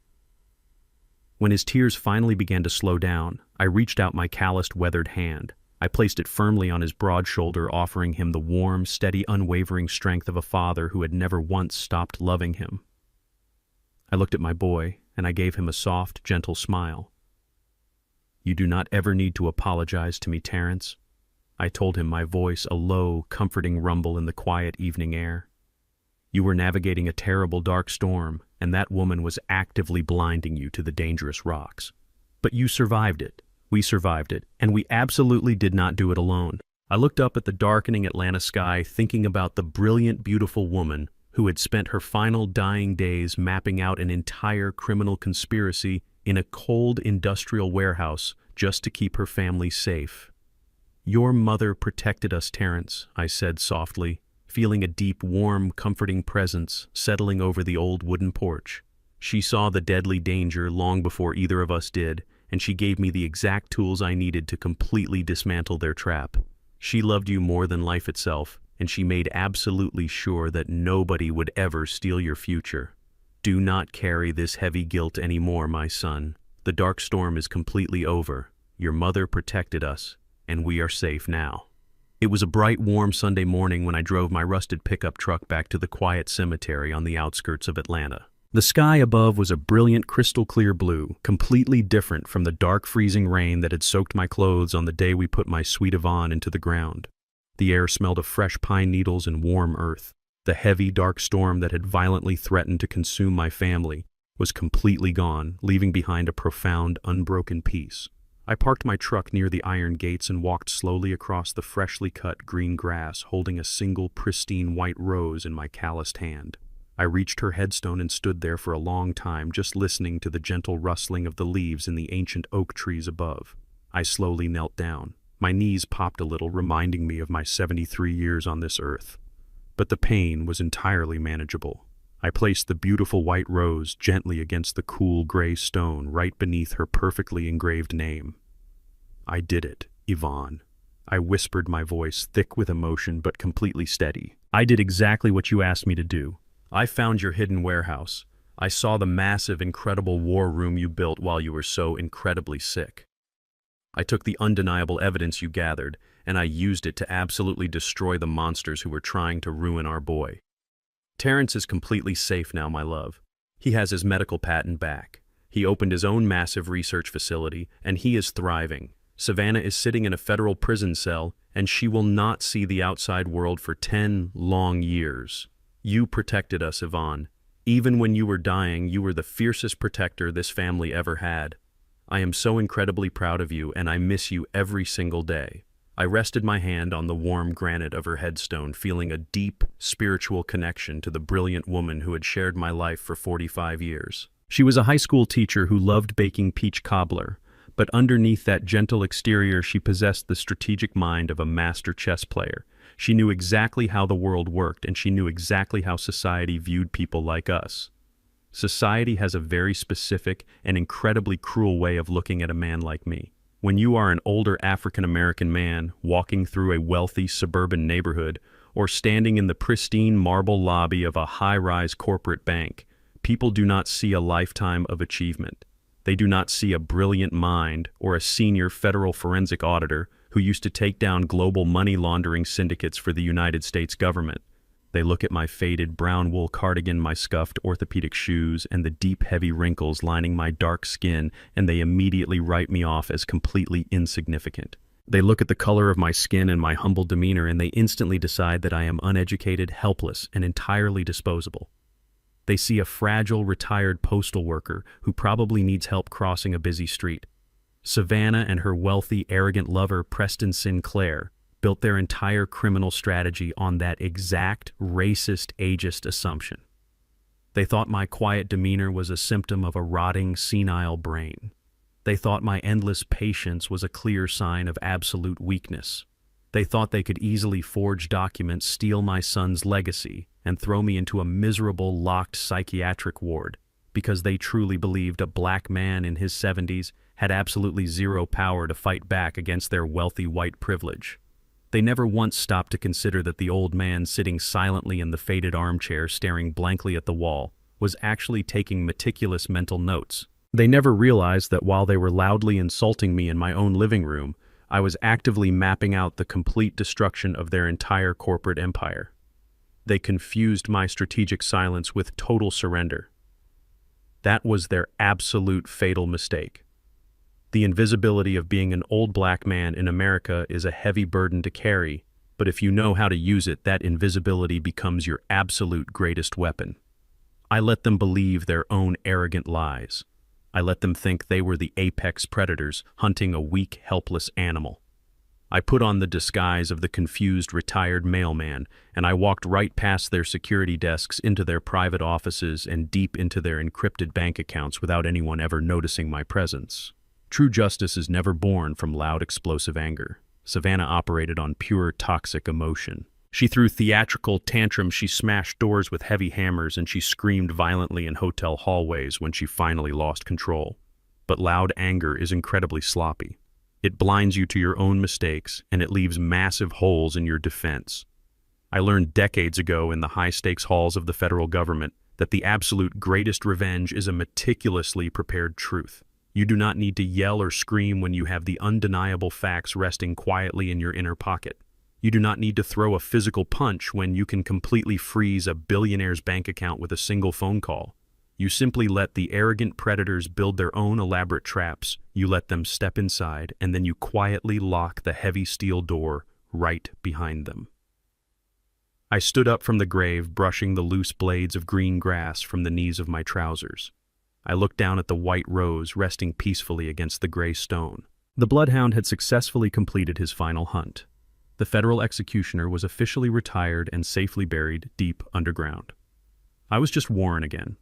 When his tears finally began to slow down, I reached out my calloused, weathered hand. I placed it firmly on his broad shoulder, offering him the warm, steady, unwavering strength of a father who had never once stopped loving him. I looked at my boy, and I gave him a soft, gentle smile. "You do not ever need to apologize to me, Terrence," I told him, my voice a low, comforting rumble in the quiet evening air. "You were navigating a terrible, dark storm, and that woman was actively blinding you to the dangerous rocks. But you survived it. We survived it, and we absolutely did not do it alone." I looked up at the darkening Atlanta sky, thinking about the brilliant, beautiful woman who had spent her final dying days mapping out an entire criminal conspiracy in a cold industrial warehouse just to keep her family safe. "Your mother protected us, Terrence," I said softly, feeling a deep, warm, comforting presence settling over the old wooden porch. "She saw the deadly danger long before either of us did, and she gave me the exact tools I needed to completely dismantle their trap. She loved you more than life itself, and she made absolutely sure that nobody would ever steal your future. Do not carry this heavy guilt anymore, my son. The dark storm is completely over. Your mother protected us, and we are safe now." It was a bright, warm Sunday morning when I drove my rusted pickup truck back to the quiet cemetery on the outskirts of Atlanta. The sky above was a brilliant, crystal-clear blue, completely different from the dark, freezing rain that had soaked my clothes on the day we put my sweet Yvonne into the ground. The air smelled of fresh pine needles and warm earth. The heavy, dark storm that had violently threatened to consume my family was completely gone, leaving behind a profound, unbroken peace. I parked my truck near the iron gates and walked slowly across the freshly cut green grass, holding a single pristine white rose in my calloused hand. I reached her headstone and stood there for a long time, just listening to the gentle rustling of the leaves in the ancient oak trees above. I slowly knelt down. My knees popped a little, reminding me of my 73 years on this earth. But the pain was entirely manageable. I placed the beautiful white rose gently against the cool gray stone right beneath her perfectly engraved name. "I did it, Yvonne." I whispered, my voice thick with emotion but completely steady. "I did exactly what you asked me to do. I found your hidden warehouse. I saw the massive, incredible war room you built while you were so incredibly sick. I took the undeniable evidence you gathered, and I used it to absolutely destroy the monsters who were trying to ruin our boy. Terrence is completely safe now, my love. He has his medical patent back. He opened his own massive research facility, and he is thriving. Savannah is sitting in a federal prison cell, and she will not see the outside world for 10 long years. You protected us, Yvonne. Even when you were dying, you were the fiercest protector this family ever had. I am so incredibly proud of you, and I miss you every single day." I rested my hand on the warm granite of her headstone, feeling a deep, spiritual connection to the brilliant woman who had shared my life for 45 years. She was a high school teacher who loved baking peach cobbler, but underneath that gentle exterior she possessed the strategic mind of a master chess player. She knew exactly how the world worked, and she knew exactly how society viewed people like us. Society has a very specific and incredibly cruel way of looking at a man like me. When you are an older African-American man walking through a wealthy suburban neighborhood, or standing in the pristine marble lobby of a high-rise corporate bank, people do not see a lifetime of achievement. They do not see a brilliant mind or a senior federal forensic auditor who used to take down global money laundering syndicates for the United States government. They look at my faded brown wool cardigan, my scuffed orthopedic shoes, and the deep, heavy wrinkles lining my dark skin, and they immediately write me off as completely insignificant. They look at the color of my skin and my humble demeanor, and they instantly decide that I am uneducated, helpless, and entirely disposable. They see a fragile, retired postal worker who probably needs help crossing a busy street. Savannah and her wealthy, arrogant lover, Preston Sinclair, built their entire criminal strategy on that exact racist, ageist assumption. They thought my quiet demeanor was a symptom of a rotting, senile brain. They thought my endless patience was a clear sign of absolute weakness. They thought they could easily forge documents, steal my son's legacy, and throw me into a miserable, locked psychiatric ward because they truly believed a black man in his 70s had absolutely zero power to fight back against their wealthy white privilege. They never once stopped to consider that the old man sitting silently in the faded armchair staring blankly at the wall was actually taking meticulous mental notes. They never realized that while they were loudly insulting me in my own living room, I was actively mapping out the complete destruction of their entire corporate empire. They confused my strategic silence with total surrender. That was their absolute fatal mistake. The invisibility of being an old black man in America is a heavy burden to carry, but if you know how to use it, that invisibility becomes your absolute greatest weapon. I let them believe their own arrogant lies. I let them think they were the apex predators hunting a weak, helpless animal. I put on the disguise of the confused, retired mailman, and I walked right past their security desks into their private offices and deep into their encrypted bank accounts without anyone ever noticing my presence. True justice is never born from loud, explosive anger. Savannah operated on pure, toxic emotion. She threw theatrical tantrums, she smashed doors with heavy hammers, and she screamed violently in hotel hallways when she finally lost control. But loud anger is incredibly sloppy. It blinds you to your own mistakes, and it leaves massive holes in your defense. I learned decades ago in the high-stakes halls of the federal government that the absolute greatest revenge is a meticulously prepared truth. You do not need to yell or scream when you have the undeniable facts resting quietly in your inner pocket. You do not need to throw a physical punch when you can completely freeze a billionaire's bank account with a single phone call. You simply let the arrogant predators build their own elaborate traps, you let them step inside, and then you quietly lock the heavy steel door right behind them. I stood up from the grave, brushing the loose blades of green grass from the knees of my trousers. I looked down at the white rose resting peacefully against the gray stone. The bloodhound had successfully completed his final hunt. The federal executioner was officially retired and safely buried deep underground. I was just Warren again.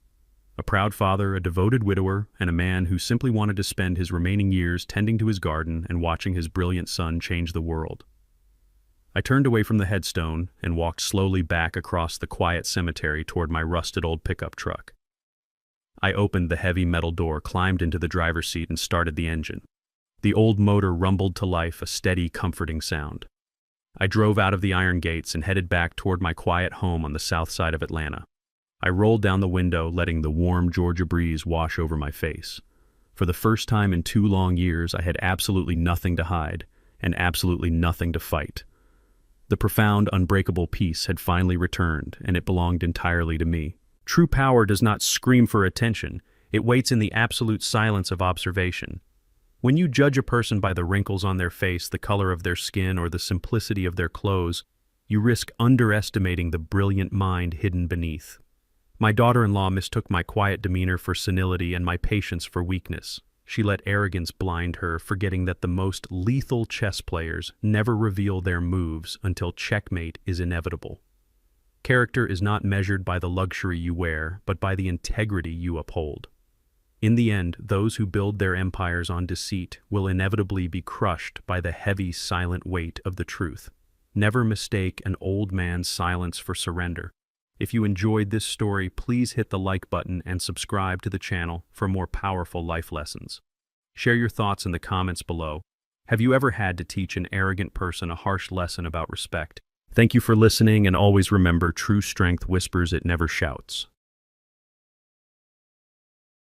A proud father, a devoted widower, and a man who simply wanted to spend his remaining years tending to his garden and watching his brilliant son change the world. I turned away from the headstone and walked slowly back across the quiet cemetery toward my rusted old pickup truck. I opened the heavy metal door, climbed into the driver's seat, and started the engine. The old motor rumbled to life, a steady, comforting sound. I drove out of the iron gates and headed back toward my quiet home on the south side of Atlanta. I rolled down the window, letting the warm Georgia breeze wash over my face. For the first time in 2 long years, I had absolutely nothing to hide and absolutely nothing to fight. The profound, unbreakable peace had finally returned, and it belonged entirely to me. True power does not scream for attention. It waits in the absolute silence of observation. When you judge a person by the wrinkles on their face, the color of their skin, or the simplicity of their clothes, you risk underestimating the brilliant mind hidden beneath. My daughter-in-law mistook my quiet demeanor for senility and my patience for weakness. She let arrogance blind her, forgetting that the most lethal chess players never reveal their moves until checkmate is inevitable. Character is not measured by the luxury you wear, but by the integrity you uphold. In the end, those who build their empires on deceit will inevitably be crushed by the heavy, silent weight of the truth. Never mistake an old man's silence for surrender. If you enjoyed this story, please hit the like button and subscribe to the channel for more powerful life lessons. Share your thoughts in the comments below. Have you ever had to teach an arrogant person a harsh lesson about respect? Thank you for listening, and always remember, true strength whispers, it never shouts.